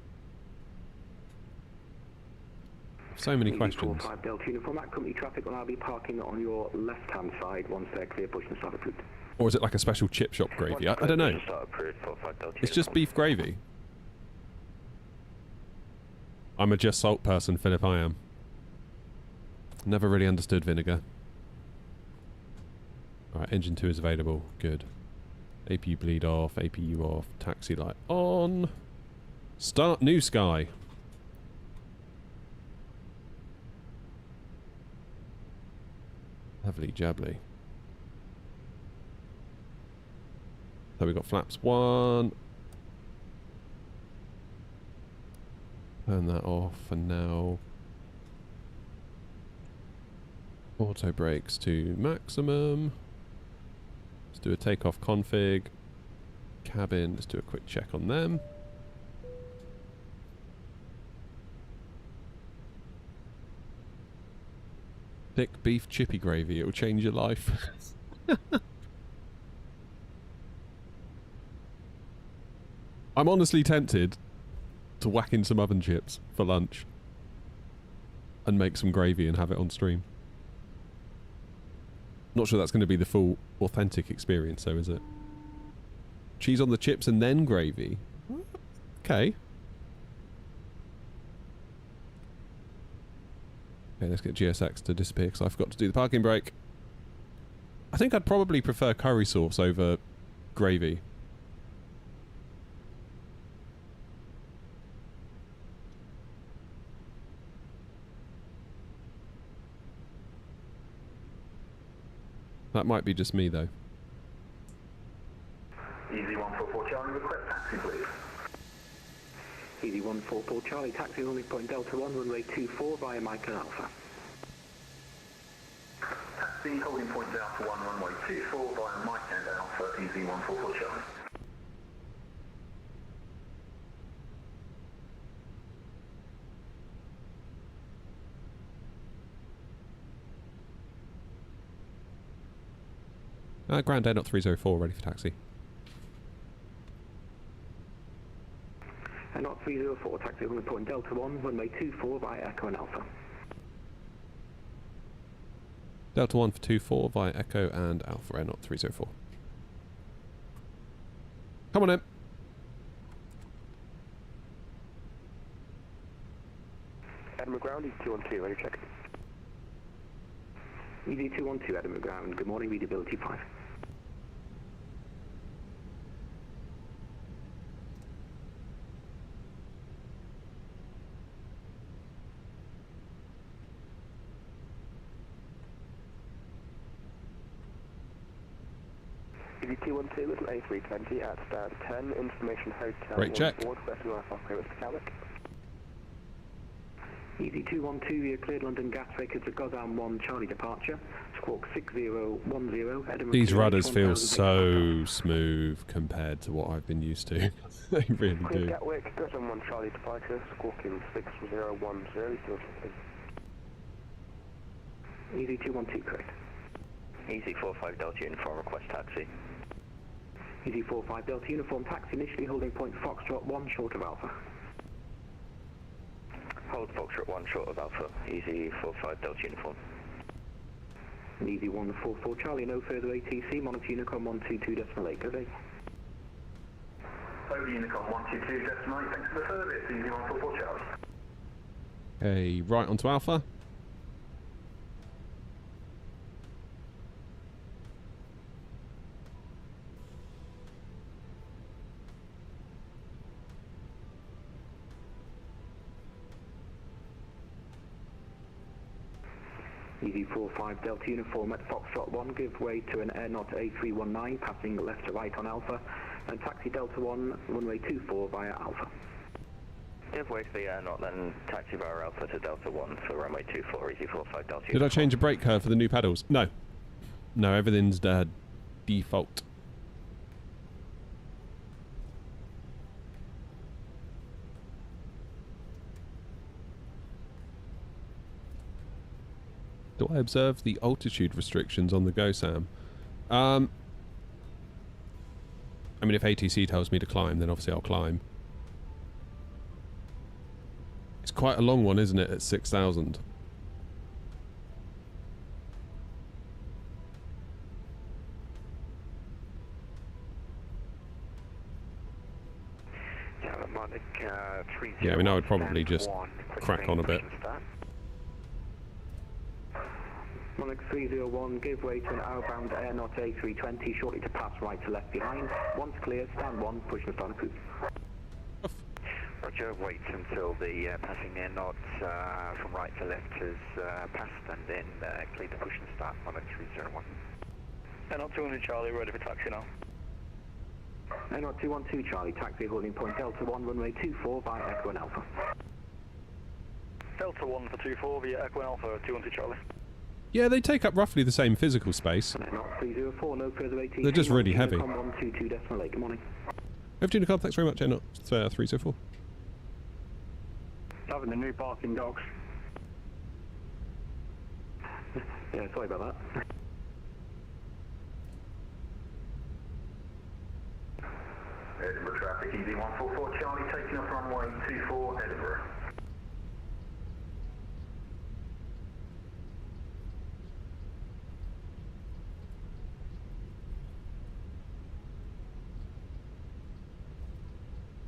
so many questions? 45 Delta Uniform, that company traffic will now be parking on your left hand side once they're clear, push and start approved. Or is it like a special chip shop gravy? I don't know. It's just beef gravy. I'm a just salt person, Philip. I am. Never really understood vinegar. Alright, engine 2 is available. Good. APU bleed off, APU off, taxi light on. Start new sky. Lovely jubbly. So we've got flaps 1. Turn that off, and now auto brakes to maximum. Let's do a takeoff config. Cabin, let's do a quick check on them. Thick beef chippy gravy, it will change your life. I'm honestly tempted to whack in some oven chips for lunch. and make some gravy and have it on stream. Not sure that's going to be the full authentic experience though, is it? Cheese on the chips and then gravy. Okay. Okay, let's get GSX to disappear because I forgot to do the parking brake. I think I'd probably prefer curry sauce over gravy. That might be just me though. Easy 144 Charlie, request taxi please. Easy 144 Charlie, taxi only point Delta 1, runway 24 via Mike and Alpha. Taxi holding point Delta 1, runway 24 via Mike and Alpha, easy 144 Charlie. Grand Air Not 304, ready for taxi. Air Not 304, taxi only point Delta 1, runway 24 via Echo and Alpha. Delta 1 for 24 via Echo and Alpha, Air Not 304. Come on in. Edinburgh Ground, Easy 212, ready to check. Easy 212, Edinburgh Ground, good morning, readability 5. Easy 212 with an A320 at start 10, information hotel. Great check. Board, requesting Alpha, with Calic. Easy 212, you're cleared London Gatwick, it's a Gotham 1 Charlie departure. Squawk 6010, Edinburgh. These rudders feel so smooth compared to what I've been used to. They really do. Gatwick, Gotham 1 Charlie departure, squawking 6010, Easy 212, correct. Easy 45 Delta Uniform, request taxi. Easy 45 Delta Uniform, taxi initially holding point Foxtrot 1 short of Alpha. Hold Foxtrot 1 short of Alpha, easy 45 Delta Uniform. Easy 144 Charlie, no further ATC, monitor Unicom 122.8, good day. Over Unicom 122.8, thanks for the service, easy 144 Charlie. Okay, right onto Alpha. Easy 45 Delta Uniform at Foxtrot 1, give way to an Air Not A319, passing left to right on Alpha, and taxi Delta 1, runway 24 via Alpha. Give way to the Air Not, then taxi via Alpha to Delta 1 for runway 24, easy 45 Delta Uniform. Did I change a brake curve for the new pedals? No. No, everything's default. Do I observe the altitude restrictions on the go, Sam? I mean, if ATC tells me to climb, then obviously I'll climb. It's quite a long one, isn't it, at 6,000? Yeah, I mean, I would probably just crack on a bit. Monarch 301, give way to an outbound Air Not A320, shortly to pass right to left behind. Once clear, stand 1, push and start approved. Roger, wait until the passing Air Not from right to left has passed, and then clear to push and start, Monarch 301. Air Not 200 Charlie, ready for taxi now. Air Not 212 Charlie, taxi holding point Delta 1, runway 24 via Echo and Alpha. Delta 1 for 24 via Echo and Alpha, 212 Charlie. Yeah, they take up roughly the same physical space. Air Not 304, no further ATC. They're just really heavy. 122.8, good morning. Over to Unicom, thanks very much, Air Not 304. Loving the new parking dogs. Yeah, sorry about that. Edinburgh traffic, easy 144 Charlie, taking off runway 24 Edinburgh.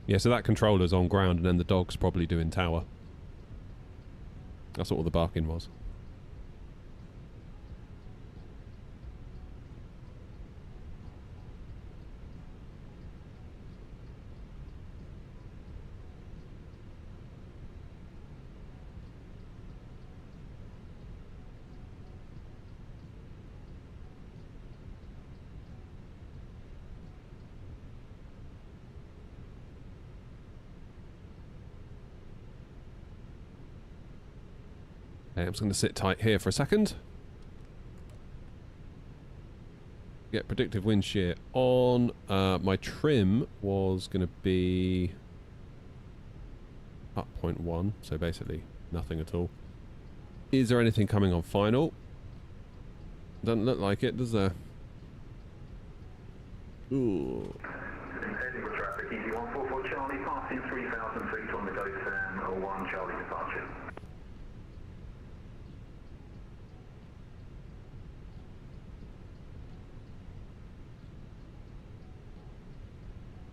Yeah, so that controller's on ground and then the dog's probably doing tower. That's what all the barking was. Okay, I'm just going to sit tight here for a second. Get predictive wind shear on. My trim was going to be up 0.1, so basically nothing at all. Is there anything coming on final? Doesn't look like it, does there? Ooh. Edinburgh traffic, easy 144 Charlie, passing 3,000 feet on the go Sam 01 Charlie departure.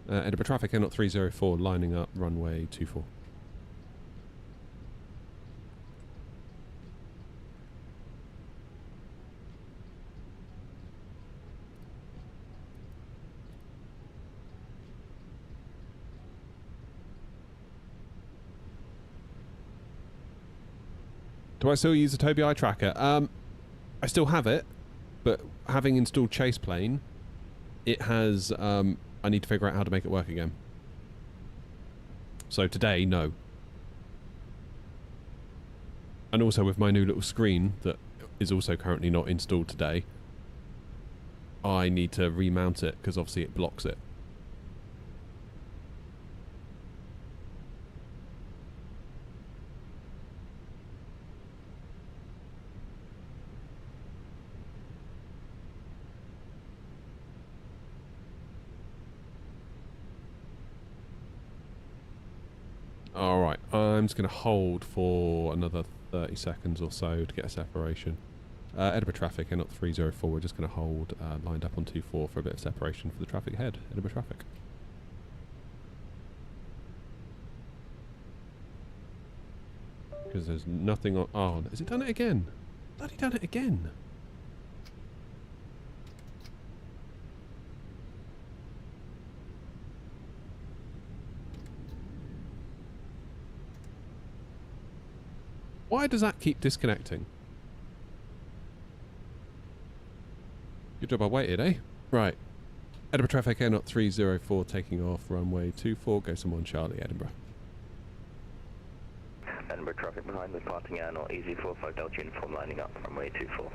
Edinburgh traffic, N 304, lining up runway 24. Do I still use the Tobii eye tracker? I still have it, but having installed Chase Plane, it has... I need to figure out how to make it work again. So today, no. And also with my new little screen that is also currently not installed today, I need to remount it because obviously it blocks it. Alright, I'm just going to hold for another 30 seconds or so to get a separation. Edinburgh traffic, N 304, we're just going to hold lined up on 24 for a bit of separation for the traffic ahead. Edinburgh traffic. Because there's nothing on... Oh, has it done it again? Bloody done it again! Why does that keep disconnecting? Good job I waited, eh? Right. Edinburgh traffic, N 304, taking off runway 24, go to 1 Charlie, Edinburgh. Edinburgh traffic behind the departing air, not easy 45 Delta uniform lining up, runway 24.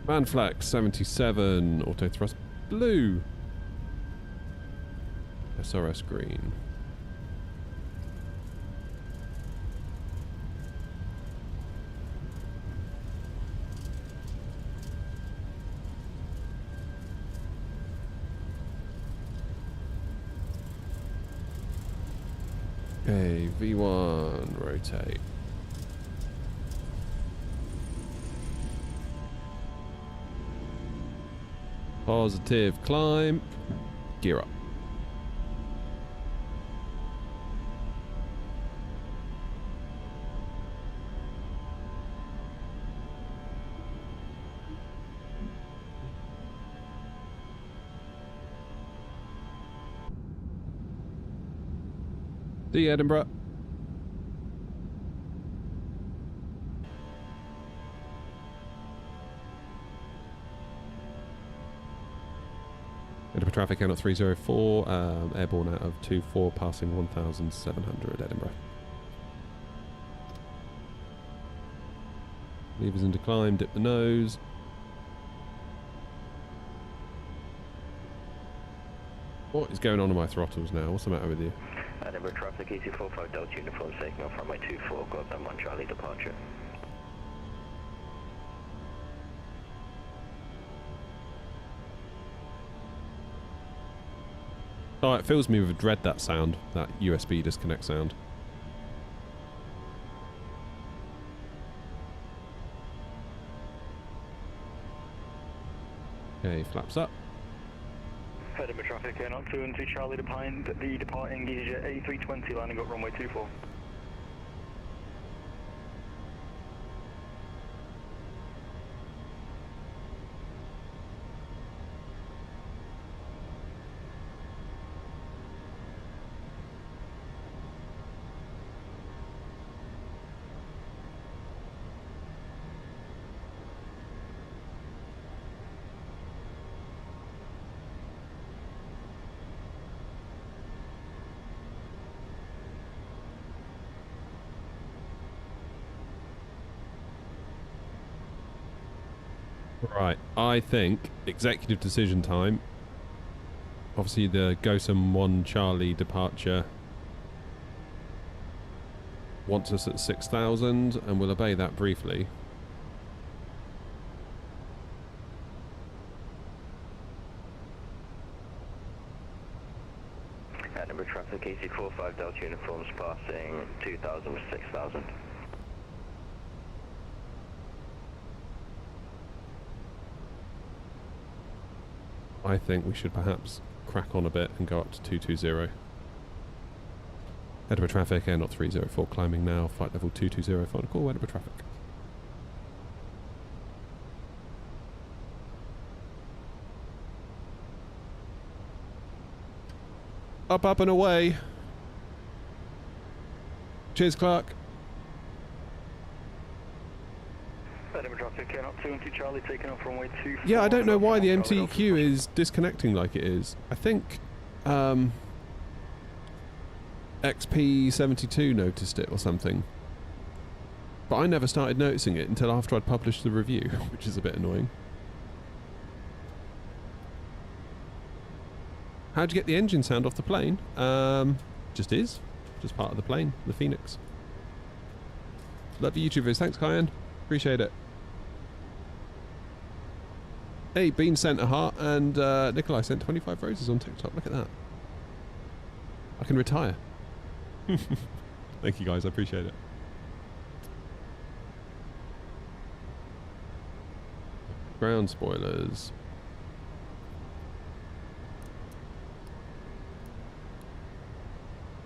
Manflex 77, auto thrust blue. SRS green. Okay, V1, rotate. Positive climb. Gear up. See you, Edinburgh. Edinburgh traffic out at 304, airborne out of 24, passing 1,700 Edinburgh. Levers into climb, dip the nose. What is going on with my throttles now? What's the matter with you? Edinburgh traffic, easy 45 Delta uniform, taking off runway 24, got them 1 Charlie departure. Oh, it fills me with dread, that sound, that USB disconnect sound. Okay, flaps up. Edinburgh traffic, not 2 and 2 Charlie behind the departing EasyJet A320 landing up runway 24. Right, I think executive decision time. Obviously the Gosam 1 Charlie departure wants us at 6,000 and we'll obey that briefly. Edinburgh traffic, EC45 Delta uniforms passing 2,000 with 6,000. I think we should perhaps crack on a bit and go up to 220. Edinburgh traffic, Air Knot 304 climbing now, flight level 220, final call, Edinburgh traffic. Up, up and away. Cheers, Clark. Edinburgh traffic, not 2 and 2 Charlie taking off runway 24. Yeah, I don't know why the MTQ is disconnecting like it is. I think XP72 noticed it or something. But I never started noticing it until after I'd published the review, which is a bit annoying. How'd you get the engine sound off the plane? Just is. Just part of the plane, the Phoenix. Love you YouTubers. Thanks, Kyan. Appreciate it. Hey, Bean sent a heart and Nikolai sent 25 roses on TikTok. Look at that. I can retire. Thank you guys, I appreciate it. Ground spoilers.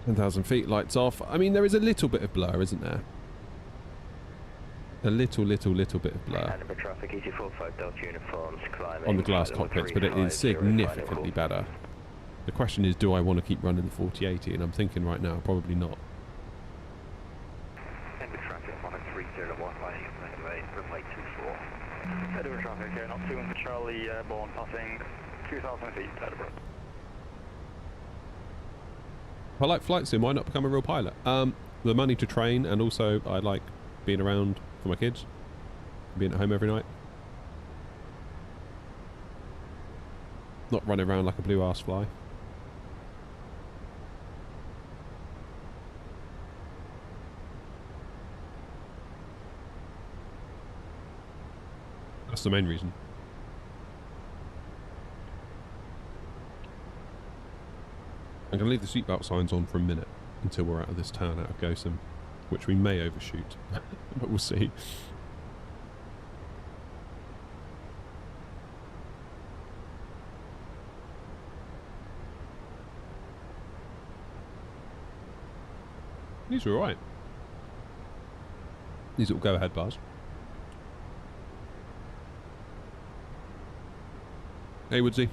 10,000 feet, lights off. I mean, there is a little bit of blur, isn't there? A little bit of blur traffic, EC45 Delta uniforms climbing on the glass cockpits, but it is significantly better. The question is, do I want to keep running the 4080? And I'm thinking right now, probably not. Edinburgh traffic, 1301 runway 24. Edinburgh traffic, not 2 and 2 Charlie airborne passing 2,000 feet, Edinburgh. If I like flight sim, why not become a real pilot? The money to train, and also I like being around for my kids, being at home every night, not running around like a blue ass fly. That's the main reason. I'm going to leave the seatbelt signs on for a minute until we're out of this turn out of Gosam, which we may overshoot, but we'll see. These are alright. These little go-ahead bars. Hey, Woodsy.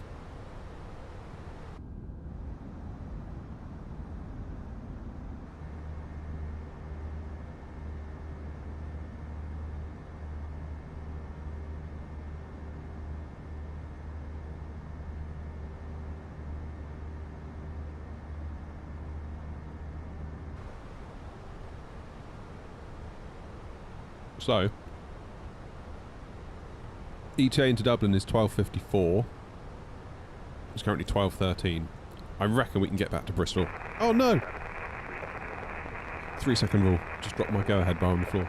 So, ETA into Dublin is 12:54. It's currently 12:13. I reckon we can get back to Bristol. Oh no! 3-second rule. Just dropped my go-ahead bar on the floor.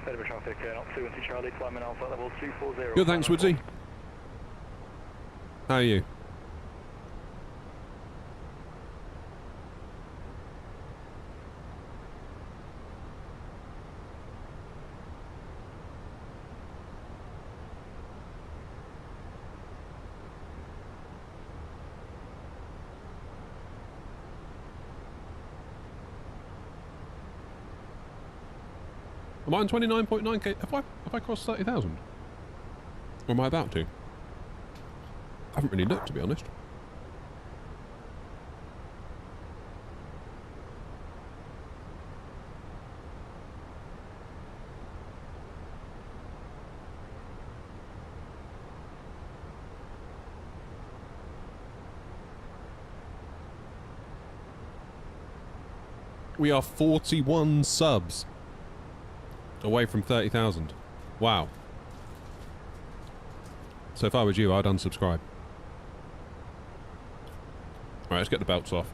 Edinburgh traffic, not 2 and 2 Charlie, climbing alpha level 240. Good, thanks, Woodsy. How are you? Am I on 29.9k? Have I crossed 30,000? Or am I about to? I haven't really looked, to be honest. We are 41 subs away from 30,000. Wow. So if I was you, I'd unsubscribe. Alright, let's get the belts off.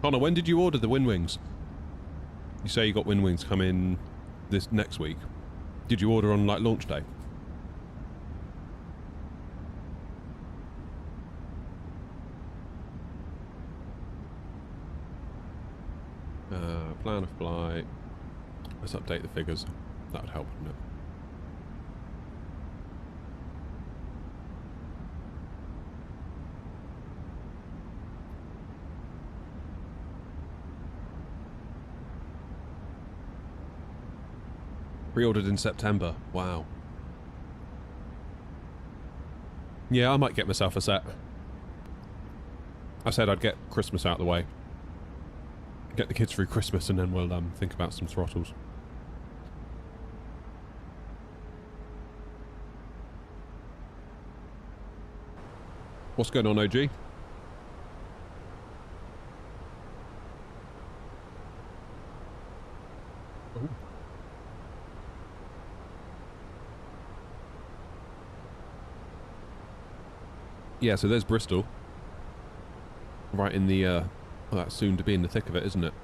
Connor, when did you order the wind wings? You say you got wind wings come in this next week. Did you order on like launch day? Plan of flight. Let's update the figures. That would help, wouldn't it? Pre-ordered in September. Wow. Yeah, I might get myself a set. I said I'd get Christmas out of the way. Get the kids through Christmas and then we'll think about some throttles. What's going on, OG? Ooh. Yeah, so there's Bristol. Right in the, well, that's soon to be in the thick of it, isn't it?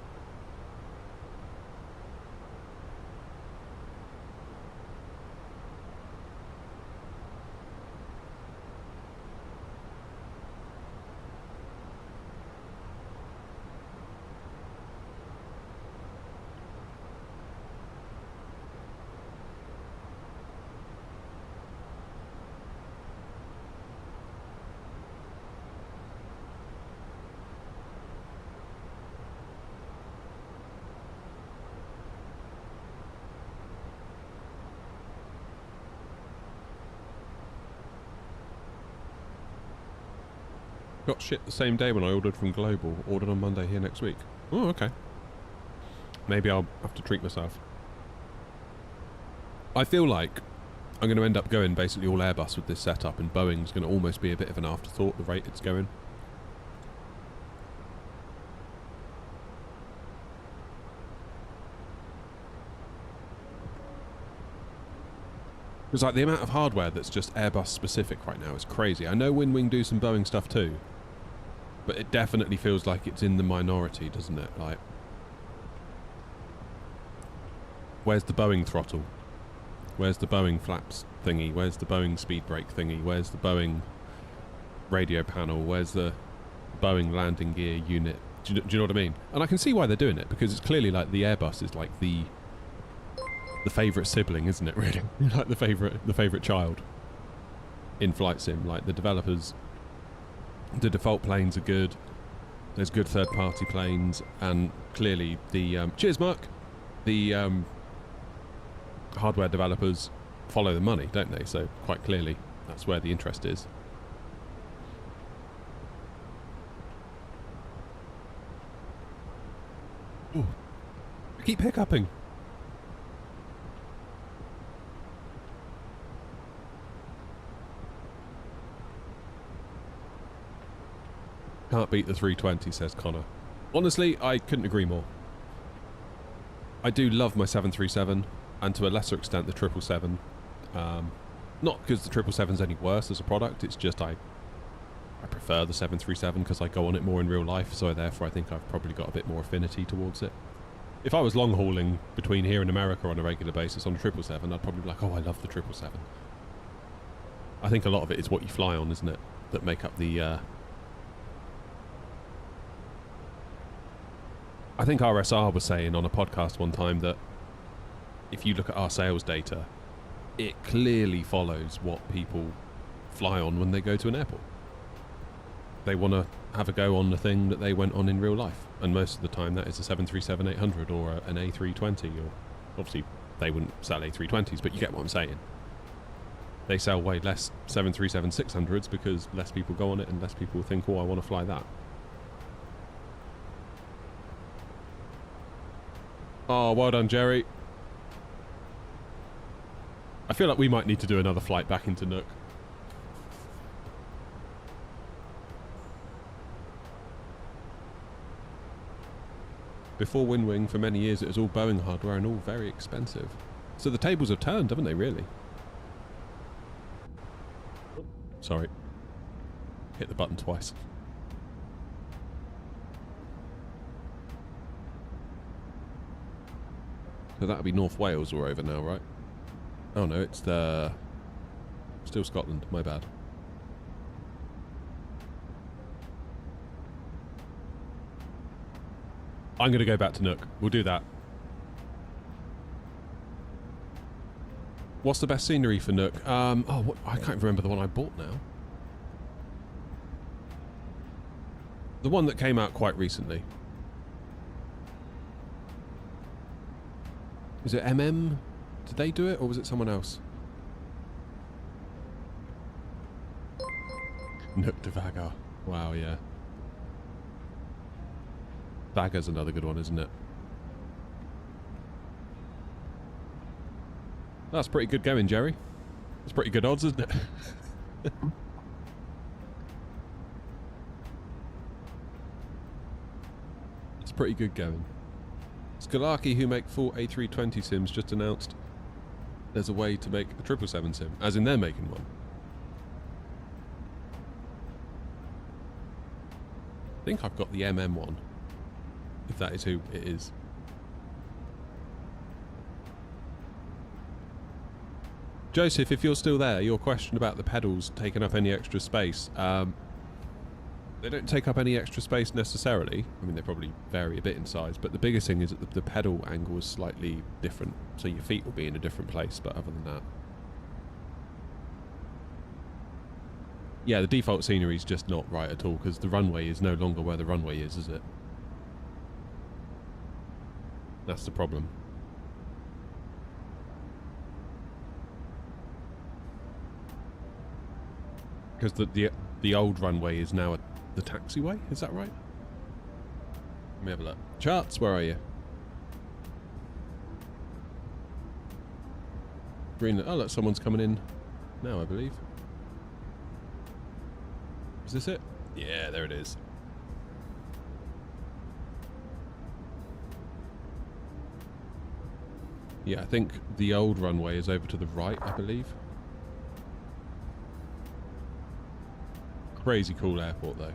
Got shit the same day when I ordered from Global. Ordered on Monday here next week. Oh, okay. Maybe I'll have to treat myself. I feel like I'm going to end up going basically all Airbus with this setup, and Boeing's going to almost be a bit of an afterthought, the rate it's going. Because like the amount of hardware that's just Airbus specific right now is crazy. I know WinWing do some Boeing stuff too, but it definitely feels like it's in the minority, doesn't it? Like, where's the Boeing throttle? Where's the Boeing flaps thingy? Where's the Boeing speed brake thingy? Where's the Boeing radio panel? Where's the Boeing landing gear unit? Do you know what I mean? And I can see why they're doing it, because it's clearly like the Airbus is like the favourite sibling, isn't it, really? Like the favourite child in flight sim. Like the developers, the default planes are good, there's good third-party planes, and clearly the cheers Mark, the hardware developers follow the money, don't they? So quite clearly that's where the interest is. Ooh. I keep hiccuping. Can't beat the 320, says Connor. Honestly, I couldn't agree more. I do love my 737, and to a lesser extent the 777. Not because the 777's any worse as a product, it's just I prefer the 737 because I go on it more in real life, so therefore I think I've probably got a bit more affinity towards it. If I was long hauling between here and America on a regular basis on a 777, I'd probably be like, oh, I love the 777. I think a lot of it is what you fly on, isn't it? That make up the I think RSR was saying on a podcast one time that if you look at our sales data, it clearly follows what people fly on when they go to an airport. They want to have a go on the thing that they went on in real life, and most of the time that is a 737-800 or an A320, or obviously they wouldn't sell A320s, but you get what I'm saying. They sell way less 737-600s because less people go on it and less people think, oh, I want to fly that. Oh, well done, Jerry. I feel like we might need to do another flight back into Nook. Before Windwing, for many years, it was all Boeing hardware and all very expensive. So the tables have turned, haven't they, really? Sorry. Hit the button twice. So that'll be North Wales we're over now, right? Oh no, it's the... Still Scotland, my bad. I'm going to go back to Nook. We'll do that. What's the best scenery for Nook? I can't remember the one I bought now. The one that came out quite recently. Is it MM? Did they do it, or was it someone else? Nook to Vagar. Wow, yeah. Vagar's another good one, isn't it? That's pretty good going, Jerry. That's pretty good odds, isn't it? It's pretty good going. Skolaki, who make full A320 sims, just announced there's a way to make a 777 sim, as in they're making one. I think I've got the MM one, if that is who it is. Joseph, if you're still there, your question about the pedals taking up any extra space. They don't take up any extra space necessarily. I mean, they probably vary a bit in size, but the biggest thing is that the pedal angle is slightly different, so your feet will be in a different place, but other than that... Yeah, the default scenery is just not right at all, because the runway is no longer where the runway is it? That's the problem. Because the old runway is now the taxiway, is that right? Let me have a look. Charts, where are you? Green. Oh, look, someone's coming in now, I believe. Is this it? Yeah, there it is. Yeah, I think the old runway is over to the right, I believe. Crazy cool airport, though.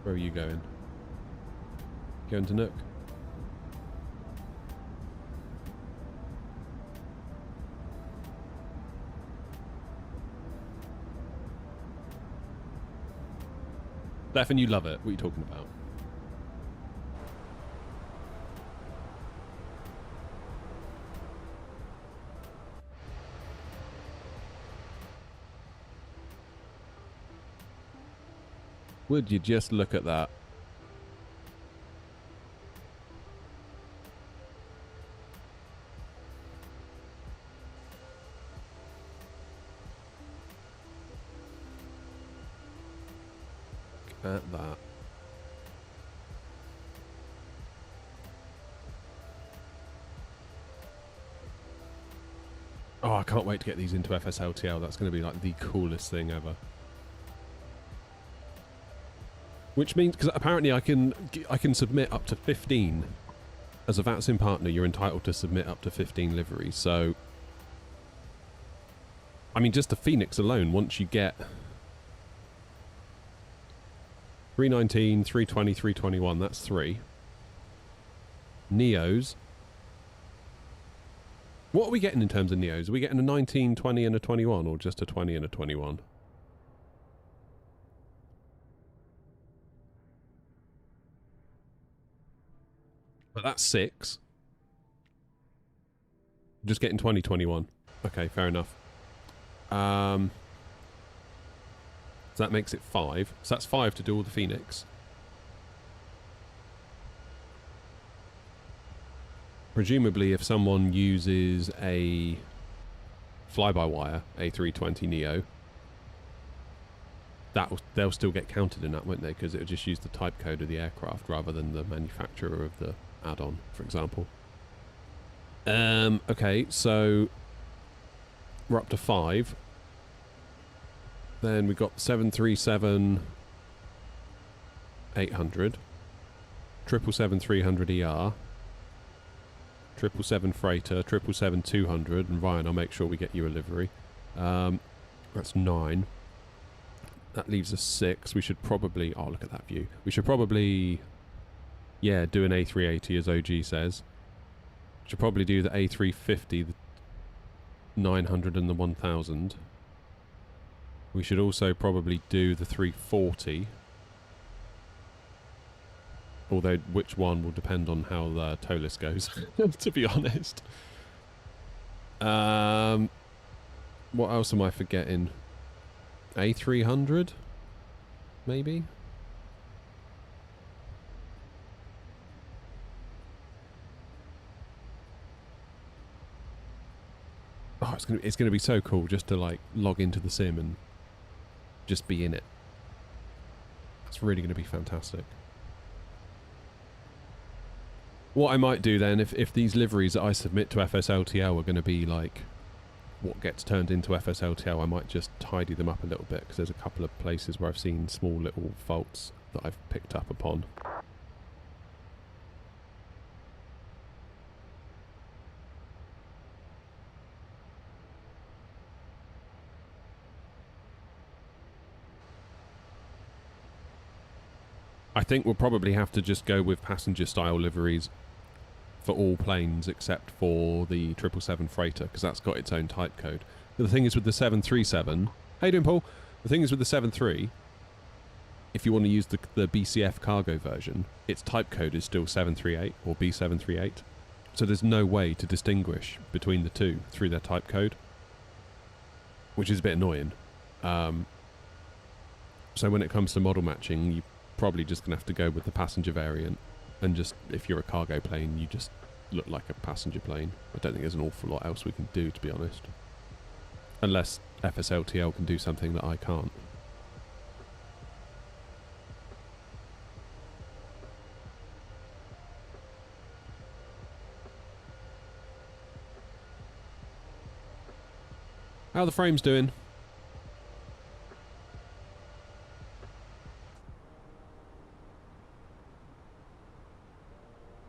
Where are you going? Going to Nook? Stefan, you love it. What are you talking about? Would you just look at that? Look at that. Oh, I can't wait to get these into FSLTL. That's going to be like the coolest thing ever. Which means, because apparently I can submit up to 15. As a VATSIM partner, you're entitled to submit up to 15 liveries. So, I mean, just the Phoenix alone, once you get 319, 320, 321, that's 3. Neos. What are we getting in terms of Neos? Are we getting a 19, 20 and a 21, or just a 20 and a 21? that's 6. Just getting 2021. Okay, fair enough. So that makes it 5. So that's 5 to do all the Phoenix. Presumably, if someone uses a fly-by-wire A320neo, they'll still get counted in that, won't they? Because it'll just use the type code of the aircraft rather than the manufacturer of the add-on, for example. Okay, so we're up to 5. Then we've got 737-800, 777-300ER, 777 Freighter, 777-200, and Ryan, I'll make sure we get you a livery. That's 9. That leaves us 6. We should probably... Oh, look at that view. We should probably... Yeah, do an A380, as OG says. Should probably do the A350, the 900 and the 1000. We should also probably do the 340. Although which one will depend on how the tow list goes, to be honest. What else am I forgetting? A300? Maybe? Oh, it's gonna be so cool just to like log into the sim and just be in it. It's really gonna be fantastic. What I might do then, if these liveries that I submit to FSLTL are going to be like what gets turned into FSLTL, I might just tidy them up a little bit, because there's a couple of places where I've seen small little faults that I've picked up upon. I think we'll probably have to just go with passenger style liveries for all planes except for the 777 Freighter, because that's got its own type code. But the thing is with the 737... How you doing, Paul? The thing is with the 73, if you want to use the BCF cargo version, its type code is still 738 or B738. So there's no way to distinguish between the two through their type code, which is a bit annoying. So when it comes to model matching, you're probably just going to have to go with the passenger variant. And just, if you're a cargo plane, you just look like a passenger plane. I don't think there's an awful lot else we can do, to be honest. Unless FSLTL can do something that I can't. How are the frames doing?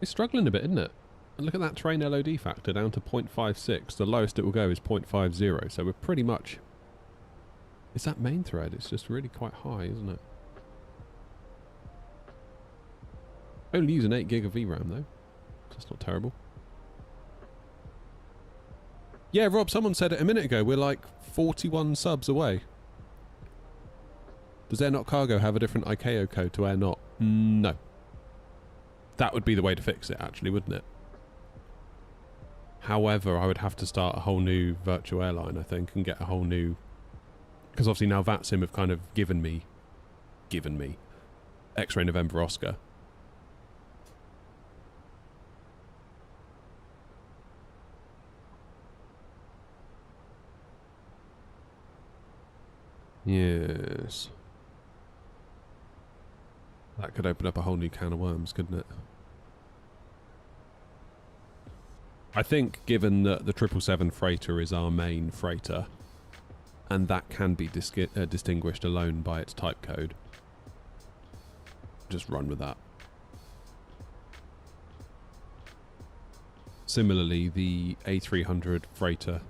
It's struggling a bit, isn't it? And look at that train LOD factor down to 0.56. The lowest it will go is 0.50. So we're pretty much... It's that main thread. It's just really quite high, isn't it? Only using 8 gig of VRAM though. That's not terrible. Yeah, Rob, someone said it a minute ago. We're like 41 subs away. Does Air Not Cargo have a different ICAO code to Air Not? No. That would be the way to fix it, actually, wouldn't it? However, I would have to start a whole new virtual airline, I think, and get a whole new... Because obviously now VATSIM have kind of given me X-Ray November Oscar. Yes. That could open up a whole new can of worms, couldn't it? I think, given that the 777 Freighter is our main freighter, and that can be distinguished alone by its type code, just run with that. Similarly, the A300 Freighter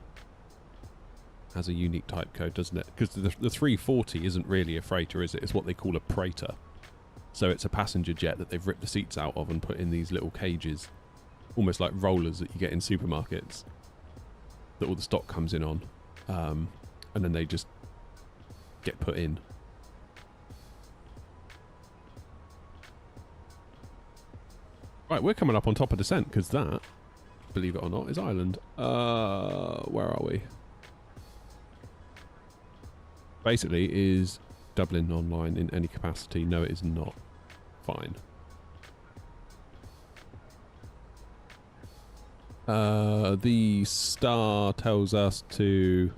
has a unique type code, doesn't it? Because the 340 isn't really a freighter, is it? It's what they call a praetor. So it's a passenger jet that they've ripped the seats out of and put in these little cages, almost like rollers that you get in supermarkets, that all the stock comes in on, and then they just get put in. Right, we're coming up on top of descent because that, believe it or not, is Ireland. Where are we? Basically, is Dublin online in any capacity? No, it is not. Fine. The star tells us to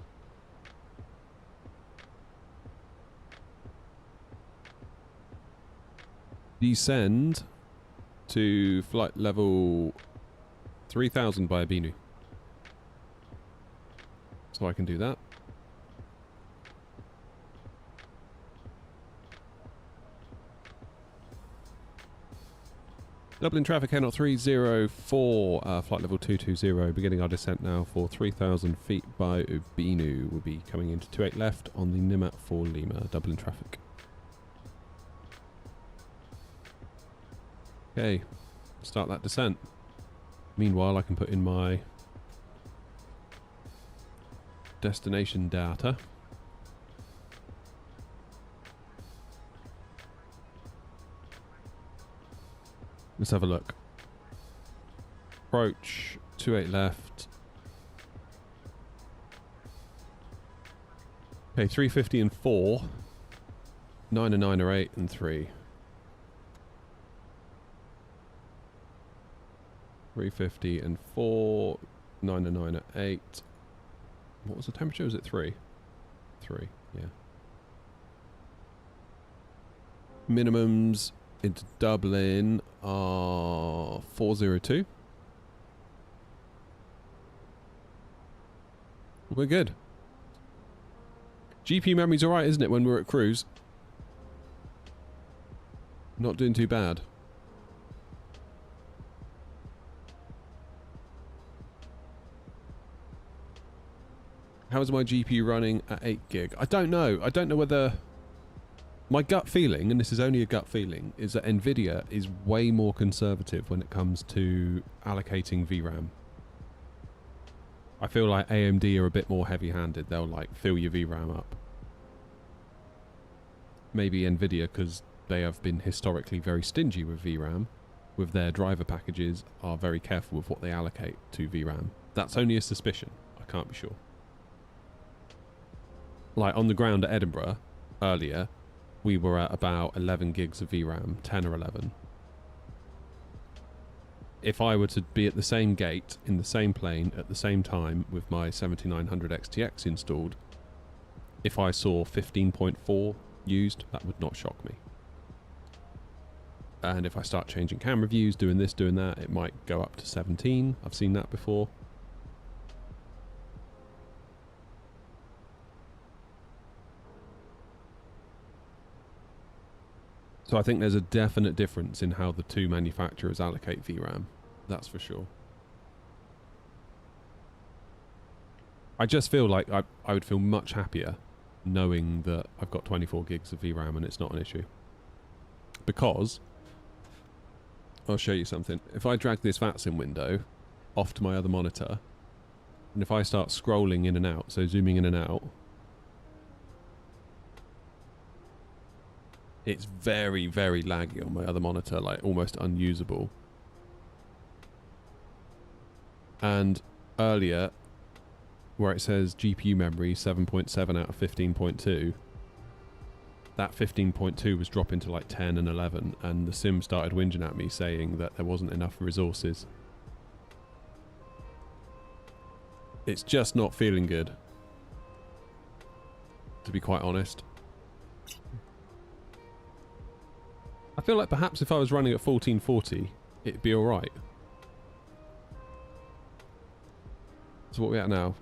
descend to flight level 3000 by Abinu. So I can do that. Dublin traffic Air 304, flight level 220, beginning our descent now for 3,000 feet by Ubinu. We'll be coming into 28 left on the Nimat for Lima, Dublin traffic. Okay, start that descent. Meanwhile, I can put in my destination data. Let's have a look. Approach, 28 left. Okay, 350 and 4. 9 and 9 are 8 and 3. 350 and 4. 9 and 9 are 8. What was the temperature? Was it 3? 3, yeah. Minimums into Dublin are 402. We're good. GP memory's alright, isn't it, when we're at cruise? Not doing too bad. How's my GPU running at 8 gig? I don't know. I don't know whether... My gut feeling, and this is only a gut feeling, is that Nvidia is way more conservative when it comes to allocating VRAM. I feel like AMD are a bit more heavy-handed. They'll like fill your VRAM up. Maybe Nvidia, because they have been historically very stingy with VRAM, with their driver packages, are very careful with what they allocate to VRAM. That's only a suspicion. I can't be sure. Like on the ground at Edinburgh earlier, we were at about 11 gigs of VRAM, 10 or 11. If I were to be at the same gate, in the same plane, at the same time, with my 7900 XTX installed, if I saw 15.4 used, that would not shock me. And if I start changing camera views, doing this, doing that, it might go up to 17. I've seen that before. So I think there's a definite difference in how the two manufacturers allocate VRAM. That's for sure. I just feel like I would feel much happier knowing that I've got 24 gigs of VRAM and it's not an issue. Because, I'll show you something. If I drag this VATSIM window off to my other monitor, and if I start scrolling in and out, so zooming in and out, it's very, very laggy on my other monitor, like almost unusable. And earlier, where it says GPU memory 7.7 out of 15.2, that 15.2 was dropping to like 10 and 11, and the sim started whinging at me saying that there wasn't enough resources. It's just not feeling good, to be quite honest. I feel like perhaps if I was running at 1440, it'd be alright. So what are we at now?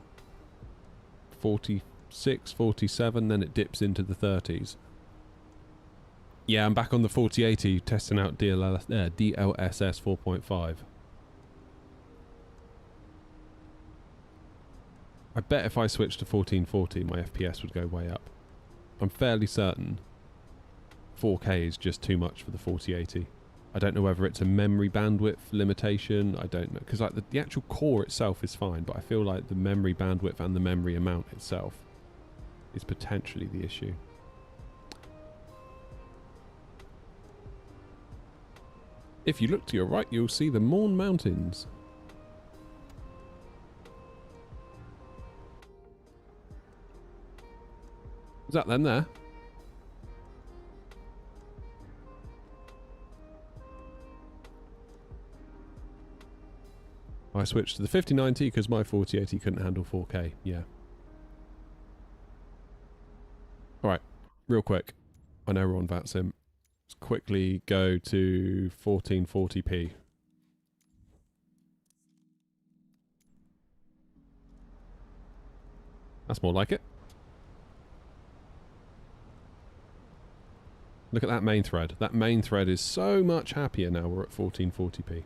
46, 47, then it dips into the 30s. Yeah, I'm back on the 4080 testing out DLSS 4.5. I bet if I switched to 1440, my FPS would go way up. I'm fairly certain 4K is just too much for the 4080. I don't know whether it's a memory bandwidth limitation. I don't know, because like the actual core itself is fine, but I feel like the memory bandwidth and the memory amount itself is potentially the issue. If you look to your right, you'll see the Mourne Mountains. Is that them there? I switched to the 5090 because my 4080 couldn't handle 4K. Yeah. Alright, real quick. I know we're on VATSIM. Let's quickly go to 1440p. That's more like it. Look at that main thread. That main thread is so much happier now we're at 1440p.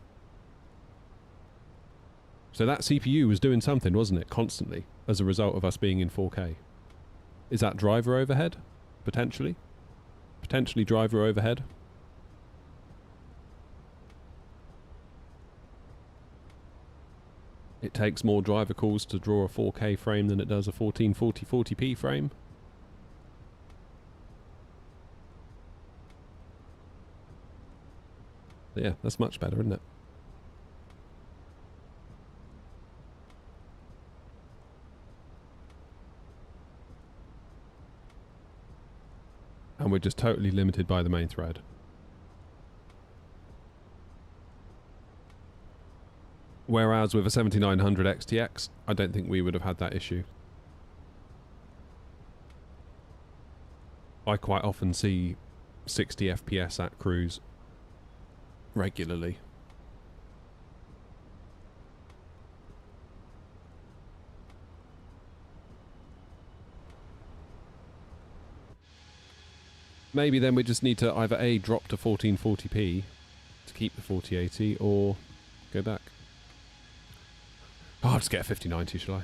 So that CPU was doing something, wasn't it? Constantly, as a result of us being in 4K. Is that driver overhead? Potentially? Potentially driver overhead? It takes more driver calls to draw a 4K frame than it does a 1440p frame. Yeah, that's much better, isn't it? And we're just totally limited by the main thread. Whereas with a 7900 XTX, I don't think we would have had that issue. I quite often see 60 FPS at cruise regularly. Maybe then we just need to either A, drop to 1440p to keep the 4080, or go back. Oh, I'll just get a 5090, shall I?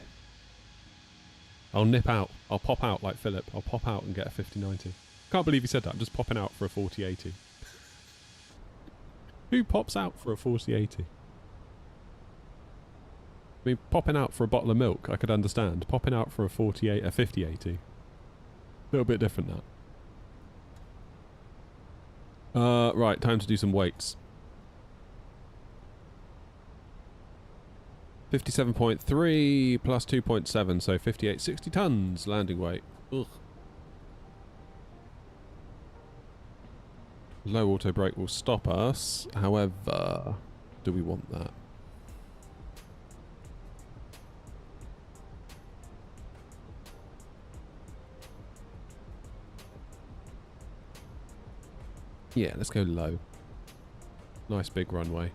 I'll nip out. I'll pop out like Philip. I'll pop out and get a 5090. Can't believe he said that. I'm just popping out for a 4080. Who pops out for a 4080? I mean, popping out for a bottle of milk, I could understand. Popping out for a 5080. A little bit different, that. Right, time to do some weights. 57.3 plus 2.7, so 5860 tons landing weight. Ugh. Low auto brake will stop us. However, do we want that? Yeah, let's go low. Nice big runway.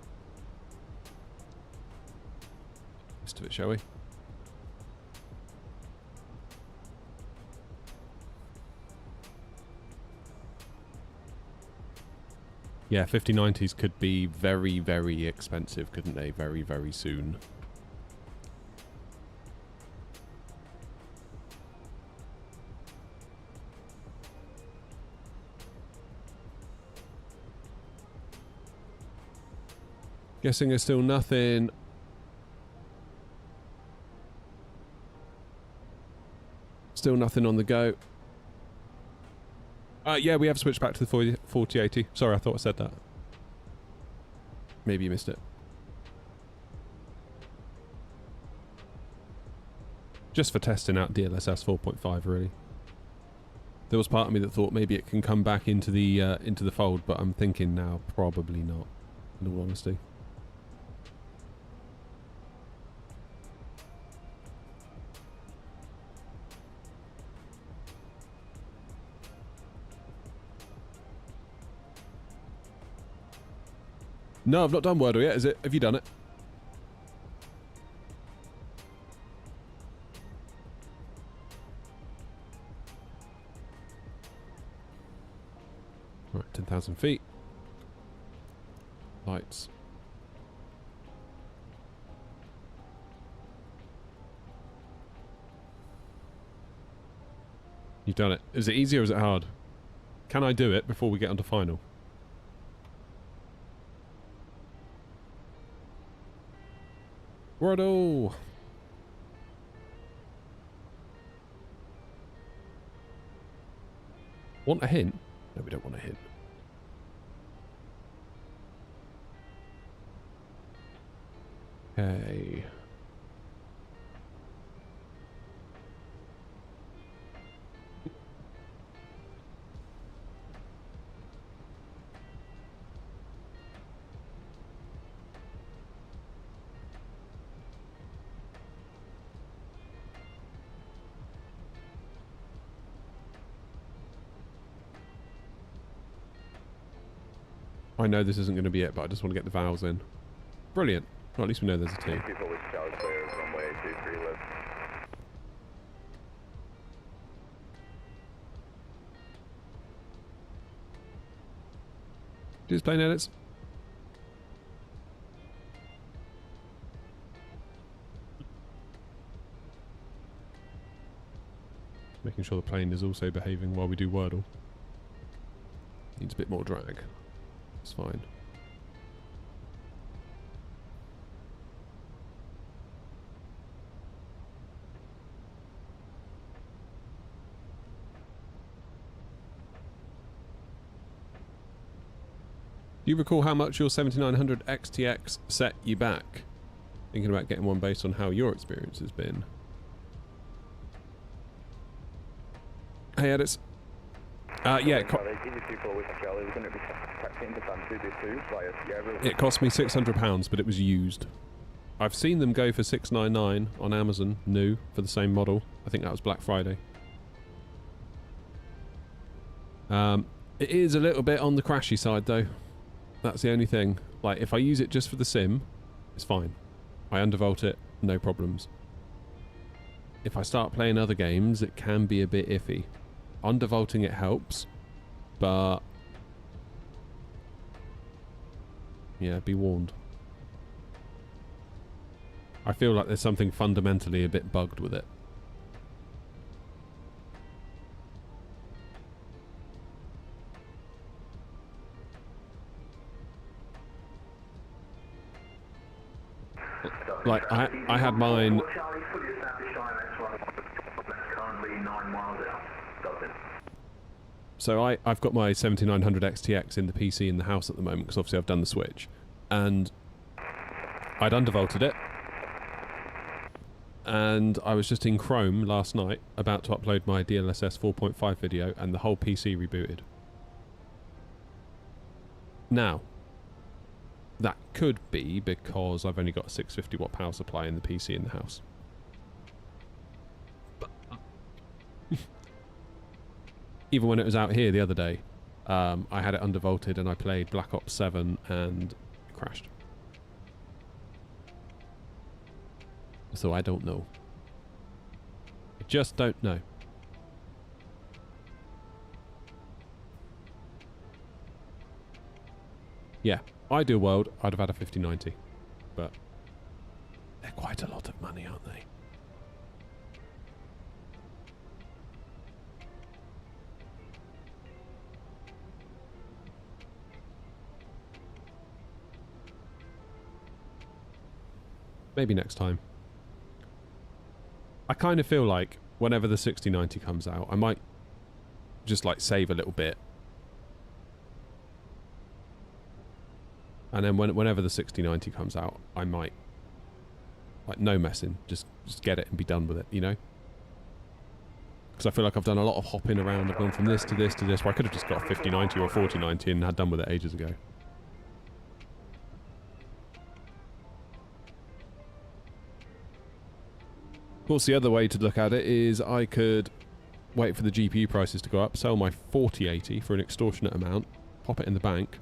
Let's do it, shall we? Yeah, 5090s could be very, very expensive, couldn't they? Very, very soon. Guessing there's still nothing. Still nothing on the go. Yeah, we have switched back to the 4080. Sorry, I thought I said that. Maybe you missed it. Just for testing out DLSS 4.5, really. There was part of me that thought maybe it can come back into the fold, but I'm thinking now probably not, in all honesty. No, I've not done Wordle yet, is it? Have you done it? Right, 10,000 feet. Lights. You've done it. Is it easy or is it hard? Can I do it before we get onto final? Wordle! Want a hint? No, we don't want a hint. Okay. I know this isn't going to be it, but I just want to get the vowels in. Brilliant. Well, at least we know there's a T. People with Charlie clear of runway 23 live. Just plane edits. Making sure the plane is also behaving while we do Wordle. Needs a bit more drag. It's fine. Do you recall how much your 7900 XTX set you back? Thinking about getting one based on how your experience has been. Hey, edits. Yeah, it cost me £600, but it was used. I've seen them go for $699 on Amazon, new, for the same model. I think that was Black Friday. It is a little bit on the crashy side, though. That's the only thing. Like, if I use it just for the sim, it's fine. I undervolt it, no problems. If I start playing other games, it can be a bit iffy. Undervolting it helps, but yeah, be warned. I feel like there's something fundamentally a bit bugged with it. Like, I had mine. So I've got my 7900 XTX in the PC in the house at the moment, because obviously I've done the switch. And I'd undervolted it. And I was just in Chrome last night, about to upload my DLSS 4.5 video, and the whole PC rebooted. Now, that could be because I've only got a 650 watt power supply in the PC in the house. Even when it was out here the other day, I had it undervolted and I played Black Ops 7 and it crashed. So I don't know. I just don't know. Yeah, ideal world, I'd have had a 5090. But they're quite a lot of money, aren't they? Maybe next time. I kind of feel like whenever the 6090 comes out, I might just like save a little bit. And then whenever the 6090 comes out, I might, like, no messing, just get it and be done with it, you know? Because I feel like I've done a lot of hopping around. I've gone from this to this to this, where I could have just got a 5090 or a 4090 and had done with it ages ago. Of course, the other way to look at it is I could wait for the GPU prices to go up, sell my 4080 for an extortionate amount, pop it in the bank,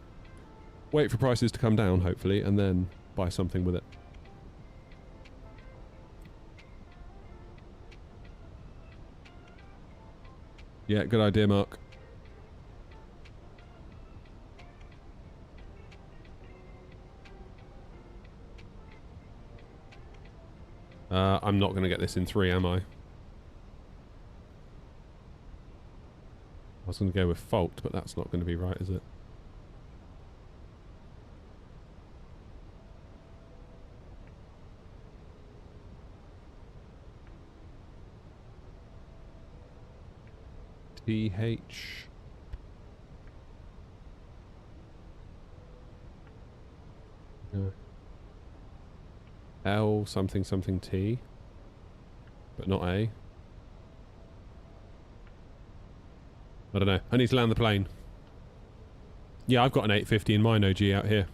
wait for prices to come down, hopefully, and then buy something with it. Yeah, good idea, Mark. I'm not going to get this in 3, am I? I was going to go with fault, but that's not going to be right, is it? TH. No. L something something T, but not A. I don't know. I need to land the plane. Yeah, I've got an 850 in mine OG out here.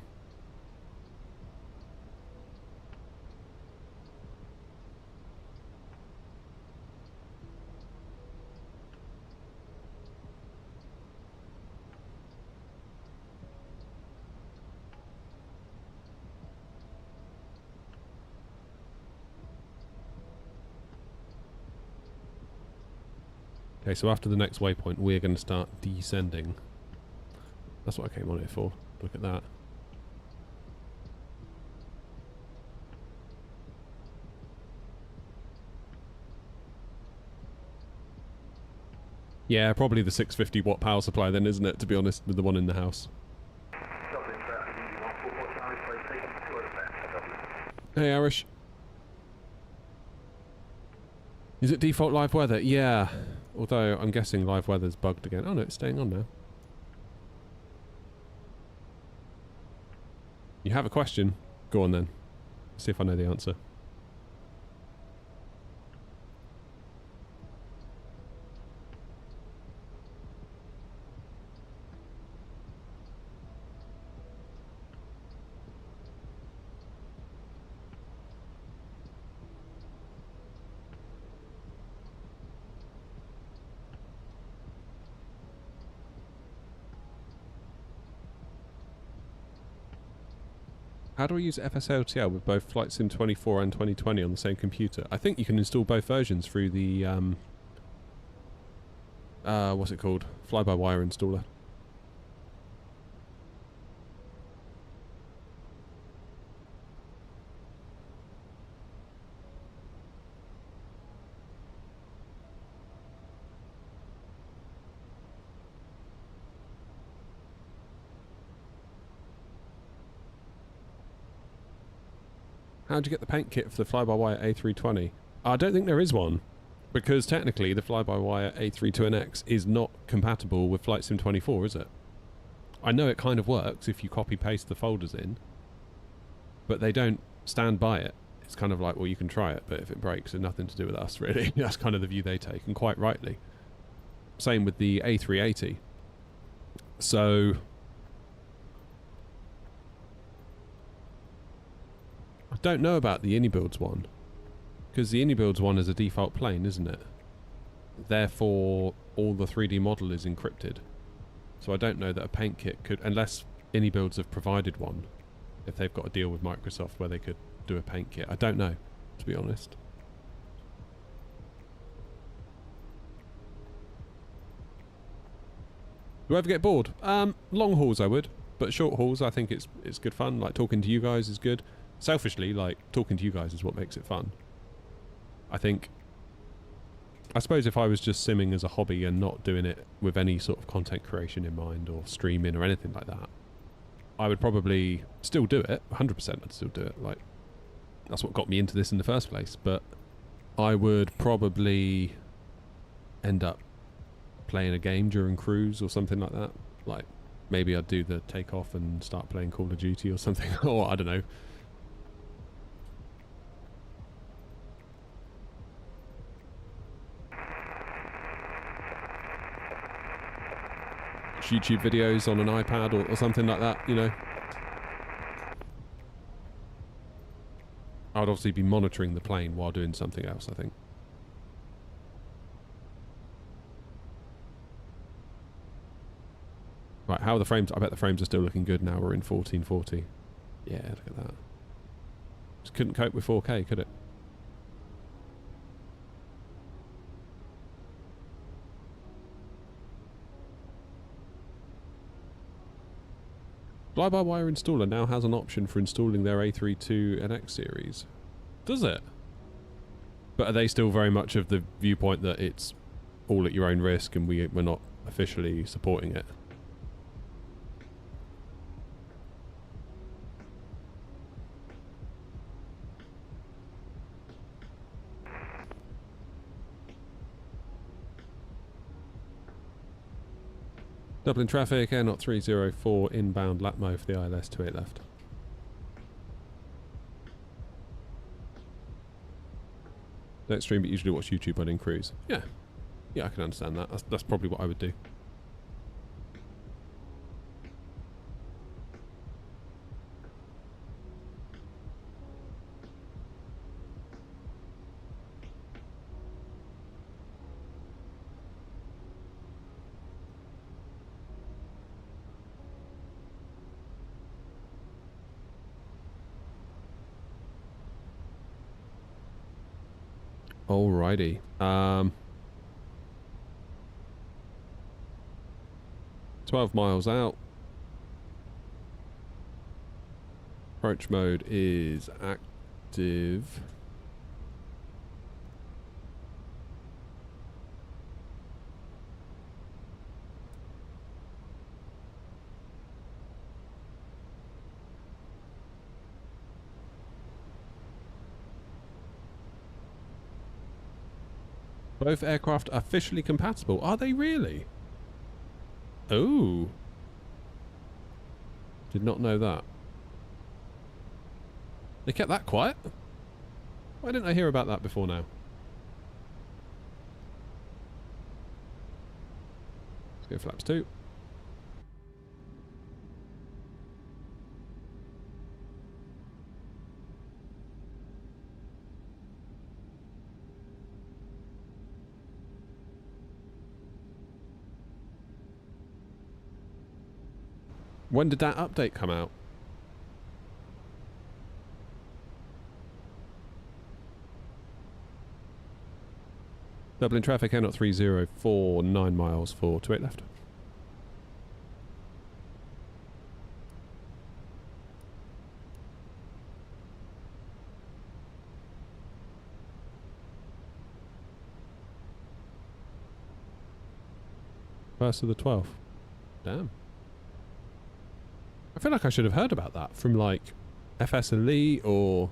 Okay, so after the next waypoint, we're going to start descending. That's what I came on here for. Look at that. Yeah, probably the 650 watt power supply then, isn't it, to be honest, with the one in the house. Hey, Arish. Is it default live weather? Yeah. Although, I'm guessing live weather's bugged again. Oh no, it's staying on now. You have a question? Go on then. See if I know the answer. How do I use FSLTL with both Flight Sim 24 and 2020 on the same computer? I think you can install both versions through the, what's it called? Fly-by-wire installer. How'd you get the paint kit for the fly-by-wire A320? I don't think there is one, because technically the fly-by-wire A32NX is not compatible with Flight Sim 24, is it? I know it kind of works if you copy-paste the folders in, but they don't stand by it. It's kind of like, well, you can try it, but if it breaks, it's nothing to do with us, really. That's kind of the view they take, and quite rightly. Same with the A380. So I don't know about the Unibuilds one, because the Unibuilds one is a default plane, isn't it? Therefore, all the 3D model is encrypted. So I don't know that a paint kit could, unless Unibuilds have provided one, if they've got a deal with Microsoft where they could do a paint kit. I don't know, to be honest. Do I ever get bored? Long hauls I would, but short hauls I think it's good fun. Like talking to you guys is good. Selfishly, like, talking to you guys is what makes it fun. I suppose if I was just simming as a hobby and not doing it with any sort of content creation in mind or streaming or anything like that, I would probably still do it. 100% I'd still do it. Like, that's what got me into this in the first place. But I would probably end up playing a game during cruise or something like that. Like, maybe I'd do the takeoff and start playing Call of Duty or something. Or, I don't know. YouTube videos on an iPad or something like that, you know. I would obviously be monitoring the plane while doing something else, I think. Right, how are the frames? I bet the frames are still looking good now. We're in 1440. Yeah, look at that. Just couldn't cope with 4K, could it? Fly-by-wire installer now has an option for installing their A32NX series. Does it? But are they still very much of the viewpoint that it's all at your own risk and we're not officially supporting it? Dublin traffic, Air Knot 304 inbound Latmo for the ILS 28 left. Don't stream, but usually watch YouTube when in cruise. Yeah. Yeah, I can understand that. That's probably what I would do. Alrighty. 12 miles out. Approach mode is active. Both aircraft are officially compatible. Are they really? Oh. Did not know that. They kept that quiet? Why didn't I hear about that before now? Let's go flaps 2. When did that update come out? Dublin traffic, Air 3049 9 miles for 28 left. First of the 12th. Damn. I feel like I should have heard about that from like FS Elite or...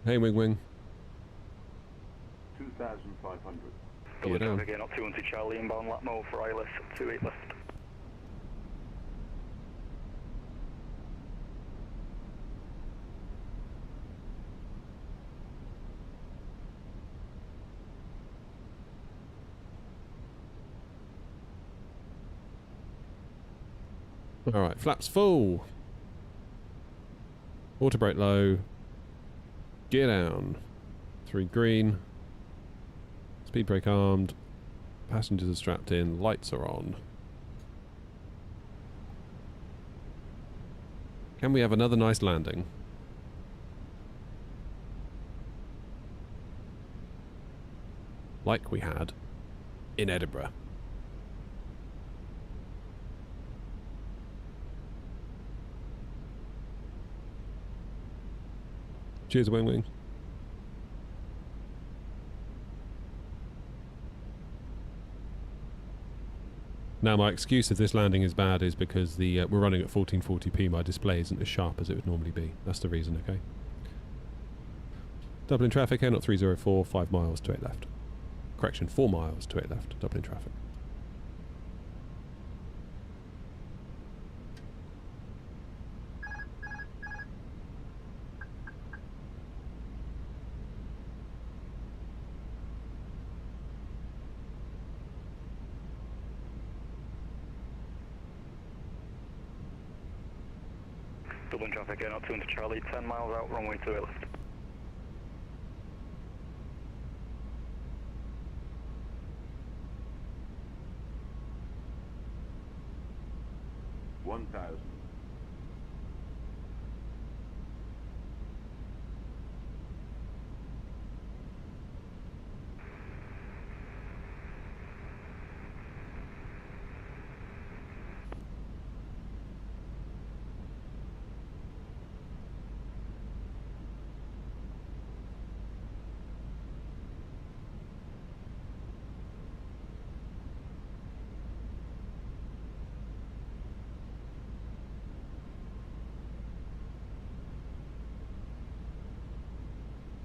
Hey, Wing Wing. 2,500. Get down. Again, up 200 Charlie, inbound lap mode for ILS, 28 left. Alright, flaps full. Auto brake low. Gear down. 3 green. Speed brake armed. Passengers are strapped in. Lights are on. Can we have another nice landing? Like we had in Edinburgh. Cheers, Wing Wing. Now, my excuse if this landing is bad is because the we're running at 1440p. My display isn't as sharp as it would normally be. That's the reason, okay? Dublin traffic, Air 304, 5 miles to 8 left. Correction, 4 miles to 8 left. Dublin traffic. Dublin traffic, Air 200 Charlie, 10 miles out, runway 2 left. $1,000.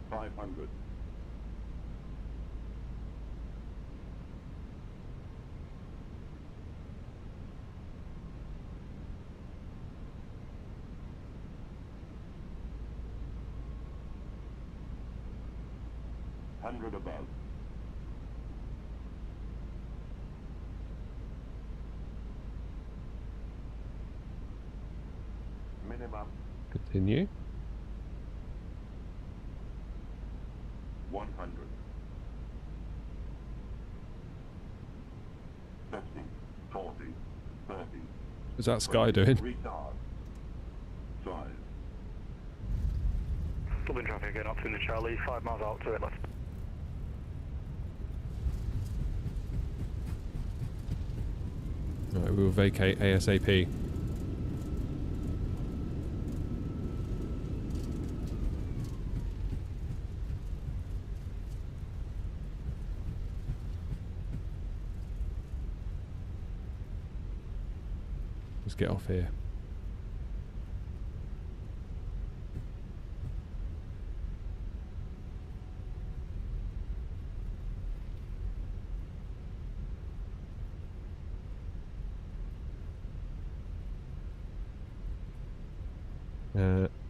$500. 100 above. Minimum Continue. 100. 50, 40, 30. Is that Sky doing? Retard. 5. Dublin traffic again up to the Charlie, 5 miles out to it left. Alright, we will vacate ASAP. Let's get off here.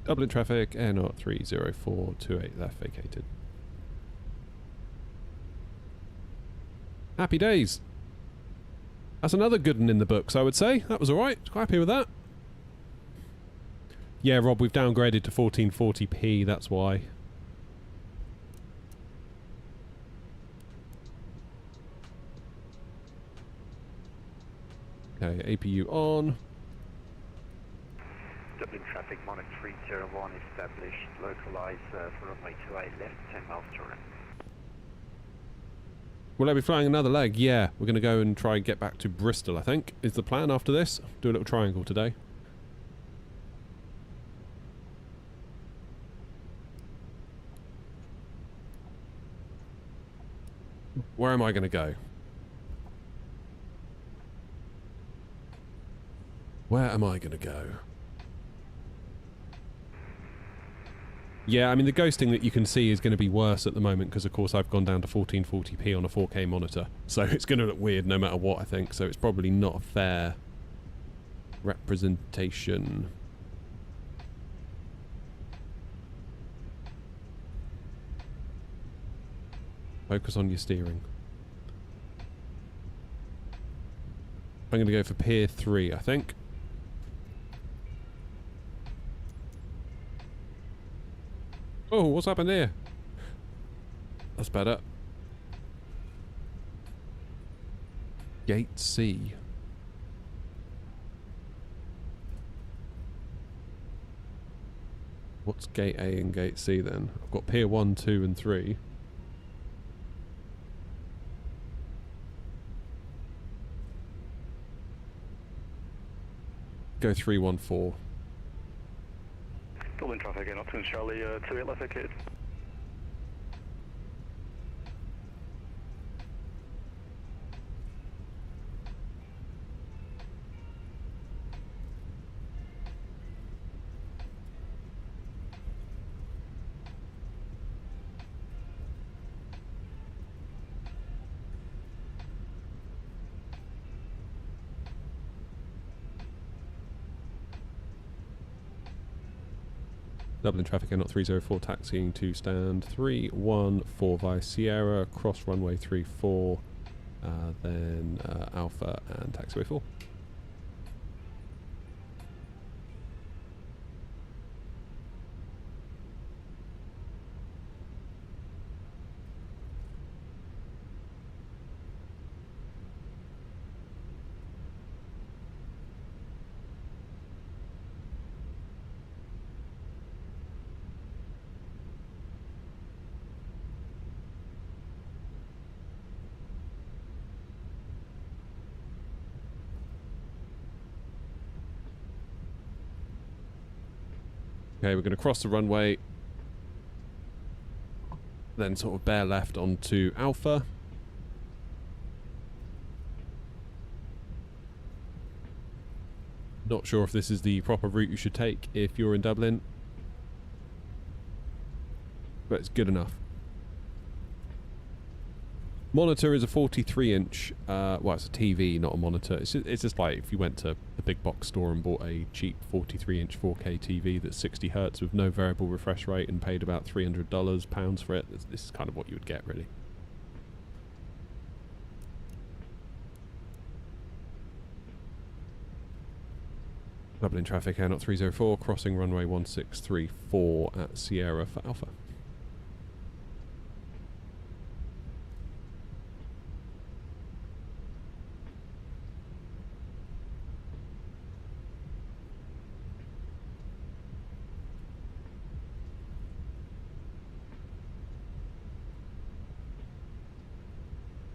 Dublin traffic, air naught 30428 left vacated. Happy days. That's another good one in the books, I would say. That was alright. Quite happy with that. Yeah, Rob, we've downgraded to 1440p, that's why. Okay, APU on. Dublin traffic, Monarch 301 established, localize for runway 28 left, 10 miles to run. Will I be flying another leg? Yeah, we're going to go and try and get back to Bristol, I think, is the plan after this. Do a little triangle today. Where am I going to go? Where am I going to go? Yeah, I mean, the ghosting that you can see is going to be worse at the moment because, of course, I've gone down to 1440p on a 4K monitor. So it's going to look weird no matter what, I think. So it's probably not a fair representation. Focus on your steering. I'm going to go for Pier 3, I think. Oh, what's happened here? That's better. Gate C. What's Gate A and Gate C then? I've got Pier 1, 2 and 3. Go 314. Dublin traffic again up to Charlie, 28 left vacated. Dublin traffic air naught 304 taxiing to stand 314 via Sierra, cross runway 34, then Alpha and taxiway 4. Okay, we're going to cross the runway, then sort of bear left onto Alpha. Not sure if this is the proper route you should take if you're in Dublin, but it's good enough. Monitor is a 43-inch. Well, it's a TV, not a monitor. It's just like if you went to a big box store and bought a cheap 43-inch 4K TV that's 60 Hz with no variable refresh rate and paid about £300 for it. This is kind of what you would get, really. Dublin traffic, Air Knot 304, crossing runway 1634 at Sierra for Alpha.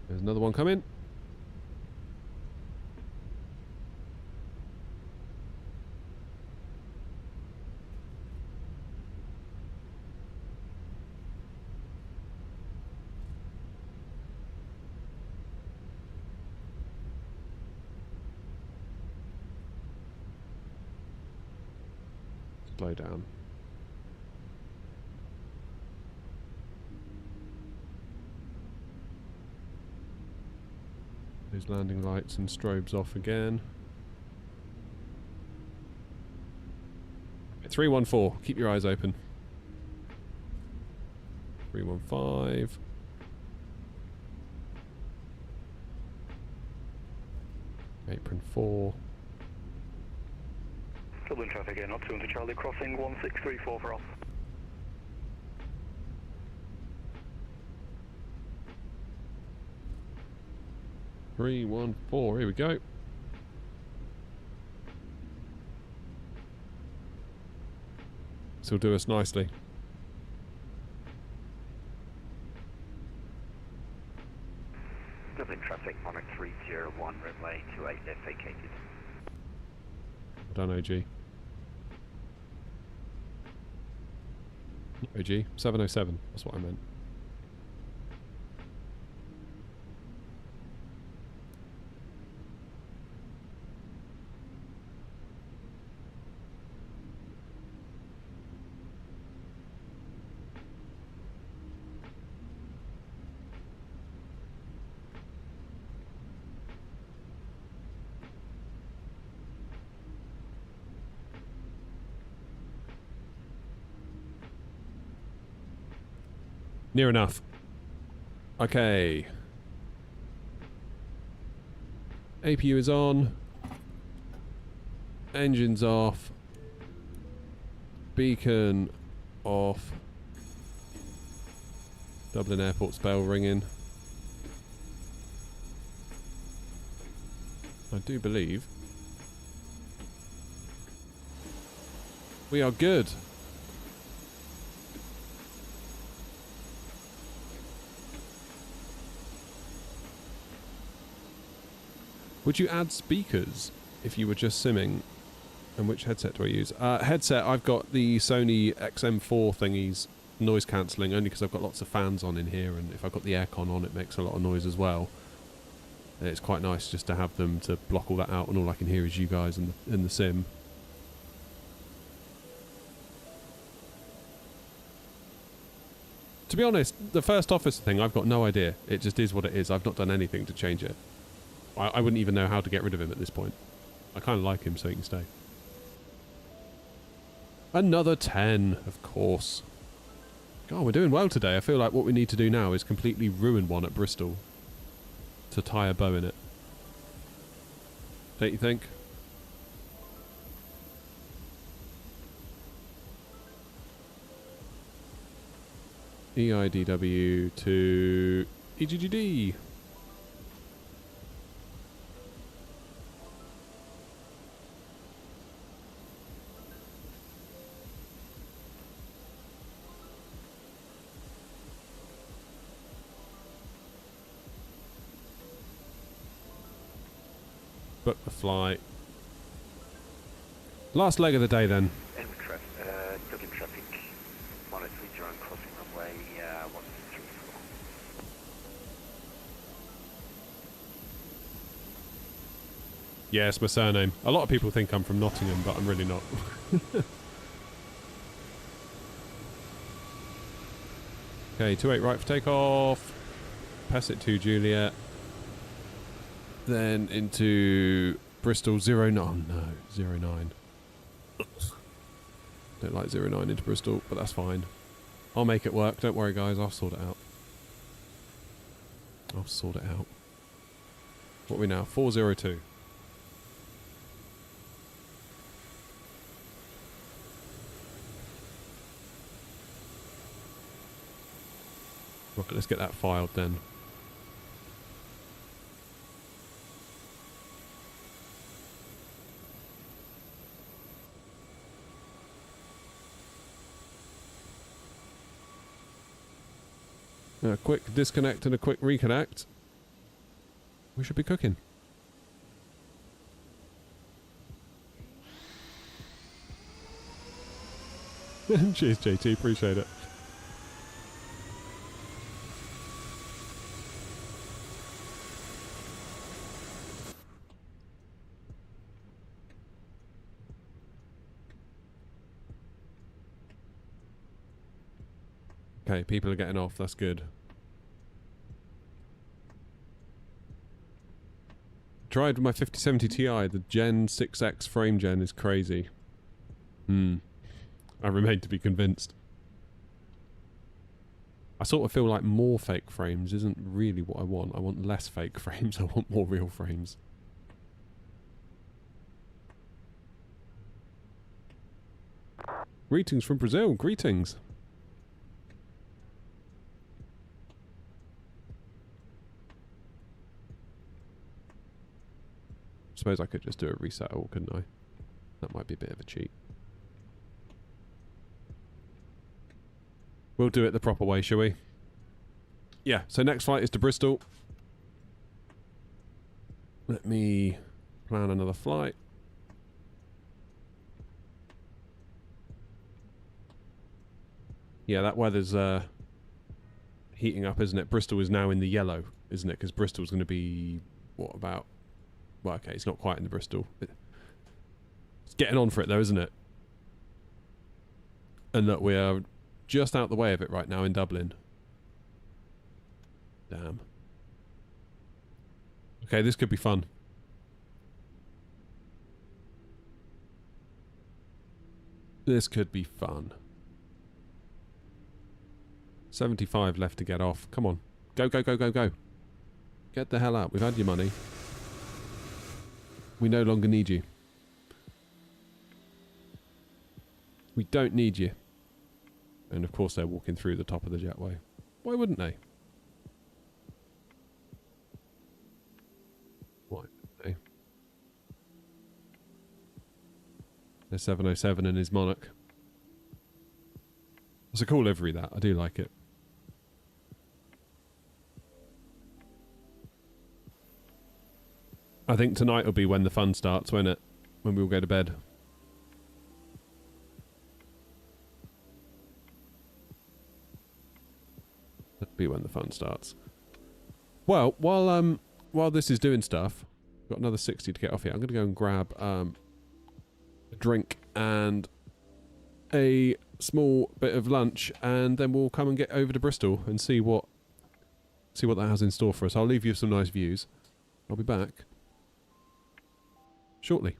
There's another one coming. Slow down. Those landing lights and strobes off again. 314, keep your eyes open. 315. Apron 4. Dublin traffic, Air Knot 200 Charlie, crossing 1634 for off. 314, here we go. This will do us nicely. Dublin traffic, Monarch 301, runway 28 left vacated. Well done, OG. OG, 707, that's what I meant. Near enough. Okay. APU is on. Engines off. Beacon off. Dublin Airport's bell ringing. I do believe we are good. Would you add speakers if you were just simming? And which headset do I use? Headset, I've got the Sony XM4 thingies, noise cancelling, only because I've got lots of fans on in here, and if I've got the aircon on, it makes a lot of noise as well. And it's quite nice just to have them to block all that out, and all I can hear is you guys in the sim. To be honest, the first officer thing, I've got no idea. It just is what it is. I've not done anything to change it. I wouldn't even know how to get rid of him at this point. I kind of like him, so he can stay. Another 10, of course. God, we're doing well today. I feel like what we need to do now is completely ruin one at Bristol to tie a bow in it. Don't you think? EIDW to EGGD. Book the flight. Last leg of the day then. Dublin traffic, Monarch 301 crossing runway 1634. Yeah, it's my surname. A lot of people think I'm from Nottingham, but I'm really not. Okay, 28 right for takeoff. Passet 2 Juliet. Then into Bristol 09. No, 09. Don't like 09 into Bristol, but that's fine. I'll make it work. Don't worry, guys. I'll sort it out. I'll sort it out. What are we now? 402. Okay, let's get that filed then. A quick disconnect and a quick reconnect. We should be cooking. Cheers, JT. Appreciate it. Okay, people are getting off. That's good. Tried with my 5070 Ti. The Gen 6X frame gen is crazy. I remain to be convinced. I sort of feel like more fake frames isn't really what I want. I want less fake frames. I want more real frames. Greetings from Brazil. Greetings. Suppose I could just do a reset all, couldn't I? That might be a bit of a cheat. We'll do it the proper way, shall we? Yeah, so next flight is to Bristol. Let me plan another flight. Yeah, that weather's heating up, isn't it? Bristol is now in the yellow, isn't it? Because Bristol's going to be, what, about... Well, okay, it's not quite in the Bristol. It's getting on for it, though, isn't it? And look, we are just out the way of it right now in Dublin. Damn. Okay, this could be fun. This could be fun. 75 left to get off. Come on. Go, go, go, go, go. Get the hell out. We've had your money. We no longer need you. We don't need you. And of course they're walking through the top of the jetway. Why wouldn't they? Why wouldn't they? There's 707 and his Monarch. It's a cool livery, that. I do like it. I think tonight will be when the fun starts, won't it? When we all go to bed. That'll be when the fun starts. Well, while this is doing stuff, got another 60 to get off here. I'm going to go and grab a drink and a small bit of lunch, and then we'll come and get over to Bristol and see what that has in store for us. I'll leave you some nice views. I'll be back shortly.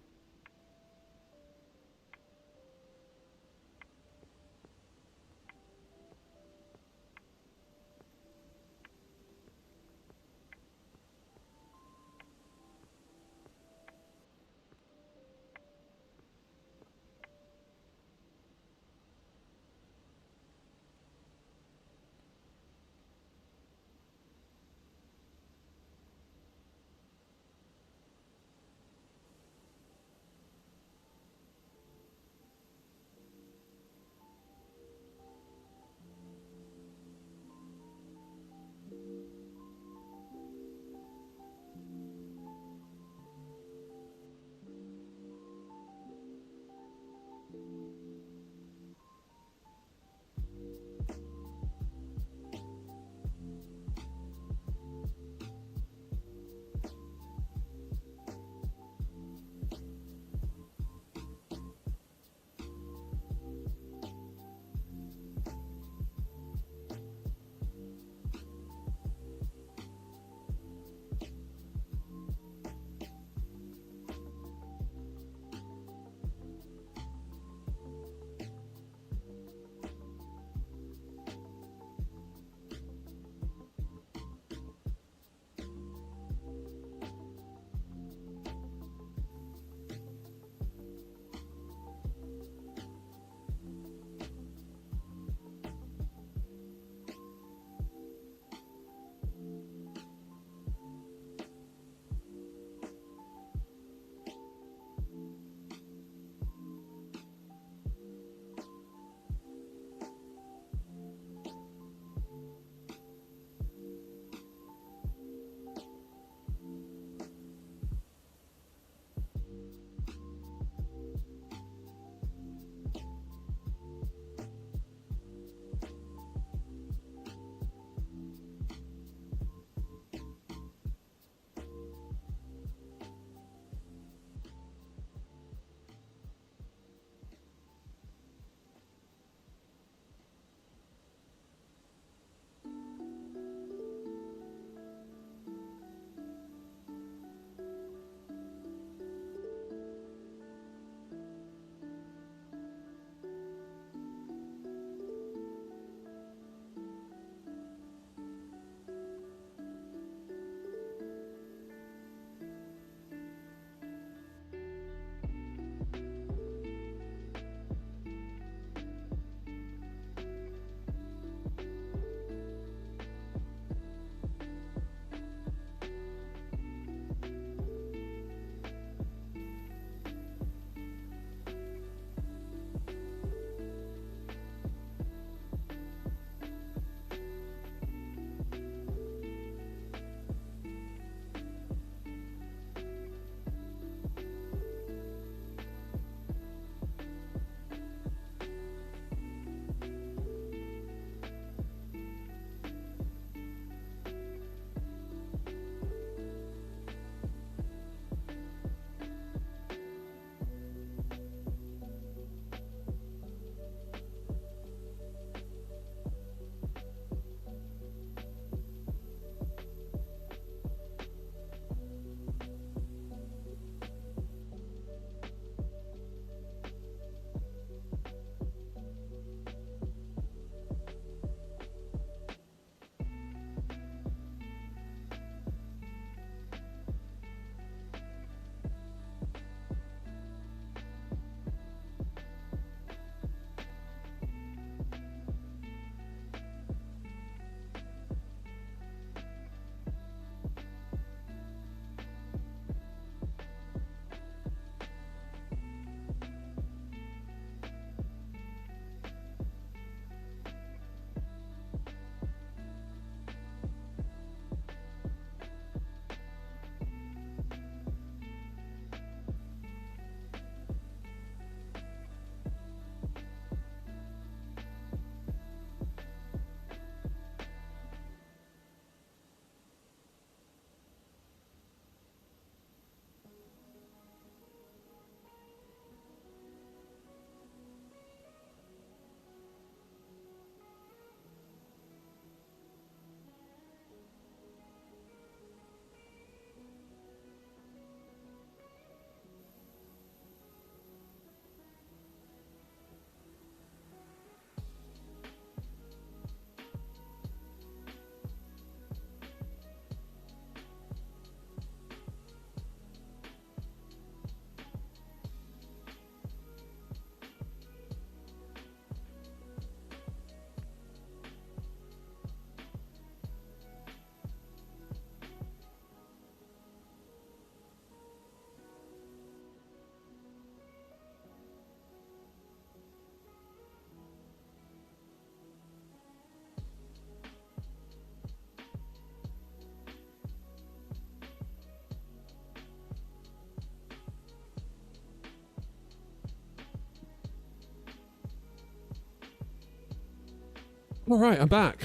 All right, I'm back.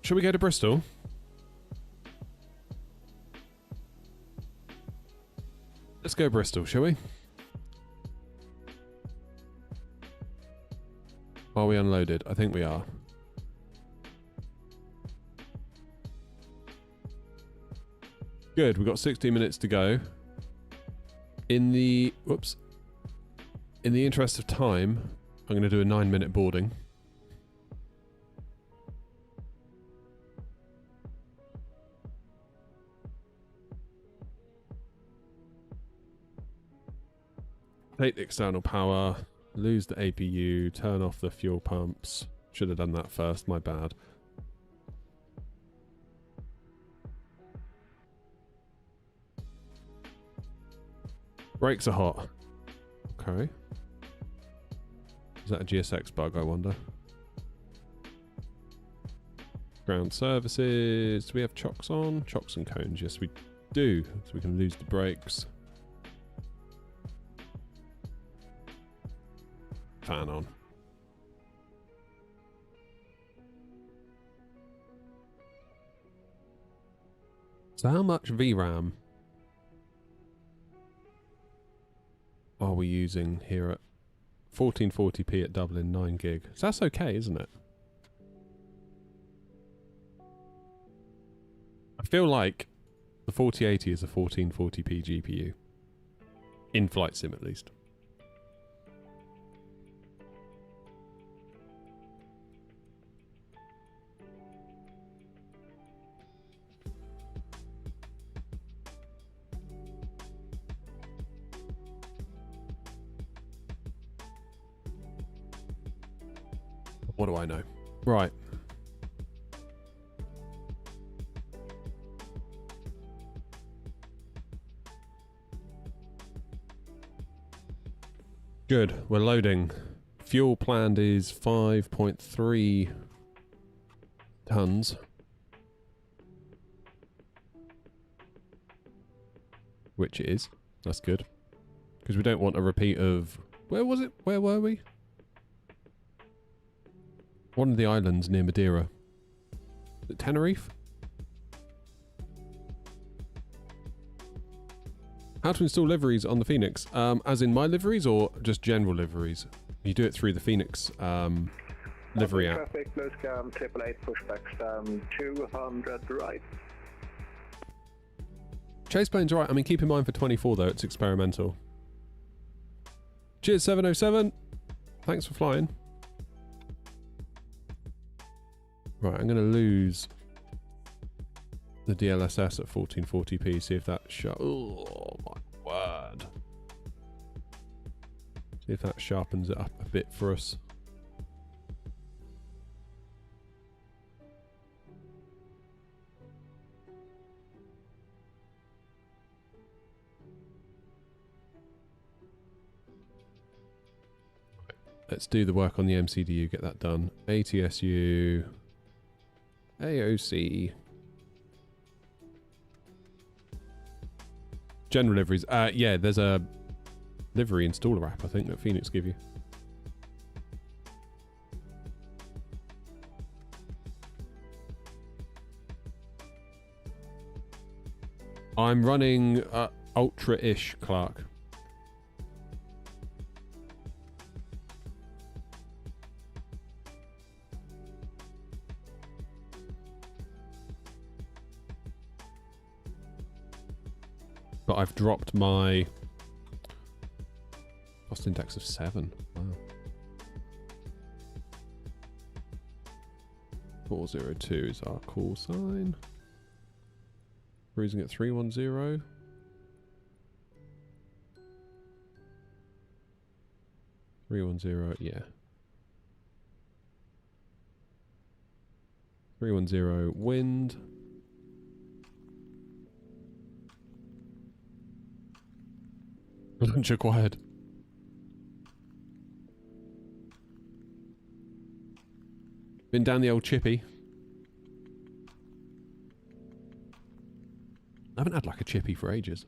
Shall we go to Bristol? Let's go Bristol, shall we? Are we unloaded? I think we are. Good, we've got 16 minutes to go. In the interest of time, I'm going to do a 9-minute boarding. Take the external power, lose the APU, turn off the fuel pumps. Should have done that first, my bad. Brakes are hot. Okay. Is that a GSX bug, I wonder? Ground services. Do we have chocks on? Chocks and cones. Yes, we do. So we can lose the brakes. Fan on. So how much VRAM are we using here at 1440p at Dublin, 9 gig? So that's okay, isn't it? I feel like the 4080 is a 1440p GPU. In Flight Sim, at least. What do I know? Right. Good. We're loading. Fuel planned is 5.3 tons. Which it is. That's good. Because we don't want a repeat of... Where was it? Where were we? One of the islands near Madeira. Is it Tenerife? How to install liveries on the Phoenix? As in my liveries or just general liveries? You do it through the Phoenix livery app. Traffic, close cam, 888, pushback stand 200 right. Chase plane's right. I mean, keep in mind for 24 though, it's experimental. Cheers 707. Thanks for flying. Right, I'm going to lose the DLSS at 1440p, see if that oh my word. See if that sharpens it up a bit for us. Let's do the work on the MCDU, get that done. ATSU... AOC. General liveries. Yeah, there's a livery installer app, I think, that Phoenix give you. I'm running Ultra-ish, Clark. But I've dropped my cost index of 7. Wow. 402 is our call sign. Cruising at 310. Yeah. 310 wind. Launch acquired. Been down the old chippy. I haven't had like a chippy for ages.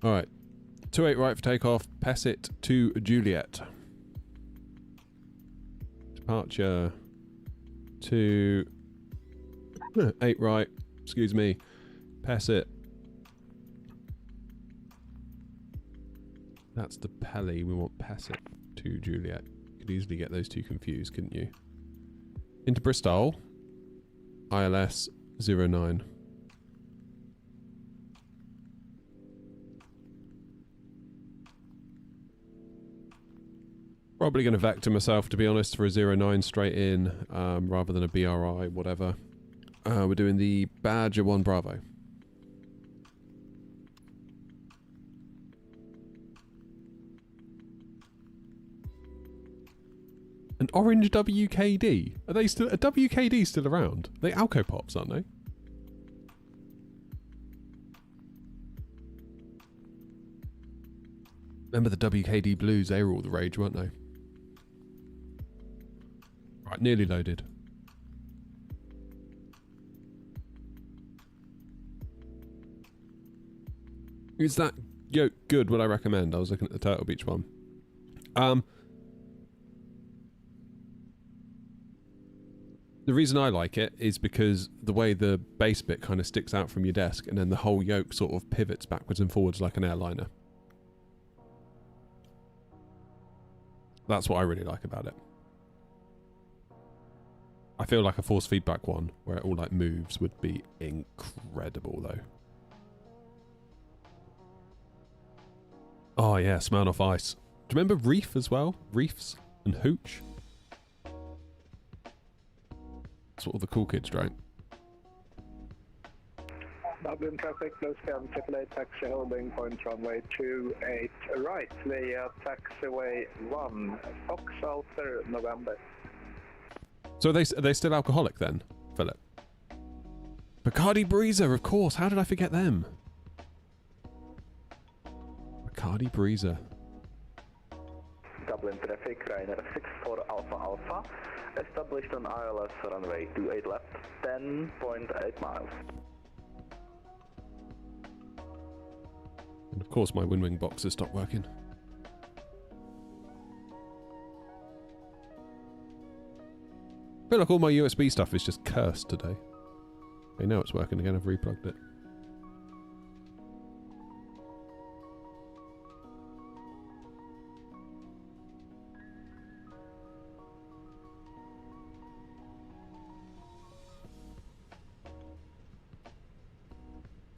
Alright. 28 right for takeoff. Pessit to Juliet. Departure to 8 right. Excuse me. Pessit. That's the Pelly. We want Pessit to Juliet. You could easily get those two confused, couldn't you? Into Bristol. ILS 09. Probably going to vector myself, to be honest, for a 09 straight in, rather than a BRI, whatever. We're doing the Badger 1 Bravo. An orange WKD? Are they still... Are WKD still around? They Alco Pops, aren't they? Remember the WKD Blues? They were all the rage, weren't they? Right, nearly loaded. Is that yoke good? Would I recommend? I was looking at the Turtle Beach one. The reason I like it is because the way the base bit kind of sticks out from your desk and then the whole yoke sort of pivots backwards and forwards like an airliner. That's what I really like about it. I feel like a force feedback one where it all like moves would be incredible though. Oh yeah, Smirnoff Ice. Do you remember Reef as well? Reefs and Hooch? That's what all the cool kids drank. Dublin traffic, close down, AAA taxi holding point runway 28 right, via taxiway 1, Fox Alpha, November. So are they still alcoholic then, Philip? Bacardi Breezer, of course. How did I forget them? Bacardi Breezer. Dublin traffic, Ryanair 64 Alpha Alpha, established on ILS runway 28 left, 10.8 miles. And of course my WinWing boxes stopped working. I feel like all my USB stuff is just cursed today. Okay, now it's working again, I've replugged it.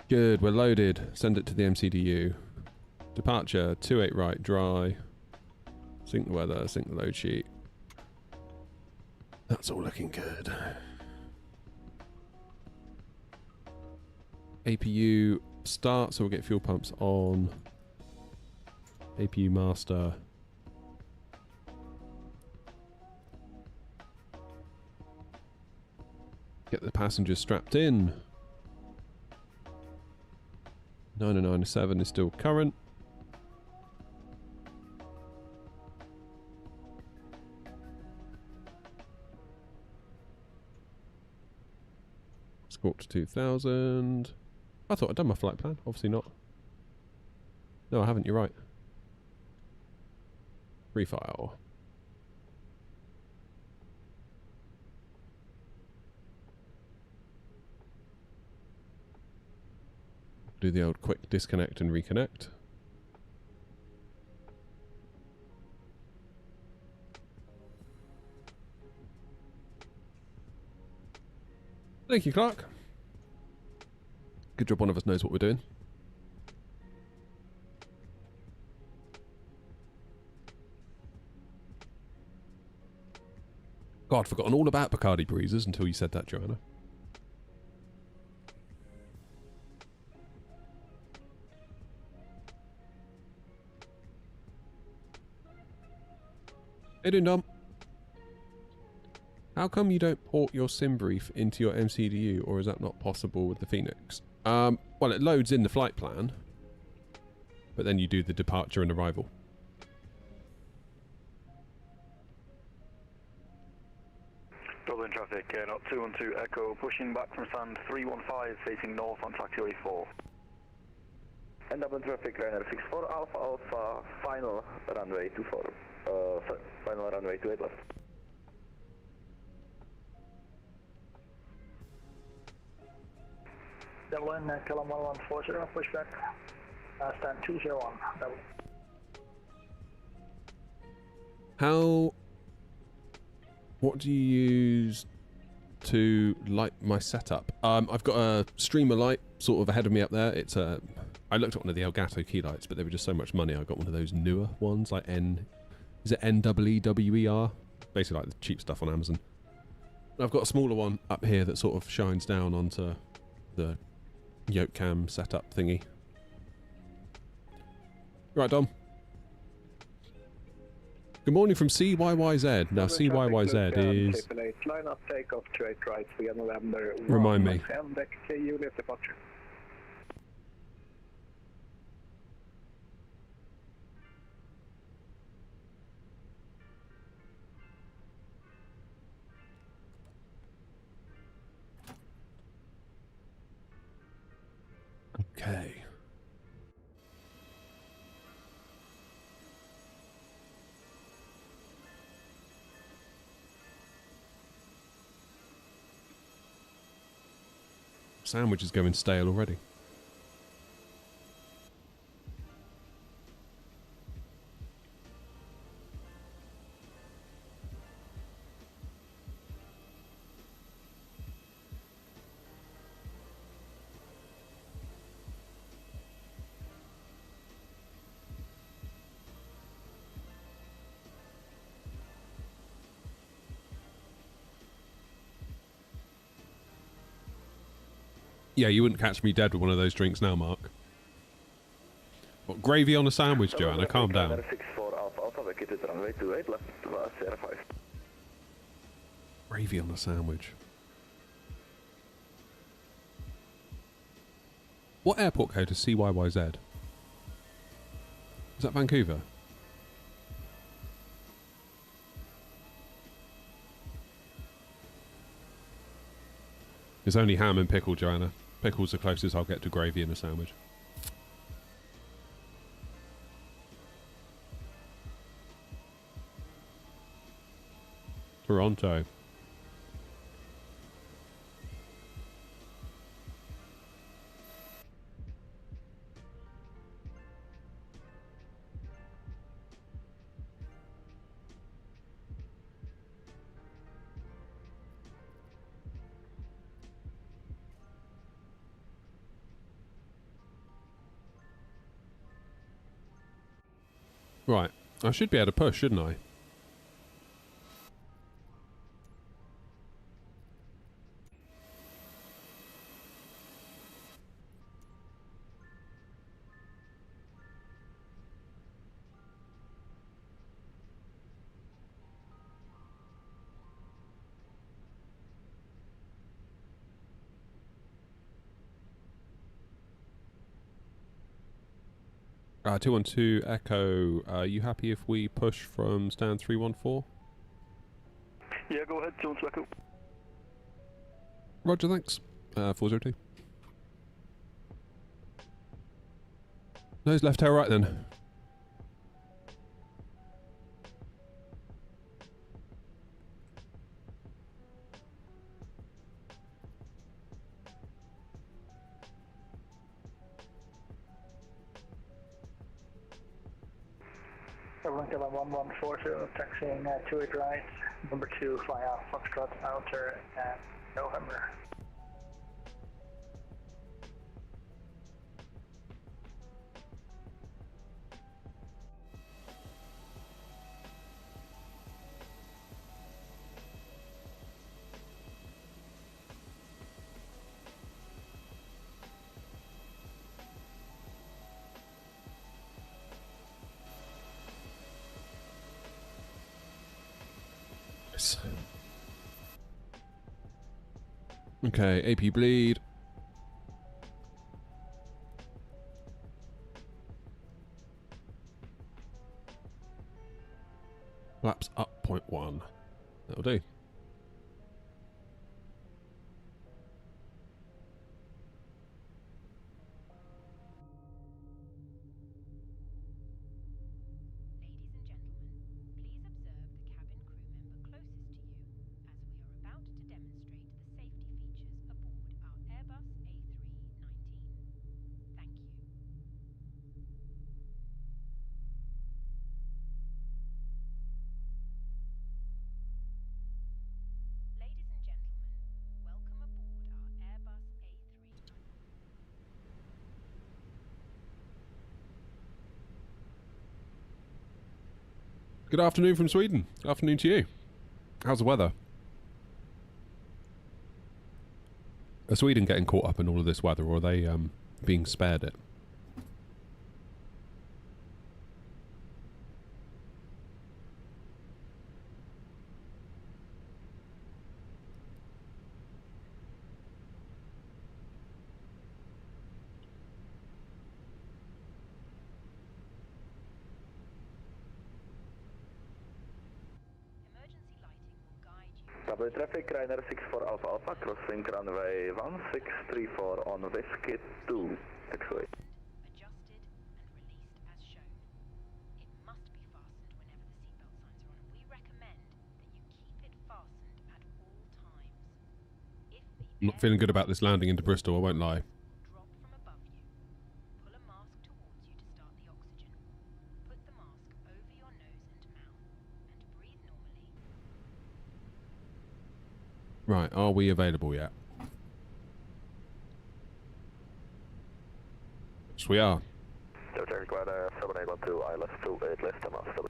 Good, we're loaded. Send it to the MCDU. Departure, 28 right, dry. Sync the weather, sync the load sheet. That's all looking good. APU start, so we'll get fuel pumps on. APU master. Get the passengers strapped in. 997 is still current. Squawk to 2000. I thought I'd done my flight plan. Obviously not. No, I haven't. You're right. Refile. Do the old quick disconnect and reconnect. Thank you, Clark. Good job one of us knows what we're doing. God, I'd forgotten all about Bacardi Breezers until you said that, Joanna. Hey, doing, Dom? How come you don't port your sim brief into your MCDU, or is that not possible with the Phoenix? Well, it loads in the flight plan, but then you do the departure and arrival. Dublin traffic, not 212 Echo, pushing back from stand 315, facing north on taxiway 4. And Dublin traffic, Ryanair 64 Alpha Alpha, final runway 24, final runway 28 left. Dublin, Column 1140, pushback, stand 201, Dublin. What do you use to light my setup? I've got a streamer light sort of ahead of me up there. It's a... I looked at one of the Elgato key lights, but they were just so much money. I got one of those newer ones, like is it NEEWER? Basically like the cheap stuff on Amazon. I've got a smaller one up here that sort of shines down onto the yoke cam setup thingy. Right, Dom. Good morning from CYYZ. Now, CYYZ is... Line up, takeoff, 28 right, via November. Remind me. Deck, Juliet departure. Okay. Sandwich is going stale already. Yeah, you wouldn't catch me dead with one of those drinks now, Mark. What, gravy on a sandwich, Joanna? Calm down. 64 Alpha Alpha, vacated runway 28 left, Sierra 5. Gravy on a sandwich. What airport code is CYYZ? Is that Vancouver? It's only ham and pickle, Joanna. Pickle's the closest I'll get to gravy in a sandwich. Toronto. Right, I should be able to push, shouldn't I? . 212 Echo, are you happy if we push from stand 314? Yeah, go ahead, 212 Echo. Roger, thanks. 402. Nose left, tail right then. Dublin 1140, taxiing 28 right, number 2 via Foxtrot Outer and November. Okay, AP bleed. Flaps up 0.1. That'll do. Good afternoon from Sweden. Afternoon to you. How's the weather? Are Sweden getting caught up in all of this weather, or are they being spared it? Double traffic, Ryder 64 Alpha Alpha, crossing runway 1634 on Whiskey 2, taxiway. Adjusted and released as shown. It must be fastened whenever the seatbelt signs are on, and we recommend that you keep it fastened at all times. If the I'm not feeling good about this landing into Bristol, I won't lie. drop from above you, pull a mask towards you to start the oxygen. Put the mask over your nose and mouth, and breathe normally. Right, are we available yet? Yes, we are. Delta required 7812, ILS 28 left and master.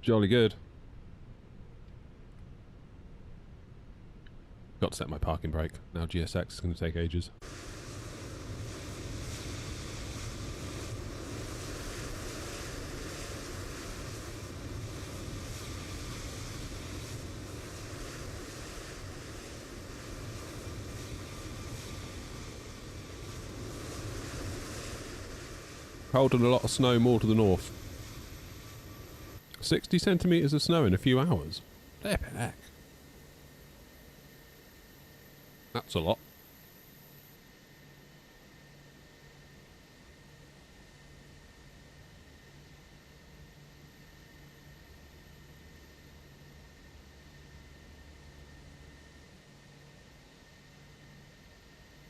Jolly good. Got to set my parking brake. Now GSX is going to take ages. Holding a lot of snow more to the north. 60 centimetres of snow in a few hours. Flippin' heck. That's a lot.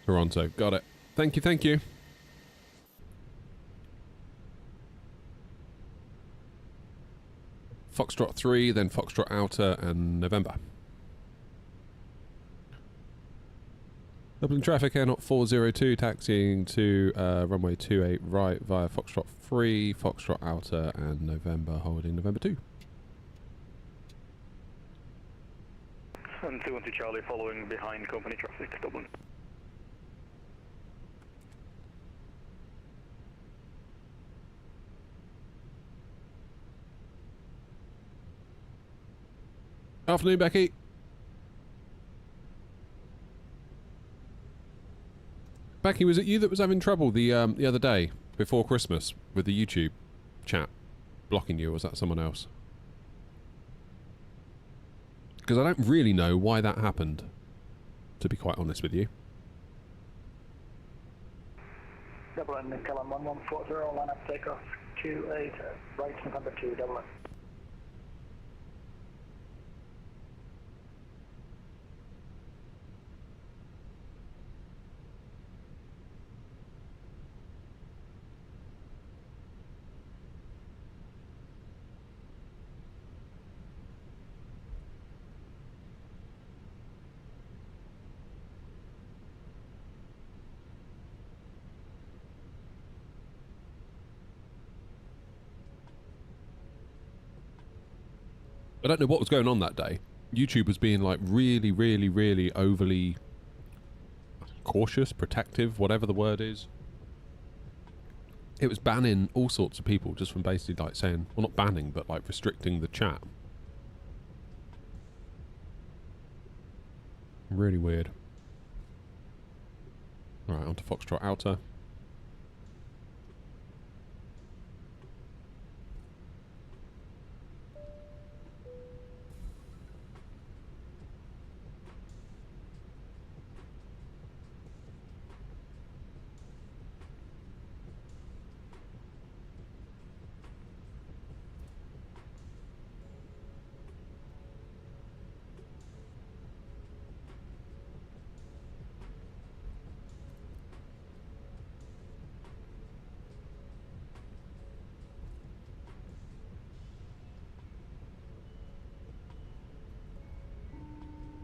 Toronto, got it. Thank you, thank you. Foxtrot 3, then Foxtrot Outer, and November. Dublin traffic, air 402, taxiing to runway 28 right via Foxtrot 3, Foxtrot Outer, and November, holding November 2. And 212 Charlie following behind company traffic, Dublin. Afternoon, Becky. Becky, was it you that was having trouble the other day before Christmas with the YouTube chat blocking you, or was that someone else? Because I don't really know why that happened, to be quite honest with you. Dublin, Calum 1140, line up takeoff 28, right November 2, Dublin. I don't know what was going on that day. YouTube was being like really, really, really overly cautious, protective, whatever the word is. It was banning all sorts of people just from basically like saying, well, not banning, but like restricting the chat. Really weird. Right, on to Foxtrot Outer.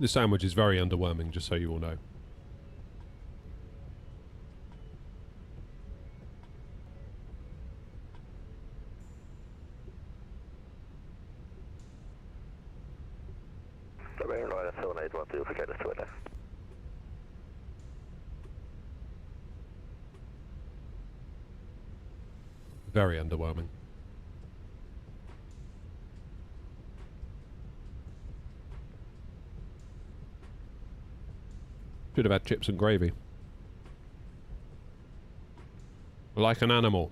The sandwich is very underwhelming, just so you all know. Very underwhelming. Should have had chips and gravy. Like an animal.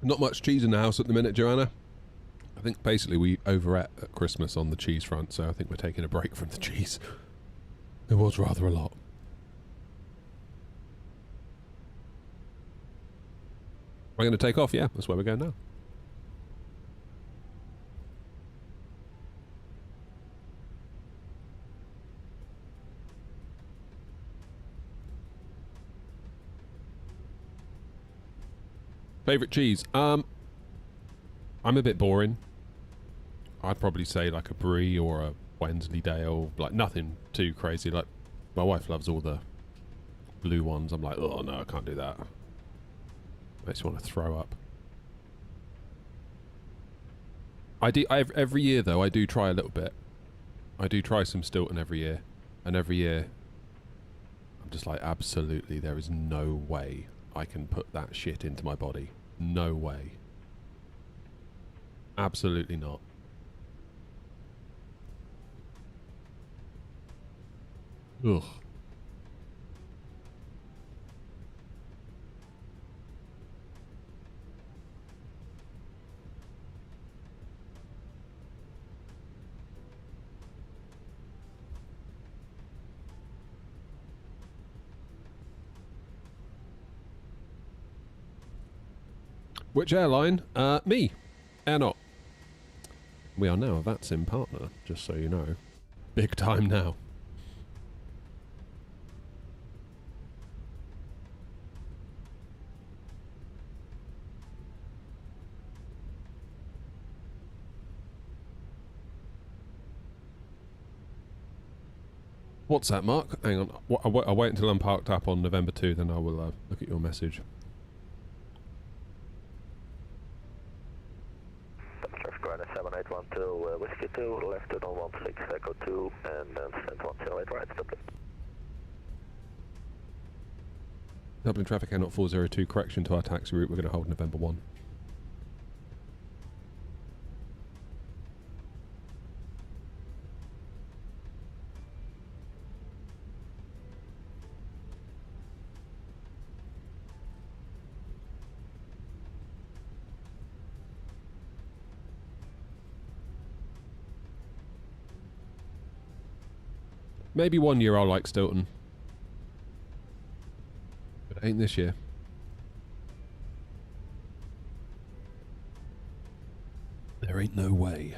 Not much cheese in the house at the minute, Joanna. I think basically we overate at Christmas on the cheese front, so I think we're taking a break from the cheese. There was rather a lot. We're going to take off, yeah, that's where we're going now. Favourite cheese? I'm a bit boring. I'd probably say like a Brie or a Wensleydale, like nothing too crazy. Like my wife loves all the blue ones. I'm like, oh no, I can't do that. Makes me want to throw up. Every year though, I do try a little bit. I do try some Stilton every year, and every year I'm just like, absolutely, there is no way I can put that shit into my body. No way. Absolutely not. Ugh. Which airline? Me. Air Not. We are now a VATSIM partner, just so you know. Big time now. What's that, Mark? Hang on. I'll wait until I'm parked up on November 2, then I will look at your message. Traffic Rider 7812, Whiskey 2, left on 16, Echo 2, and then stand 108 right, stop it. Dublin traffic, Air Not 402, correction to our taxi route, we're going to hold November 1. Maybe one year I'll like Stilton. But it ain't this year. There ain't no way.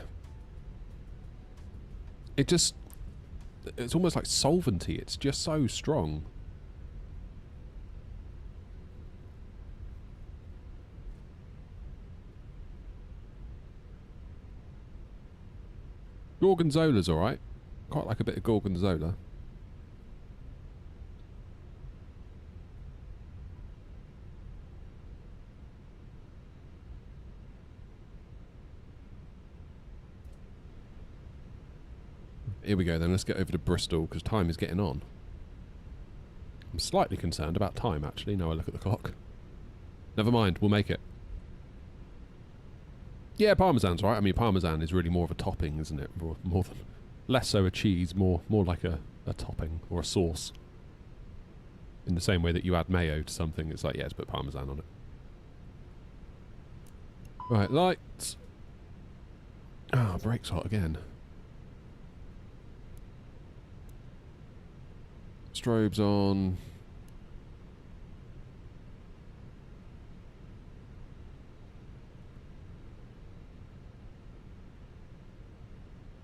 It's almost like solventy. It's just so strong. Gorgonzola's alright. Quite like a bit of Gorgonzola. Here we go then, let's get over to Bristol, because time is getting on. I'm slightly concerned about time, actually, now I look at the clock. Never mind, we'll make it. Yeah, Parmesan's right. I mean, Parmesan is really more of a topping, isn't it? More than... Less so a cheese, more like a topping or a sauce. In the same way that you add mayo to something, it's like, yeah, let's put Parmesan on it. Right, lights. Ah, brakes hot again. Strobes on.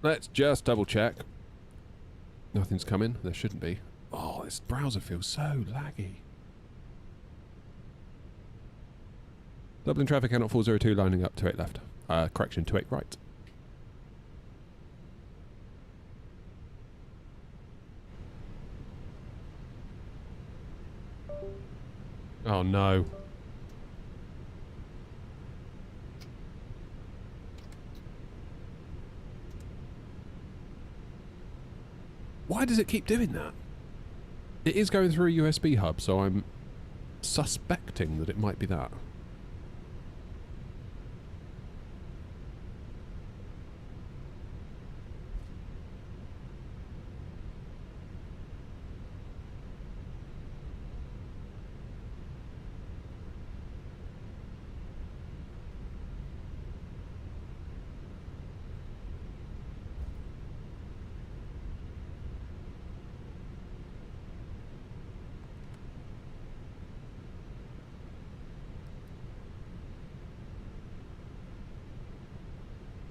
Let's just double check. Nothing's coming. There shouldn't be. Oh, this browser feels so laggy. Dublin traffic, out 402, lining up 28 left. Correction, 28 right. Oh no. Why does it keep doing that? It is going through a USB hub, so I'm suspecting that it might be that.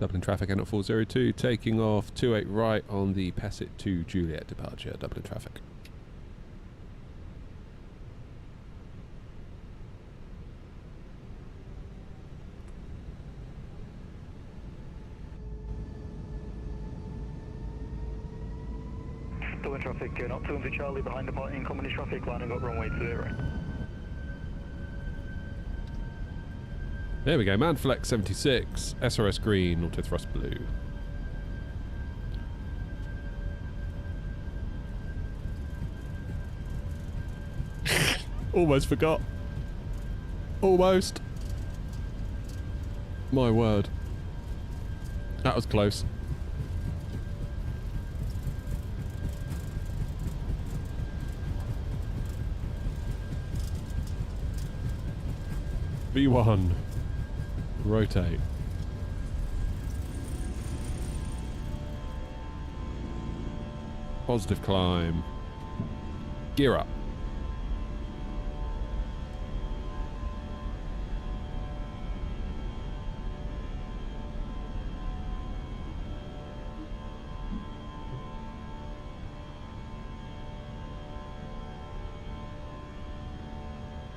Dublin traffic, out 402, taking off 28 right on the Pessit to Juliet departure. Dublin traffic. Dublin traffic, not 200 Charlie behind departing company traffic, lining up runway 28 right. There we go, Manflex 76, SRS green, auto thrust blue. Almost forgot. Almost. My word. That was close. V1. Rotate. Positive climb. Gear up.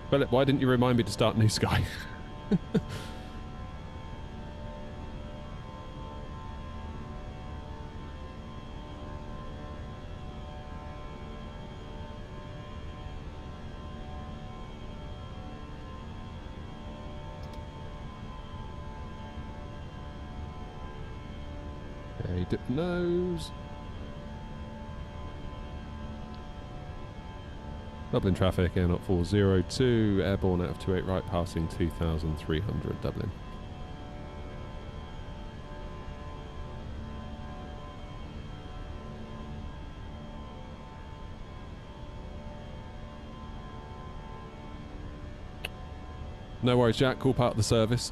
Philip, why didn't you remind me to start New Sky? Okay, dip nose. Dublin traffic, air not 402, airborne out of 28 right, passing 2,300 Dublin. No worries, Jack, cool part of the service.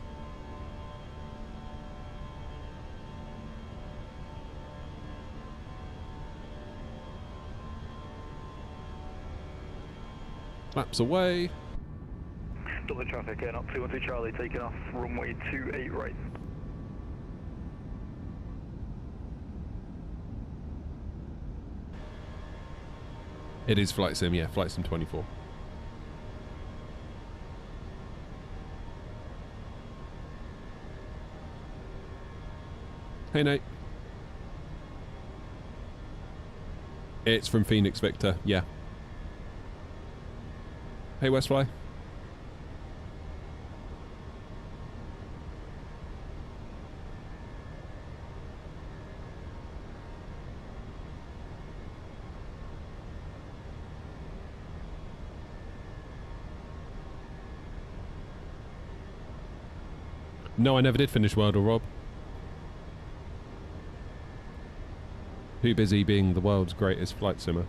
Flaps away. Dublin traffic, not 212 Charlie, taking off runway 28 right. It is Flight Sim, yeah, Flight Sim 24. Hey Nate. It's from Phoenix Victor, yeah. Hey Westfly. No, I never did finish Wordle, Rob. Too busy being the world's greatest flight simmer.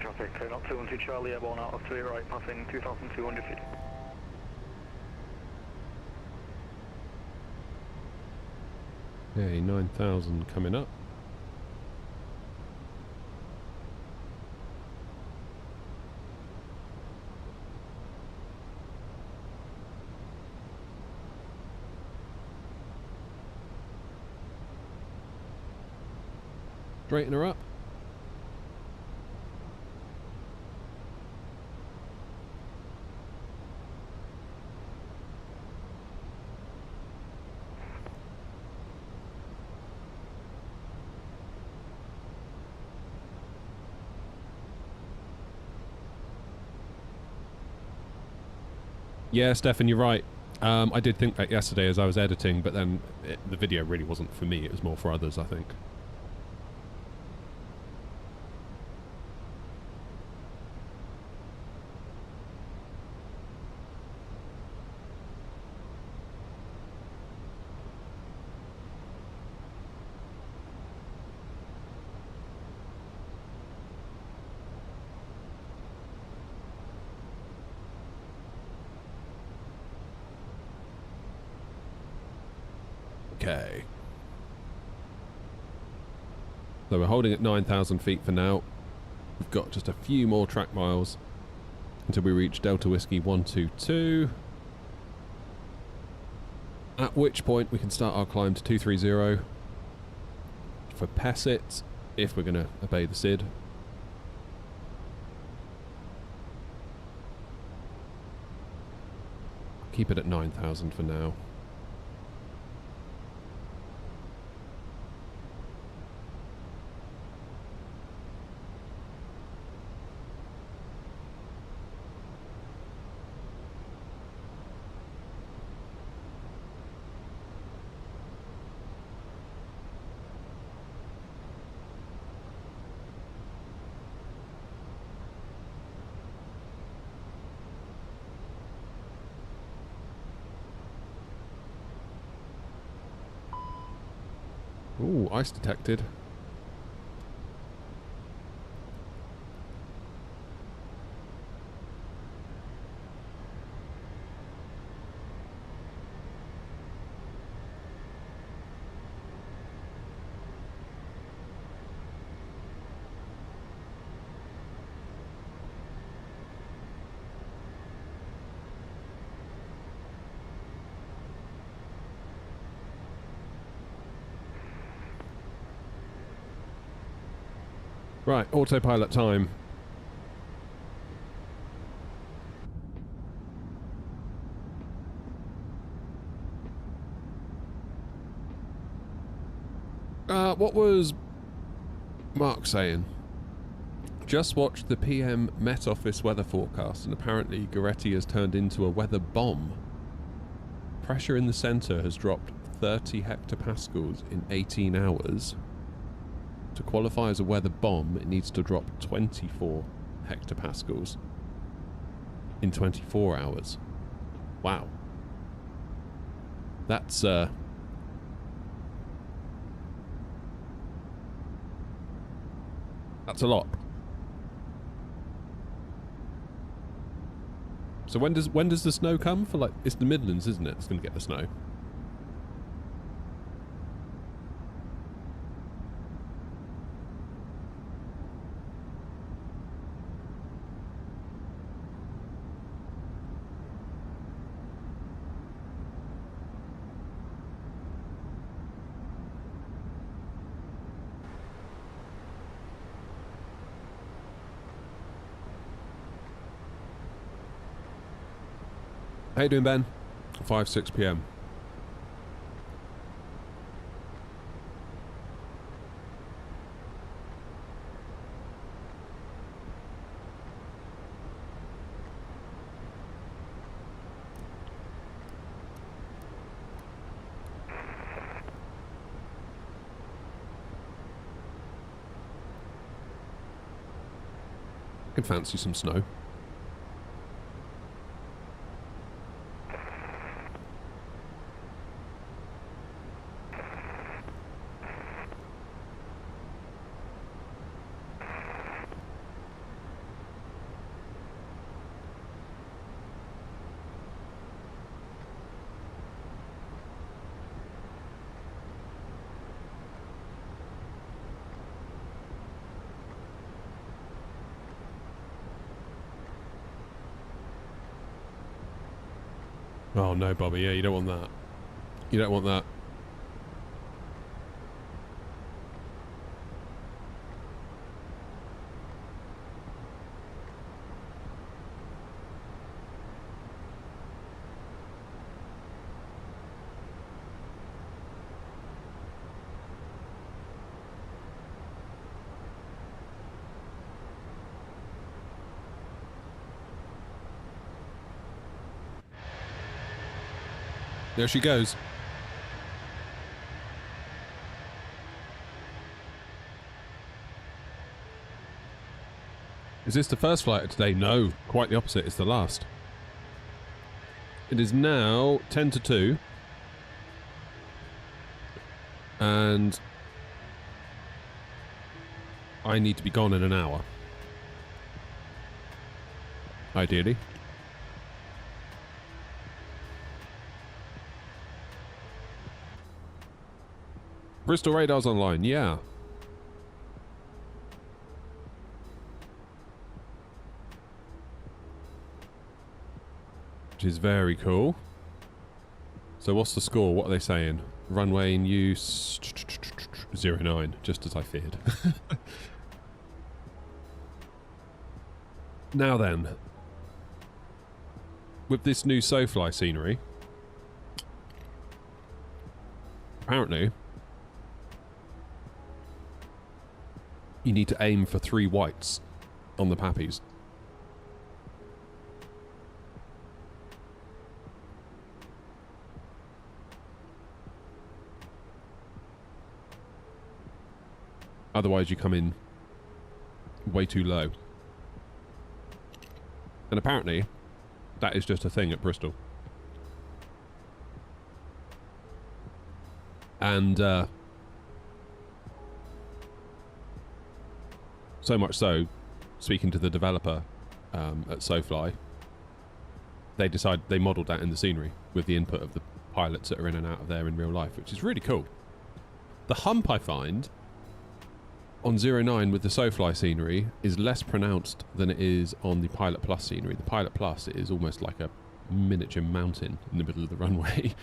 Bravo traffic, not 212 Charlie, airborne out of 3 right, passing 2,200 feet. Okay, 9,000 coming up. Straighten her up. Yeah, Stefan, you're right. I did think that yesterday as I was editing, but then the video really wasn't for me. It was more for others, I think. Okay. So we're holding at 9,000 feet for now. We've got just a few more track miles until we reach Delta Whiskey 122. At which point we can start our climb to 230 for Pessit, if we're going to obey the SID. Keep it at 9,000 for now. Ooh, ice detected. Right, autopilot time. What was Mark saying? Just watched the PM Met Office weather forecast, and apparently Goretti has turned into a weather bomb. Pressure in the centre has dropped 30 hectopascals in 18 hours. To qualify as a weather bomb, it needs to drop 24 hectopascals in 24 hours. Wow. That's a lot. So when does the snow come? For like, it's the Midlands, isn't it? It's going to get the snow. How you doing, Ben? 5-6 PM. I can fancy some snow. Oh no, Bobby, yeah, you don't want that. You don't want that. There she goes. Is this the first flight of today? No, quite the opposite. It's the last. It is now 10 to 2. And I need to be gone in an hour. Ideally. Bristol radar's online, yeah. Which is very cool. So what's the score? What are they saying? Runway in use 09, just as I feared. Now then, with this new SoFly scenery, apparently you need to aim for 3 whites on the pappies. Otherwise you come in way too low. And apparently that is just a thing at Bristol. And so much so, speaking to the developer at SoFly, they modelled that in the scenery with the input of the pilots that are in and out of there in real life, which is really cool. The hump I find on 09 with the SoFly scenery is less pronounced than it is on the Pilot Plus scenery. The Pilot Plus is almost like a miniature mountain in the middle of the runway.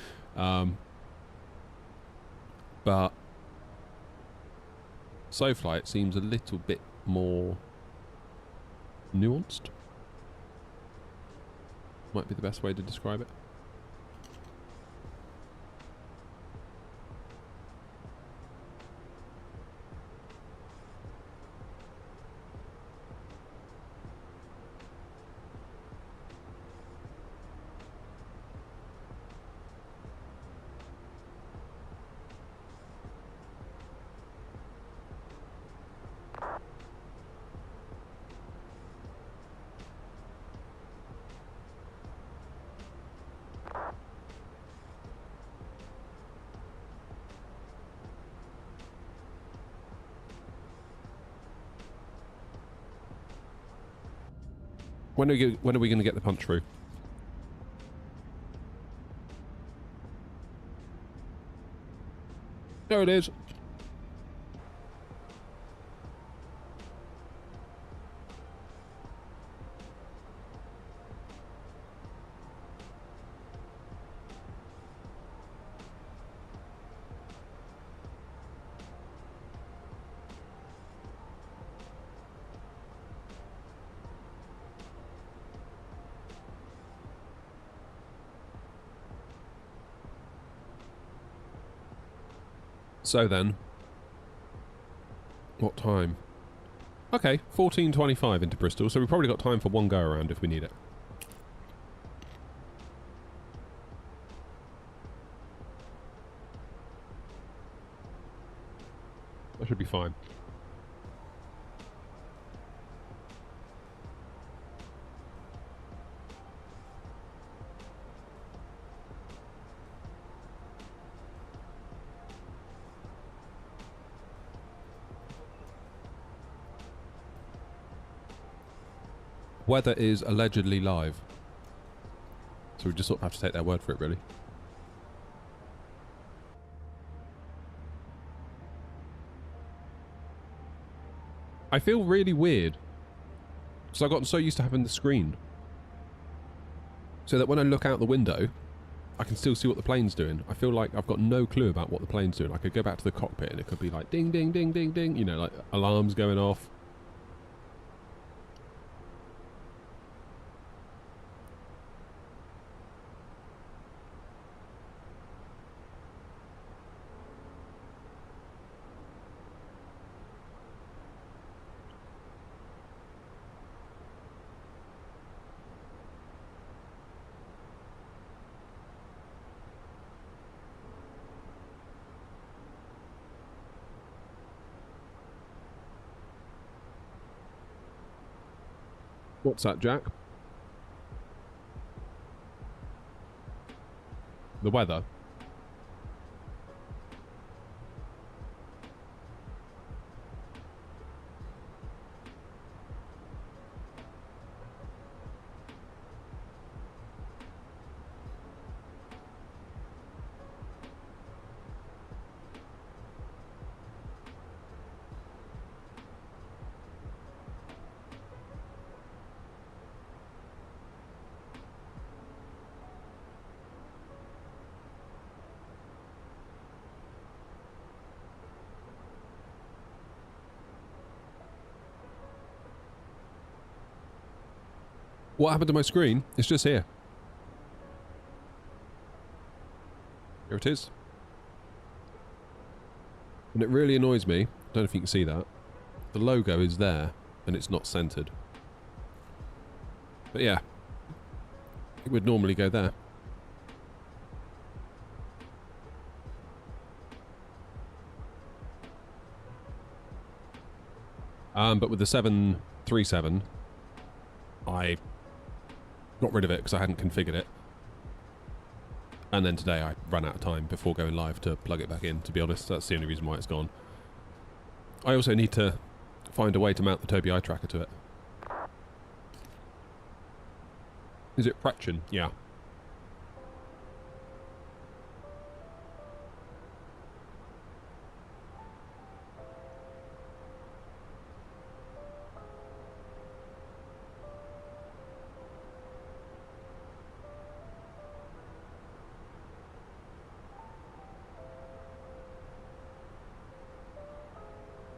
But SoFly, it seems a little bit more nuanced. Might be the best way to describe it. When are we going to get the punch through? There it is. So then, what time? Okay, 14:25 into Bristol, so we've probably got time for one go around if we need it. That should be fine. Weather is allegedly live. So we just sort of have to take their word for it, really. I feel really weird. Because I've gotten so used to having the screen. So that when I look out the window, I can still see what the plane's doing. I feel like I've got no clue about what the plane's doing. I could go back to the cockpit and it could be like ding, ding, ding, ding, ding, you know, like alarms going off. What's that, Jack? The weather? What happened to my screen? It's just here. Here it is. And it really annoys me. I don't know if you can see that. The logo is there and it's not centered. But yeah, it would normally go there. But with the 737, I got rid of it because I hadn't configured it. And then today I ran out of time before going live to plug it back in, to be honest. That's the only reason why it's gone. I also need to find a way to mount the Tobii eye tracker to it. Is it Pretchen? Yeah.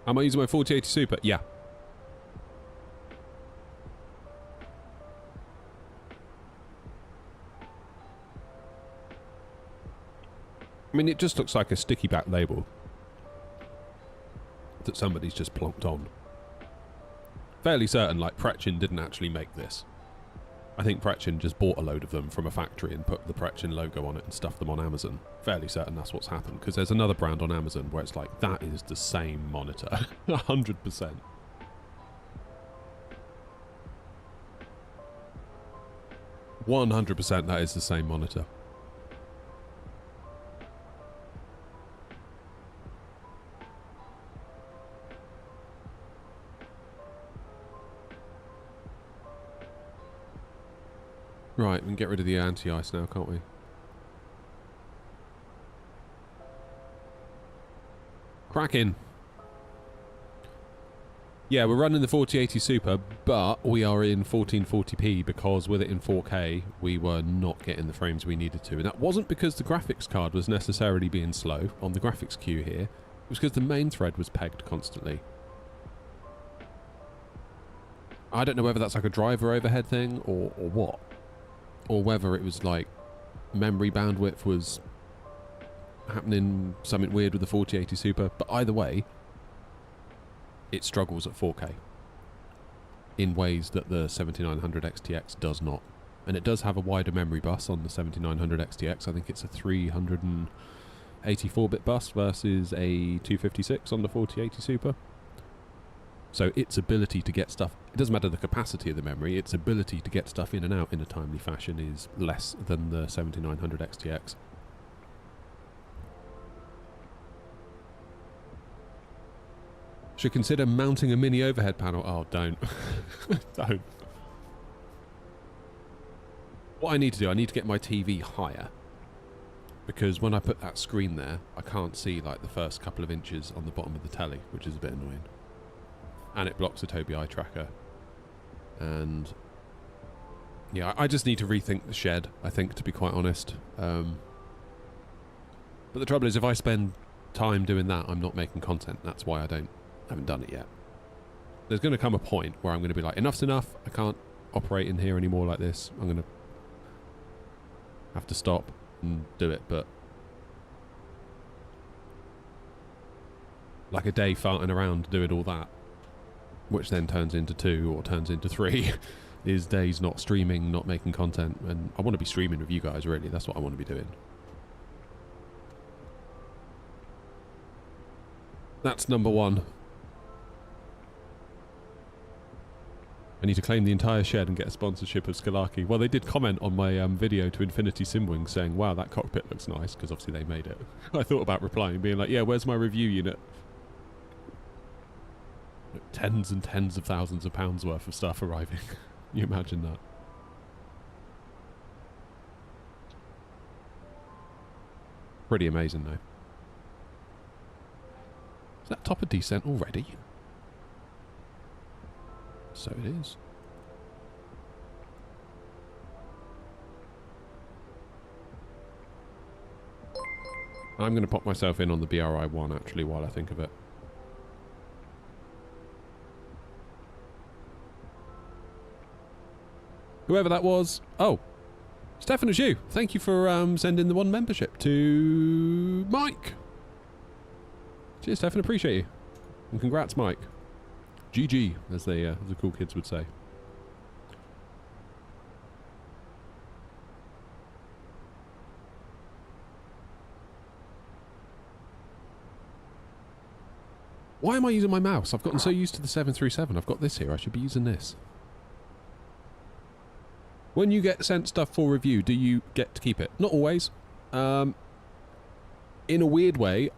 Am I using my 4080 Super? Yeah. I mean, it just looks like a sticky back label that somebody's just plonked on. Fairly certain, like, Pretchen didn't actually make this. I think Pretchen just bought a load of them from a factory and put the Pretchen logo on it and stuffed them on Amazon. Fairly certain that's what's happened, because there's another brand on Amazon where it's like, that is the same monitor. 100%. %, that is the same monitor. Right, we can get rid of the anti-ice now, can't we? Cracking. Yeah, we're running the 4080 Super, but we are in 1440p because with it in 4K, we were not getting the frames we needed to. And that wasn't because the graphics card was necessarily being slow on the graphics queue here. It was because the main thread was pegged constantly. I don't know whether that's like a driver overhead thing or what. Or whether it was like memory bandwidth was happening something weird with the 4080 Super. But either way, it struggles at 4K in ways that the 7900 XTX does not. And it does have a wider memory bus on the 7900 XTX. I think it's a 384-bit bus versus a 256 on the 4080 Super. So its ability to get stuff, it doesn't matter the capacity of the memory, its ability to get stuff in and out in a timely fashion is less than the 7900 XTX. Should consider mounting a mini overhead panel. Oh, don't. Don't. What I need to do, I need to get my TV higher. Because when I put that screen there, I can't see like the first couple of inches on the bottom of the telly, which is a bit annoying. And it blocks the Tobii eye tracker. And Yeah, I just need to rethink the shed, I think, to be quite honest. But the trouble is, if I spend time doing that, I'm not making content. That's why I haven't done it yet. There's going to come a point where I'm going to be like, enough's enough. I can't operate in here anymore like this. I'm going to have to stop and do it. But like a day farting around doing all that, which then turns into 2 or turns into 3, is days not streaming, not making content. And I want to be streaming with you guys, really. That's what I want to be doing. That's number 1. I need to claim the entire shed and get a sponsorship of Skalaki. Well, they did comment on my video to Infinity Simwing saying, wow, that cockpit looks nice, because obviously they made it. I thought about replying, being like, yeah, where's my review unit? Tens and tens of thousands of pounds worth of stuff arriving. Can you imagine that? Pretty amazing, though. Is that top of descent already? So it is. I'm going to pop myself in on the BRI-1 actually while I think of it. Whoever that was. Oh, Stefan, it's you. Thank you for sending the 1 membership to Mike. Cheers, Stefan. Appreciate you. And congrats, Mike. GG, as the cool kids would say. Why am I using my mouse? I've gotten so used to the 737. I've got this here. I should be using this. When you get sent stuff for review, do you get to keep it? Not always. In a weird way,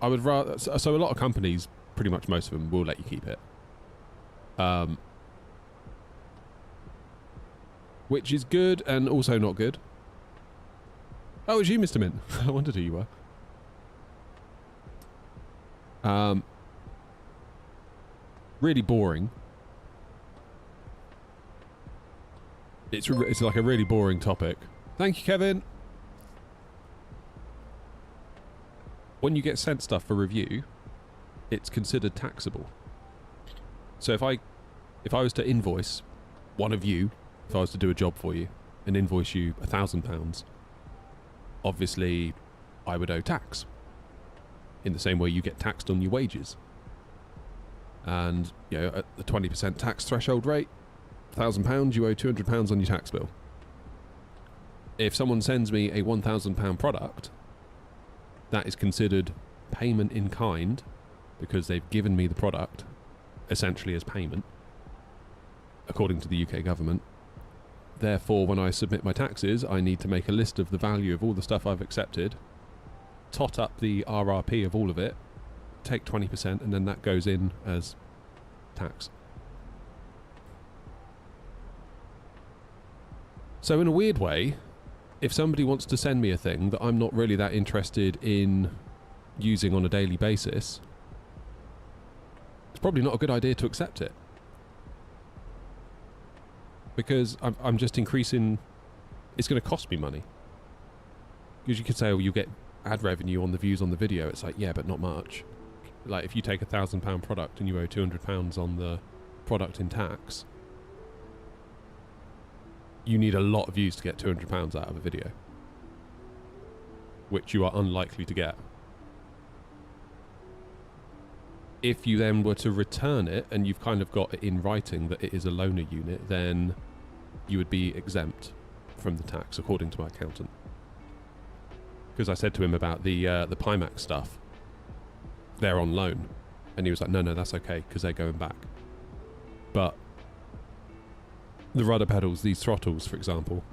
I would rather... So a lot of companies, pretty much most of them, will let you keep it. Which is good and also not good. Oh, it's you, Mr. Mint. I wondered who you were. Really boring. It's like a really boring topic. Thank you, Kevin. When you get sent stuff for review, it's considered taxable. So if I was to invoice one of you, if I was to do a job for you and invoice you £1,000, obviously I would owe tax. In the same way you get taxed on your wages. And, you know, at the 20% tax threshold rate, £1,000, you owe £200 on your tax bill. If someone sends me a £1,000 product, that is considered payment in kind because they've given me the product essentially as payment, according to the UK government. Therefore, when I submit my taxes, I need to make a list of the value of all the stuff I've accepted, tot up the RRP of all of it, take 20%, and then that goes in as tax. So in a weird way, if somebody wants to send me a thing that I'm not really that interested in using on a daily basis, it's probably not a good idea to accept it. Because I'm just increasing... It's going to cost me money. Because you could say, oh, you get ad revenue on the views on the video. It's like, yeah, but not much. Like, if you take a £1,000 product and you owe £200 on the product in tax, you need a lot of views to get £200 out of a video, which you are unlikely to get. If you then were to return it and you've kind of got it in writing that it is a loaner unit, then you would be exempt from the tax, according to my accountant. Because I said to him about the Pimax stuff, they're on loan, and he was like, no, that's okay, because they're going back. But the rudder pedals, these throttles, for example,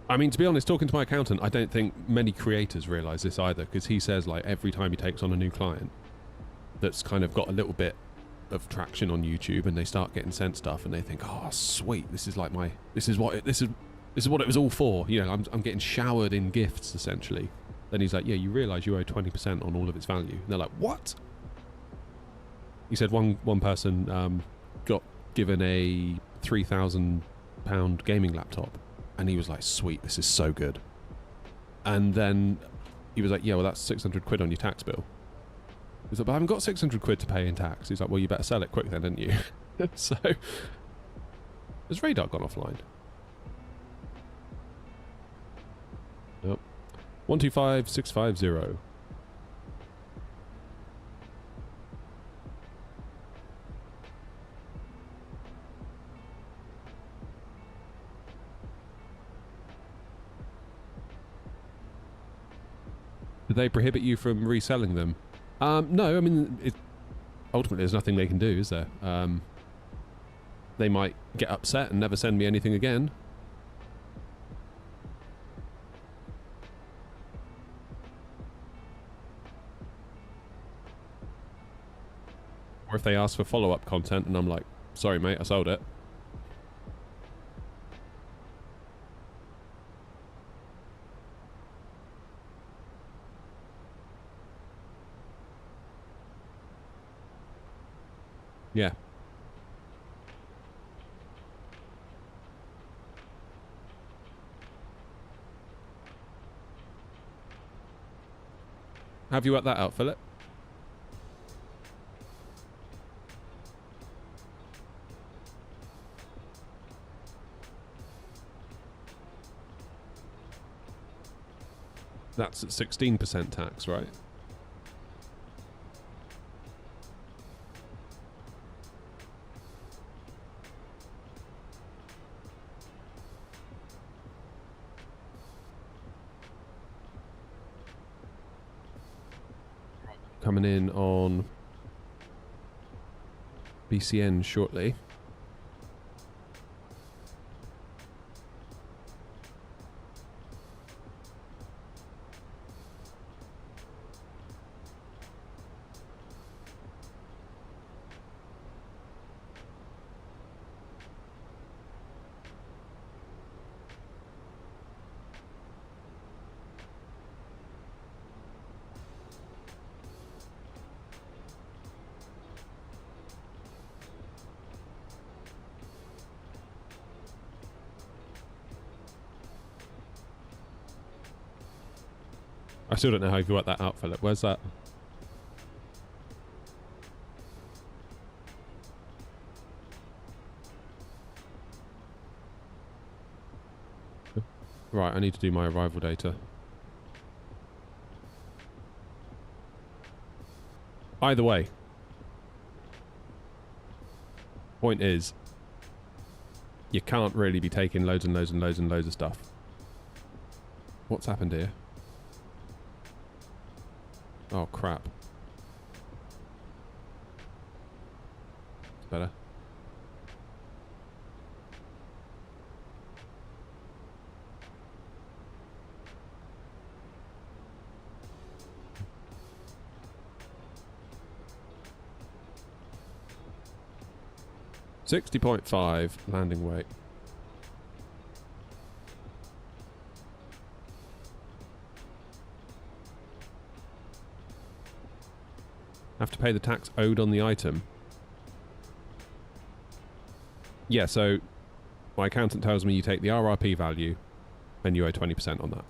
I mean, to be honest, talking to my accountant, I don't think many creators realise this either, because he says, like, every time he takes on a new client that's kind of got a little bit of traction on YouTube, and they start getting sent stuff, and they think, oh, sweet, this is like this is what it was all for. You know, I'm getting showered in gifts, essentially. Then he's like, yeah, you realise you owe 20% on all of its value. And they're like, what? He said one person got given a £3,000 gaming laptop, and he was like, sweet, this is so good. And then he was like, yeah, well, that's 600 quid on your tax bill. He's like, but I haven't got 600 quid to pay in tax. He's like, well, you better sell it quick then, didn't you? So, has radar gone offline? Nope. 125650. Do they prohibit you from reselling them? No, I mean, ultimately there's nothing they can do, is there? They might get upset and never send me anything again. Or if they ask for follow-up content and I'm like, sorry mate, I sold it. Yeah. Have you worked that out, Philip? That's at 16% tax, right? Coming in on BCN shortly. I still don't know how you've worked that out, Philip. Where's that? Right, I need to do my arrival data. Either way. Point is, you can't really be taking loads and loads and loads and loads of stuff. What's happened here? Oh, crap. It's better. $60.5 landing weight. Have to pay the tax owed on the item. Yeah, so my accountant tells me you take the RRP value and you owe 20% on that,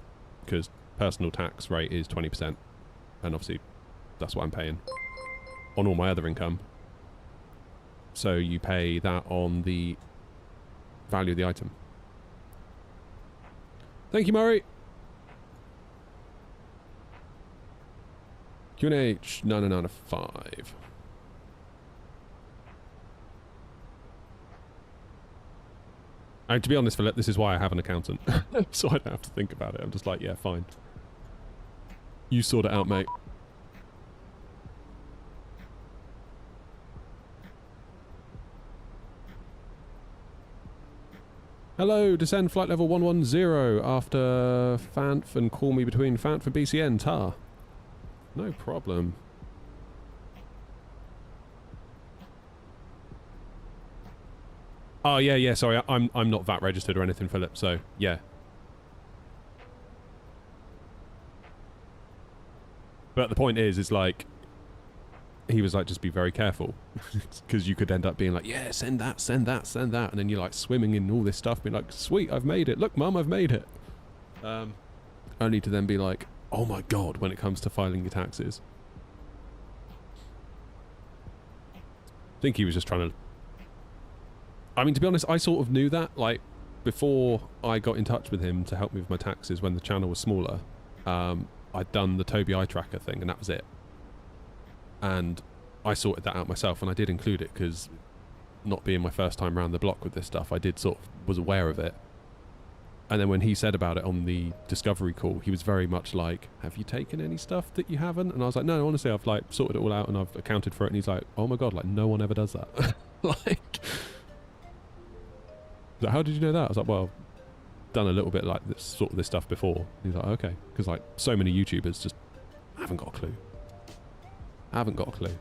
because personal tax rate is 20%, and obviously that's what I'm paying on all my other income. So you pay that on the value of the item. Thank you, Murray. QNH 9995. And to be honest, Philip, this is why I have an accountant. So I don't have to think about it. I'm just like, yeah, fine. You sort it out, mate. Hello, descend flight level 110 after Fanf and call me between Fanf and BCN, tar. No problem. Oh yeah, sorry, I'm not VAT registered or anything, Philip, so yeah. But the point is like, he was like, just be very careful, because you could end up being like, yeah, send that, send that, send that, and then you're like swimming in all this stuff, being like, sweet, I've made it. Look, Mum, I've made it. Only to then be like, oh my god, when it comes to filing your taxes. I think he was just trying to... I mean, to be honest, I sort of knew that, like, before I got in touch with him to help me with my taxes when the channel was smaller. I'd done the Tobii eye tracker thing, and that was it. And I sorted that out myself, and I did include it, because not being my first time around the block with this stuff, I did sort of was aware of it. And then when he said about it on the discovery call, he was very much like, have you taken any stuff that you haven't? And I was like, no, honestly, I've like sorted it all out and I've accounted for it. And he's like, oh my god, like no one ever does that. Like, how did you know that? I was like, well, done a little bit like this, sort of this stuff before. He's like, okay, because like so many YouTubers just haven't got a clue. Haven't got a clue.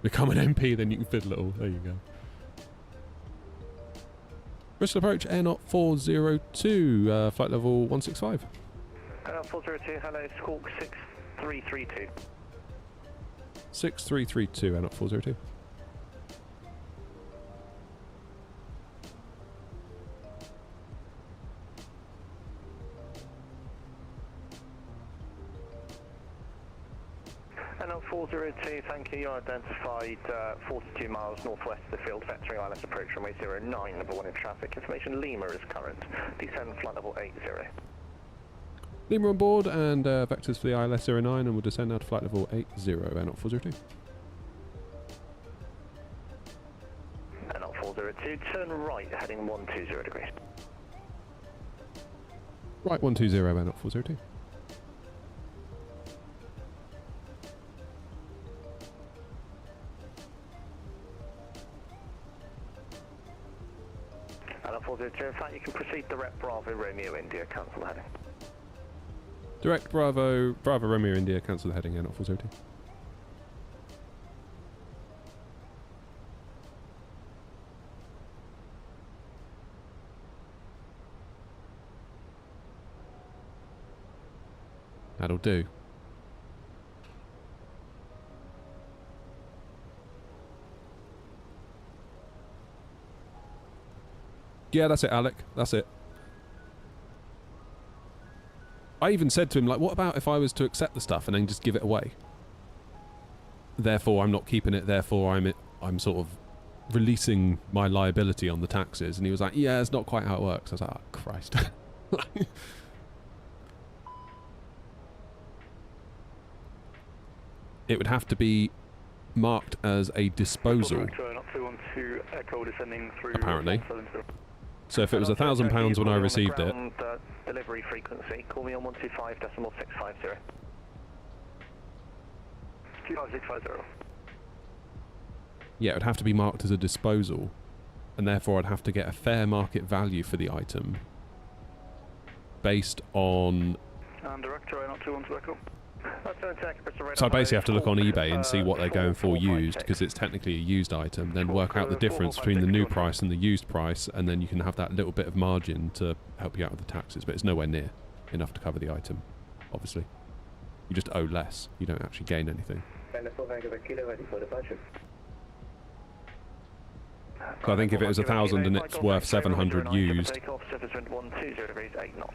Become an MP, then you can fiddle it all. There you go. Bristol approach, air knot 402, flight level 165. 402, hello, squawk 6332. 6332, air knot 402. NL 402, thank you. You're identified 42 miles northwest of the field, vectoring ILS approach runway 09, number 1 in traffic. Information Lima is current. Descend flight level 80. Lima on board and vectors for the ILS 09, and we'll descend now to flight level 80, air knot 402. NL 402, turn right, heading 120 degrees. Right, 120, air knot 402. NL 402, in fact, you can proceed direct Bravo Romeo India, cancel the heading. Direct Bravo Romeo India, cancel the heading, air knot 402. That'll do. Yeah, that's it, Alec. That's it. I even said to him, like, what about if I was to accept the stuff and then just give it away? Therefore, I'm not keeping it. Therefore, I'm sort of releasing my liability on the taxes. And he was like, yeah, it's not quite how it works. I was like, oh, Christ. It would have to be marked as a disposal, apparently. So if it was £1,000 when I received it, delivery frequency, call me on 125.650. 25650. yeah, it would have to be marked as a disposal, and therefore I'd have to get a fair market value for the item based on... So I basically have to look on eBay and see what they're going for used, because it's technically a used item, then work out the difference between the new price and the used price, and then you can have that little bit of margin to help you out with the taxes, but it's nowhere near enough to cover the item, obviously. You just owe less, you don't actually gain anything. So I think if it was 1,000 and it's worth 700 used,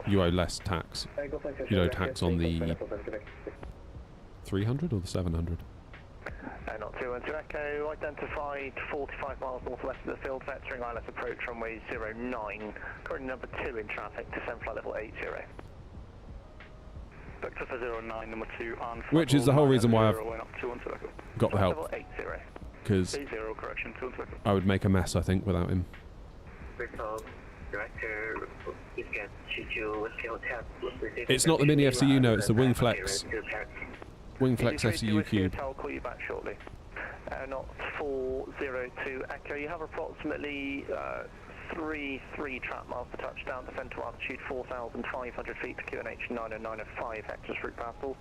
you owe less tax. You owe tax on the 300 or the 700? Not 212 Echo, identified 45 miles northwest of the field, vectoring ILS approach runway 09, current number 2 in traffic, descend flight level 80. Vector for 09, number 2 on... Which is the whole reason why I've got the help. Because I would make a mess, I think, without him. It's not the Mini FCU, no, it's the Wingflex. Wingflex FCU Cube. I'll call you back shortly. Not 402 Echo. You have approximately 3 trap miles to touchdown, descend to altitude 4,500 feet to QNH 90905, Hector's route battle.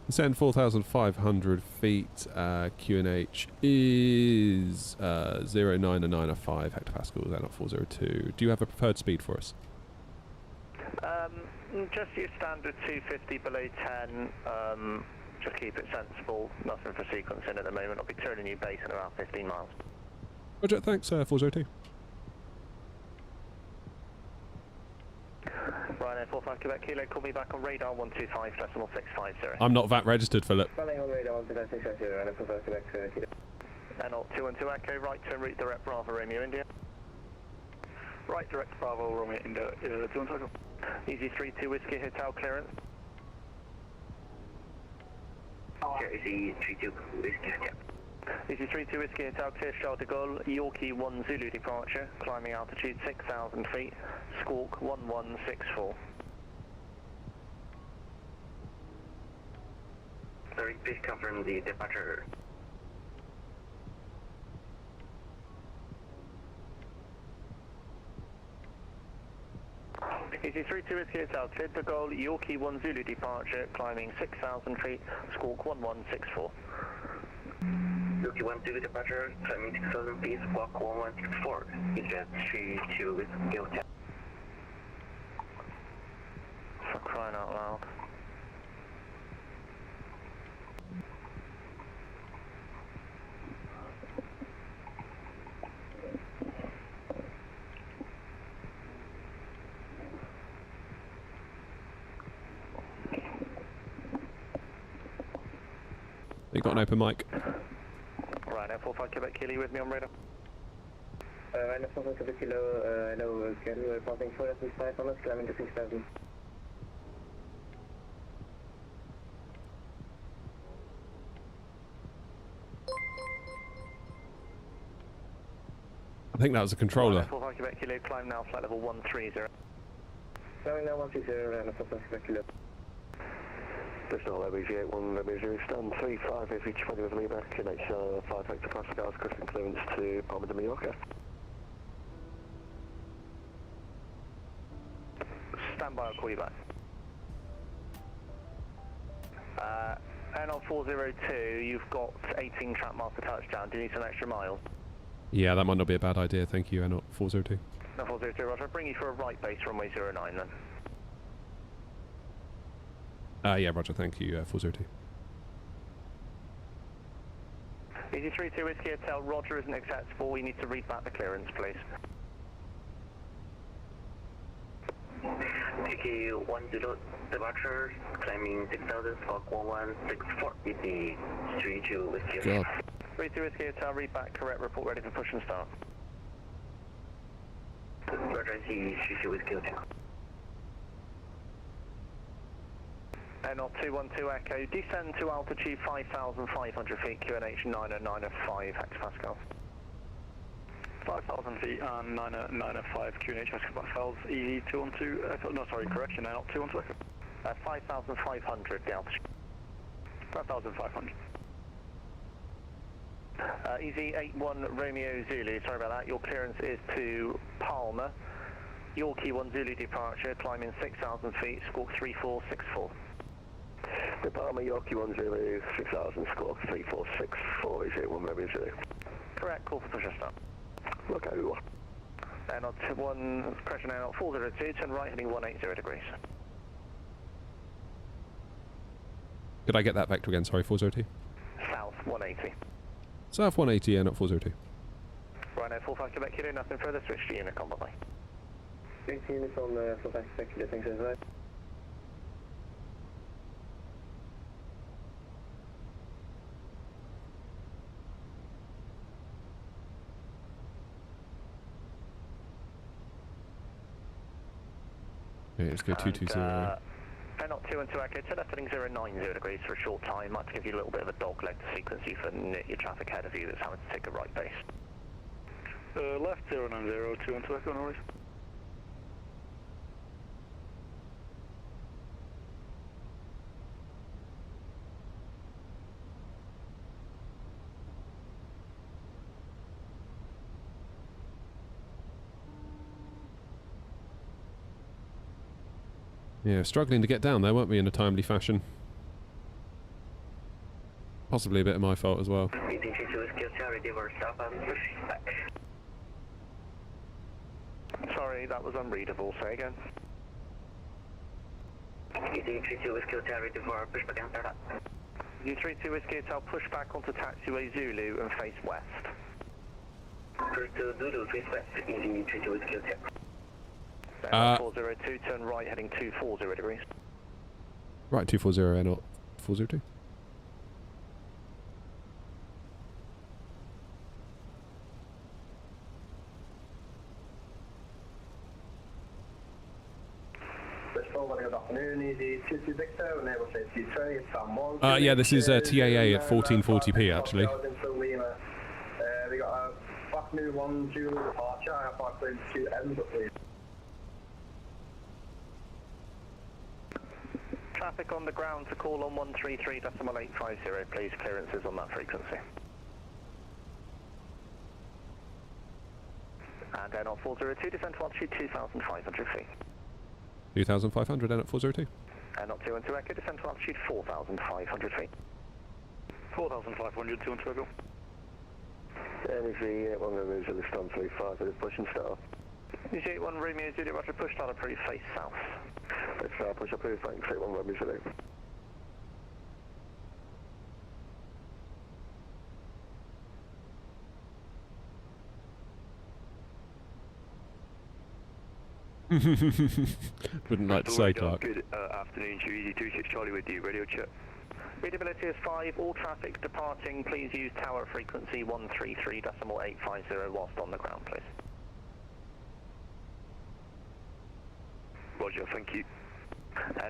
Descend 4,500 feet, QNH is 09905 hectopascals, air knot 402. Do you have a preferred speed for us? Just your standard 250 below 10, just keep it sensible, nothing for sequencing at the moment. I'll be turning you base in about 15 miles. Roger, thanks, 402. Ryanair 45 Quebec Kilo, call me back on radar 125.650. I'm not VAT registered, Philip. Running on radar 125.650, Ryanair 45 Quebec Kilo. NOT 212 Echo, right turn route direct Bravo Romeo India. Right direct Bravo Romeo India, 212. Easy 32 Whiskey Hotel clearance. Easy 32 Whiskey Hotel. Easy 32 Whiskey Hotel clear Charles de Gaulle, Yorkie 1 Zulu departure, climbing altitude 6,000 feet, squawk 1164. Sorry, please confirm the departure. Easy 32 Whiskey Hotel cleared de Gaulle, Yorkie 1 Zulu departure, climbing 6,000 feet, squawk 1164. Yorkie 1 Zulu departure, climbing 6,000 feet, squawk 1164. Jet 32 Whiskey Hotel. For crying out loud. You got an open mic. Ryanair 45 Quebec Kilo, with me on radar. Ryanair 45 Quebec Kilo, hello again, we're reporting 4,500 on us, climbing to 6,000. I think that was a controller. Ryanair 45 Quebec Kilo, climb now, flight level 130. Climbing now 130, Ryanair 45 Quebec Kilo. Bristol, LBG 81, Romeo stand 35, if each 20 with Lima, QNH 5 Hector Pascals, crossing clearance to Palma de Mallorca. Stand by, I'll call you back. NL 402, you've got 18 trap miles to touchdown, do you need some extra miles? Yeah, that might not be a bad idea, thank you, NL 402. NL 402, Roger, I'll bring you for a right base runway 09 then. Yeah, Roger, thank you, 402. Easy 32 Whiskey Hotel, Roger isn't acceptable, we need to read back the clearance, please. TK 10 departure, climbing 6,000, squawk 1164, Easy 32 Whiskey Hotel. 32 Whiskey Hotel, read back, correct, report ready for push and start. Roger, I see 32 Whiskey Hotel. NL 212 Echo, descend to altitude 5,500 feet, QNH 90905 hectopascals. 5,000 feet and 905 QNH hectopascals, EE 212 Echo, no sorry, correction, NL 212 Echo. 5,500 the altitude. 5,500. Easy 81 Romeo Zulu, sorry about that, your clearance is to Palma, Yorkie 1 Zulu departure, climbing 6,000 feet, squawk 3464. The Palma Yorkie 1 Zulu, 6,000, squawk 3464, is it 1 Romeo Zulu? Correct, call for push and start. Okay. NL 1, correction, NL 402, turn right heading 180 degrees. Could I get that vector again, sorry, 402? South 180. South 180, not 402. Ryanair 45 Quebec Kilo, nothing further, switch to Unicom, bye-bye. 18 units on 45 Quebec Kilo, thanks very much. Okay, let's go 220. NL 212 Echo, turn left heading 090 degrees for a short time. Might give you a little bit of a dog leg to sequence you for your traffic ahead of you that's having to take a right base. Left 090, 212 Echo, no worries. Yeah, struggling to get down there, weren't we, in a timely fashion? Possibly a bit of my fault as well. Sorry, that was unreadable. Say again. Easy 32 Whiskey Hotel, ready for pushback and start up. U32 Whiskey Hotel, push back onto taxiway Zulu and face west. First to Zulu, face west, easy 32 Whiskey Hotel. 402, turn right, heading 240 degrees. Right, 240, not 402. Bristol, good afternoon, easy 22 Victor, enable safety tray, Sam 1. Yeah, this is TAA at 1440p actually. We got a fast new 1 June departure, I have our clearance to end, please. Traffic on the ground to call on 133.850, please. Clearances on that frequency. And then on 402, descend to altitude 2,500 feet. 2,500 and at 402. And on 212 Echo, descend to altitude 4,500 feet. 4,500, 212 Echo. NV 81 Romeo Zulu stand 35 with push and start. NV 81 Romeo Zulu, roger, push start approved, face south. Let's start, push approved, thanks, 81 Romeo Zulu. Wouldn't like to say, Clark. Good afternoon, Easy 26 Charlie with you, radio check. Readability is 5, all traffic departing, please use tower frequency 133.850 whilst on the ground, please. Roger, thank you.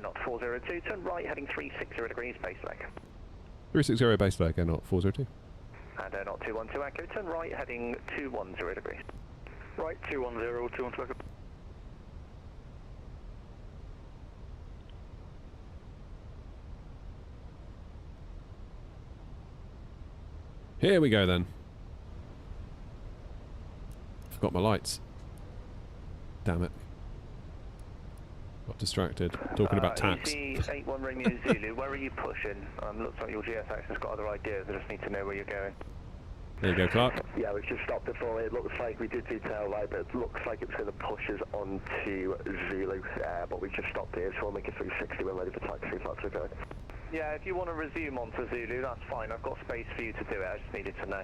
Not 402, turn right, heading 360 degrees, base leg. 360 base leg, not 402. And not 212 Echo, turn right, heading 210 degrees. Right, 210, 212 Echo. Here we go then. Forgot my lights. Damn it. Got distracted. Talking about tax. Easy 81 Romeo Zulu, where are you pushing? Looks like your GSX has got other ideas, I just need to know where you're going. There you go, Clark. Yeah, we've just stopped before. It looks like we did see tail light, but it looks like it's going to push us onto Zulu, but we just stopped here, so we'll make a 360 when ready for taxi, if that's okay. Yeah, if you want to resume onto Zulu, that's fine. I've got space for you to do it. I just needed to know.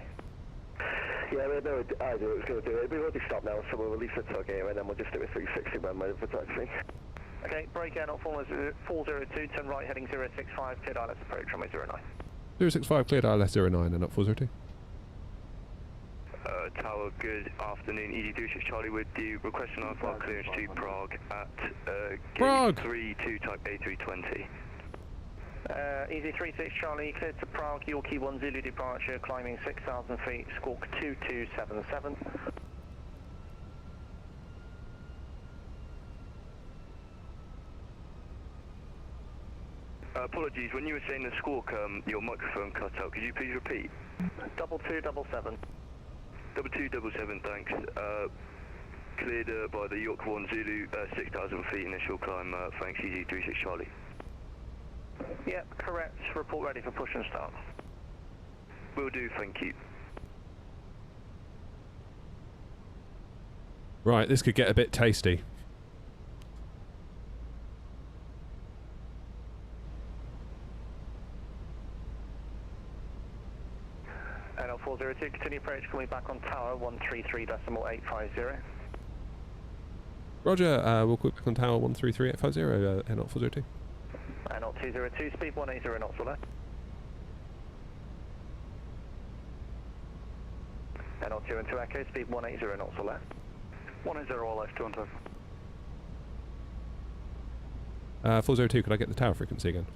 Yeah, we had no idea what it was going to do. We've already stopped now, so we'll release the tug here, and then we'll just do a 360 when ready for taxi. Okay, break air, not 402, turn right, heading 065, cleared ILS approach, runway 09. 065, cleared ILS 09 and not 402. Tower, good afternoon. Easy 26 Charlie with you. Requesting IFR clearance to Prague at Prague! gate 32 type A320. Easy 36 Charlie, cleared to Prague, Yorkie 1 Zulu departure, climbing 6,000 feet, squawk 2277. Apologies, when you were saying the squawk, your microphone cut out. Could you please repeat? 2277. 2277, thanks. Cleared by the York 1 Zulu, 6,000 feet initial climb, thanks, Easy 36 Charlie. Yep, correct. Report ready for push and start. Will do, thank you. Right, this could get a bit tasty. NL 402, continue approach, coming back on tower 133.850. Roger, we'll quick back on tower 133.850, NL 402. NL 202, speed 180 knots or less. NL 212 Echo, speed 180 knots or less. 180 all left, 212. 402, could I get the tower frequency again?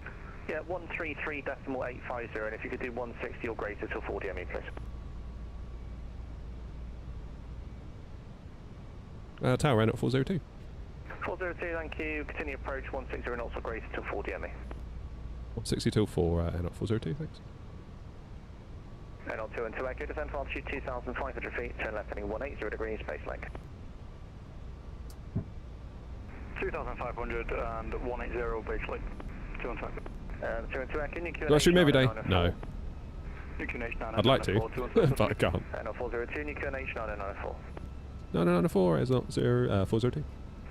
Yeah, 133.850, and if you could do 160 or greater till 40 ME, please. Tower N at 402. 402, thank you. Continue approach 160 knots or greater till 40 ME. 160 till 4, N at 402, thanks. NL 212 Echo, descend to altitude 2,500 feet, turn left heading 180 degrees, base leg. 2,500 and 180 base leg. 212. 212 Echo, nuclear. Do I stream every day? No. I'd like to, but I can't. NL 402, nuclear H9094. 9994 is not 402.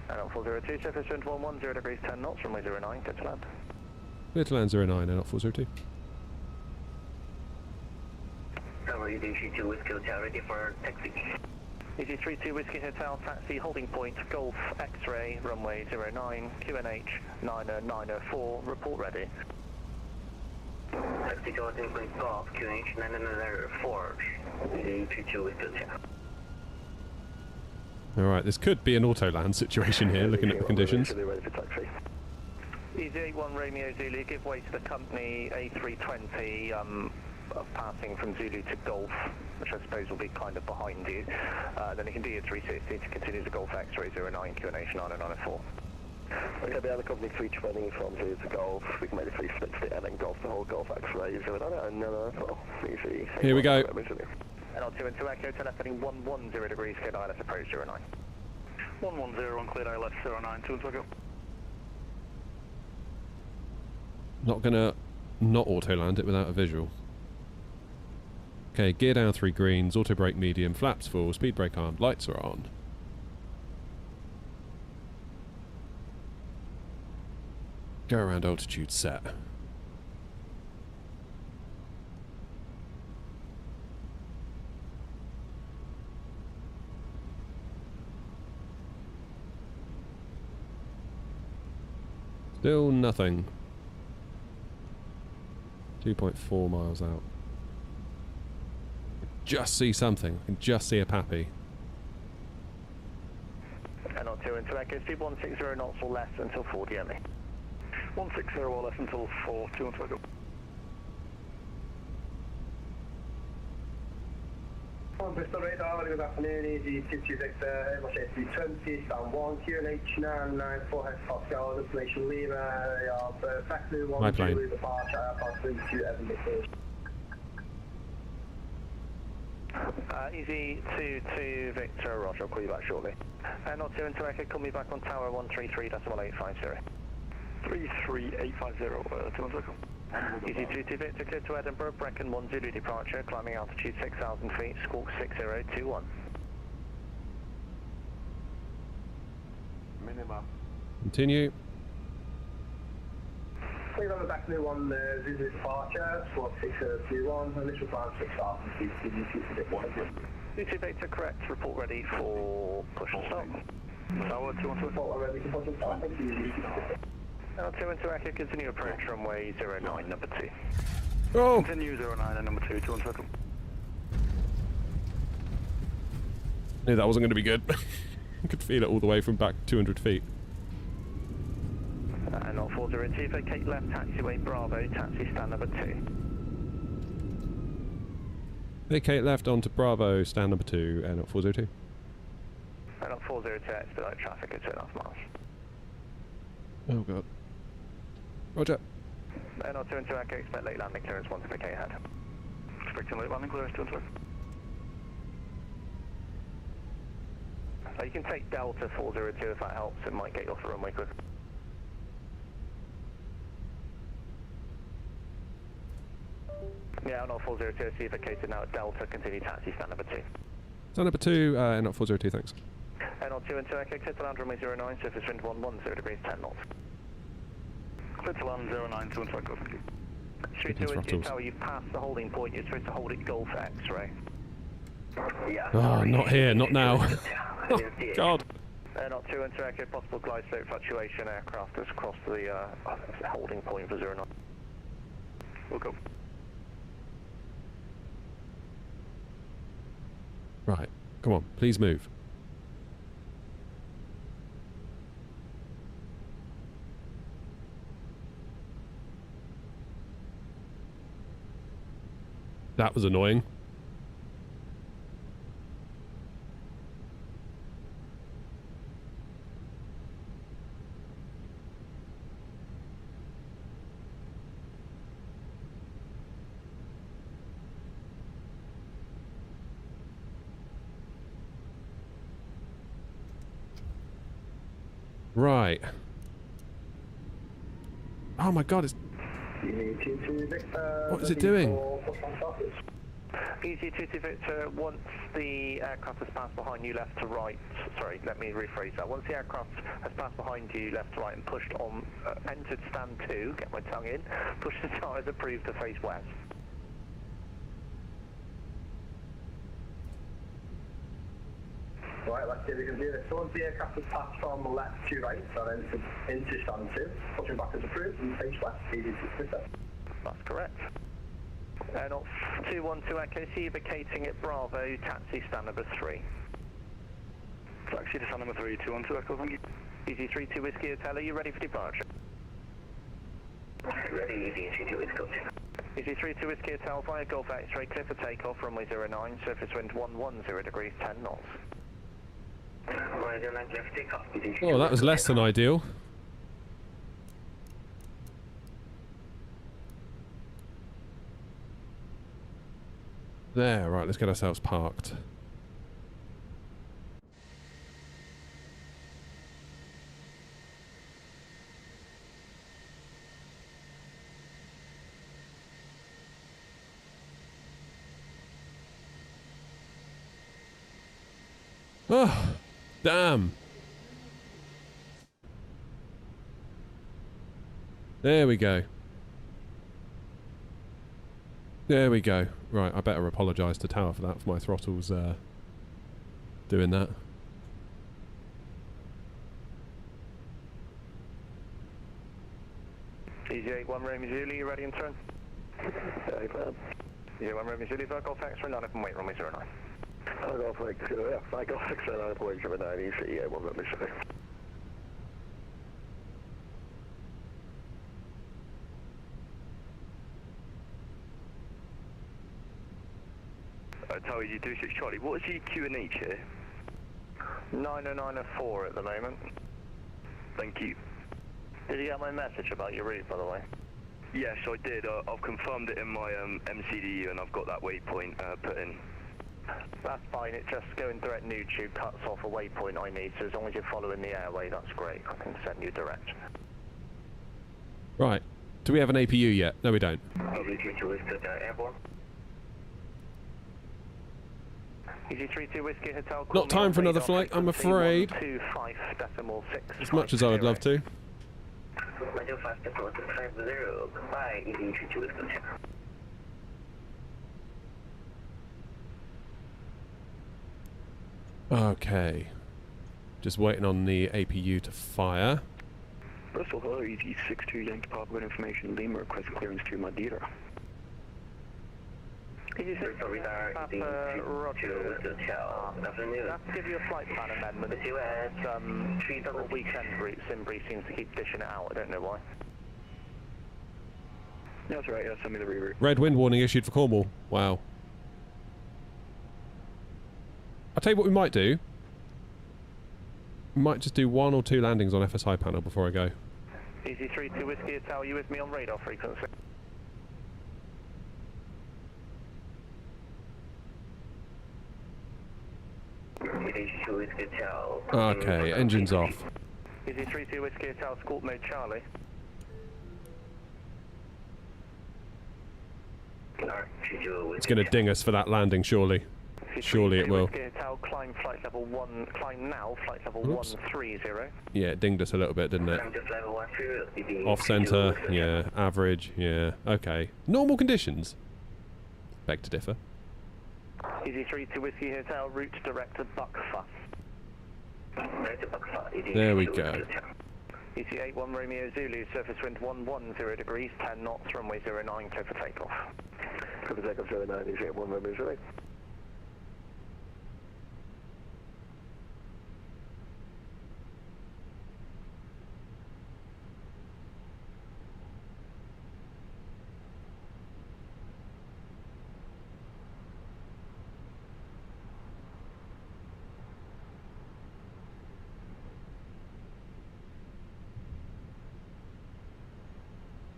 And 402, surface wind 110 degrees 10 knots, runway 09, clear to land. Clear to land 09 and 402. WD32 Whiskey Hotel, ready for taxi. Easy 32 Whiskey Hotel, taxi, holding point, Golf X-ray, runway 09, QNH 904, report ready. Taxi to holding point, Golf, QNH 904, WD32 Whiskey Hotel. Alright, this could be an auto land situation here, looking at the conditions. Easy 81 Romeo Zulu, give way to the company A320, passing from Zulu to Golf, which I suppose will be kind of behind you. Then you can do your 360 to continue to Golf X-ray 09, QNH 904. Okay, we have the company 320 from Zulu to Golf. We can make the 360 and then Golf the whole Golf X-ray 09 and easy. Here we go. NL2 into Echo, telephony 110 degrees, cleared ILS approach 09. 110 on cleared ILS 09, 2 into Echo. Not gonna not auto land it without a visual. Okay, gear down 3 greens, auto brake medium, flaps full, speed brake armed, lights are on. Go around altitude set. Still nothing. 2.4 miles out. Just see something. I can just see a pappy. NL2 into Echo, speed 160 knots or less until 4 DME. 160 or less until 4, 2 into Echo. Bristol radar, good afternoon, easy 22 Victor, Airbus A320, stand 1, QNH 994 hectopascal, destination Lima, your factory 1, Zulu departure, passing to Edinburgh. Easy 22 Victor, Roger, I'll call you back shortly. NL2 into Echo, call me back on tower 133.850. 33850, 2 into Echo. Easy 22 Victor, clear to Edinburgh, Brecon 1 Zulu departure, climbing altitude 6,000 feet, squawk 6021. Minimum. Continue. Clear on the back new one, Zulu departure, squawk 6021, initial climb 6,000 feet, Zulu 22 Victor, correct, report ready for push and start. Tower 2 into Echo. Ready for push and start, thank you. L2 into Echo, continue approach runway 09, number 2. Oh! Continue 09 and number 2, 2 into Echo. Knew that wasn't going to be good. I could feel it all the way from back 200 feet. And on 402, vacate left, taxiway Bravo, taxi stand number 2. Vacate left onto Bravo, stand number 2, and at 402. And on 402, expedite traffic at 2.5 miles. Oh god. Roger. NL2 into Echo, expect late landing clearance once vacate ahead. Expecting late landing clearance 2 into Echo. You can take Delta 402 if that helps, it might get you off the runway quick. Yeah, on 402, see vacated now at Delta, continue taxi, stand number 2. Stand number 2, and at 402, thanks. NL2 into Echo, clear to land runway 09, surface wind 110 degrees 10 knots. Clear to land 09, 2 into Echo, thank you. Street 2 into tower, you've passed the holding point, you're supposed to hold it Golf X-ray. Yeah. Oh, not here, not now. Oh, god. Not 2 into Echo, possible glide slope fluctuation, aircraft has crossed the holding point for 09. We'll go. Right, come on, please move. That was annoying. Right. Oh my god, it's... What is it doing? Easy 22 Victor, once the aircraft has passed behind you left to right, sorry, let me rephrase that. Once the aircraft has passed behind you left to right and pushed on, entered stand 2, get my tongue in, push the tyres approved to face west. Right, let's see if we can do this. So once the aircraft has passed from left to right, so entered into stand 2, pushing back as approved and face west, easy 22. That's correct. Not 212 Echo, see you vacating at Bravo, taxi stand number 3. Taxi to stand number 3, 212 Echo, thank you. Easy 32 Whiskey Hotel, are you ready for departure? Ready, easy 2 Whiskey Hotel. Easy 32 Whiskey Hotel via Golf X-ray, clear for takeoff, runway 09, surface wind 110 degrees, 10 knots. Oh, that was less than ideal. There, right, let's get ourselves parked. Oh, damn. There we go. There we go. Right, I better apologise to Tower for that, for my throttles doing that. Easy 81 Romeo Zulu, you ready in turn? Yeah, plan. Easy 81 Romeo Zulu, Golf X-ray, line up and wait, runway 09. Golf X-ray, yeah, Golf X-ray, line up and wait, 09, easy 81 Romeo Zulu. Tower, you do 6 Charlie. What is the QNH here? 90904 at the moment. Thank you. Did you get my message about your route, by the way? Yes, I did. I've confirmed it in my MCDU and I've got that waypoint put in. That's fine, it just going direct new tube cuts off a waypoint I need, so as long as you're following the airway, that's great. I can send you direct. Right. Do we have an APU yet? No, we don't. Airborne. Easy 32 Whiskey Hotel. Not time for another flight, I'm afraid. 125.6. As much as I would love to. Goodbye, easy 32 Whiskey Hotel. Okay. Just waiting on the APU to fire. Bristol, hello, easy 62 Yankee Papa, good information, Lima, request clearance to Madeira. Easy 6 Papa, Roger. Let's give you a flight plan amendment. Several weekend routes, Simbri seems to keep dishing it out, I don't know why. Yeah, that's right, yeah, send me the reroute. Red wind warning issued for Cornwall. Wow. I'll tell you what we might do. We might just do 1 or 2 landings on FSI panel before I go. Easy 32 Whiskey Hotel, you with me on radar frequency? Okay, engines off. Easy 32 Whiskey Hotel, Squawk mode Charlie. It's going to ding us for that landing, surely. Surely it will. Climb flight level 1, climb now, flight level 130. Yeah, it dinged us a little bit, didn't it? Off centre, yeah. Average, yeah. Okay. Normal conditions. Beg to differ. Easy 32 Whiskey Hotel, route direct to Buckfa. There we go. Easy 81 Romeo Zulu, surface wind 110 degrees, 10 knots, runway 09, clear for takeoff. Clear for takeoff 09, easy 81 Romeo Zulu.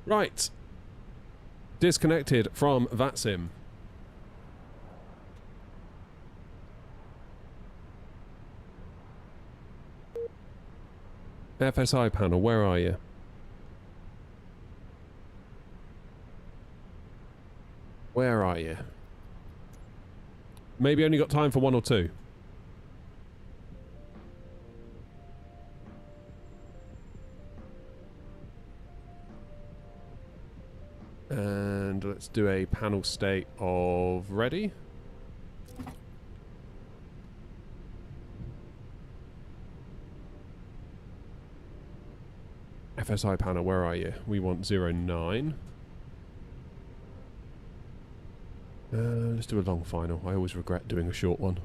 Right. Disconnected from VATSIM. FSI panel, where are you? Where are you? Maybe only got time for one or two. And let's do a panel state of ready. FSI panel, where are you? We want 09. Let's do a long final. I always regret doing a short one.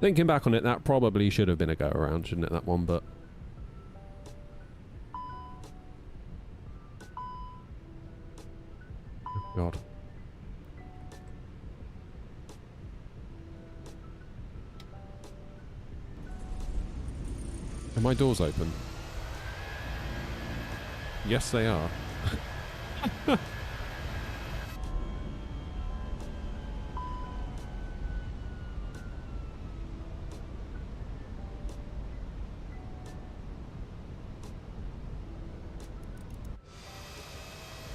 Thinking back on it, that probably should have been a go around, shouldn't it, that one, but... Oh, God. Are my doors open? Yes, they are.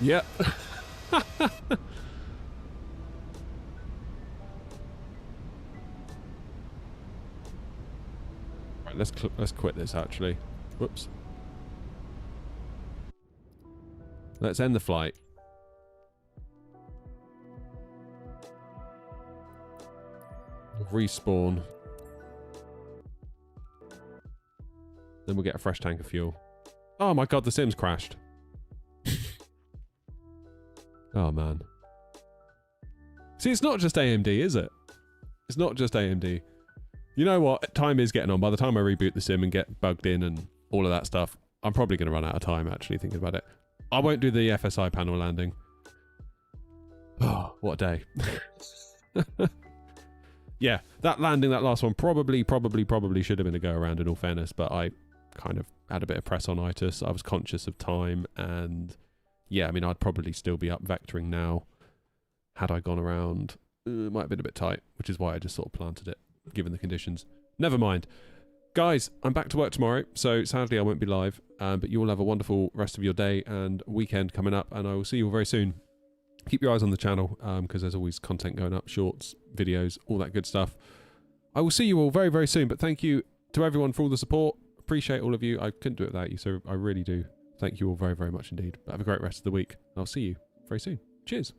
Yep. Right, let's quit this actually. Whoops. Let's end the flight. Respawn. Then we'll get a fresh tank of fuel. Oh my god, the Sims crashed. Oh man. See, it's not just AMD, is it? It's not just AMD. You know what? Time is getting on. By the time I reboot the sim and get bugged in and all of that stuff, I'm probably going to run out of time actually thinking about it. I won't do the FSI panel landing. Oh, what a day. Yeah, that landing, that last one, probably should have been a go around in all fairness, but I kind of had a bit of press on itis. I was conscious of time and... yeah, I mean, I'd probably still be up vectoring now had I gone around. It might have been a bit tight, which is why I just sort of planted it, given the conditions. Never mind. Guys, I'm back to work tomorrow, so sadly I won't be live, but you all have a wonderful rest of your day and weekend coming up, and I will see you all very soon. Keep your eyes on the channel, because there's always content going up, shorts, videos, all that good stuff. I will see you all very, very soon, but thank you to everyone for all the support. Appreciate all of you. I couldn't do it without you, so I really do. Thank you all very, very much indeed. But have a great rest of the week. I'll see you very soon. Cheers.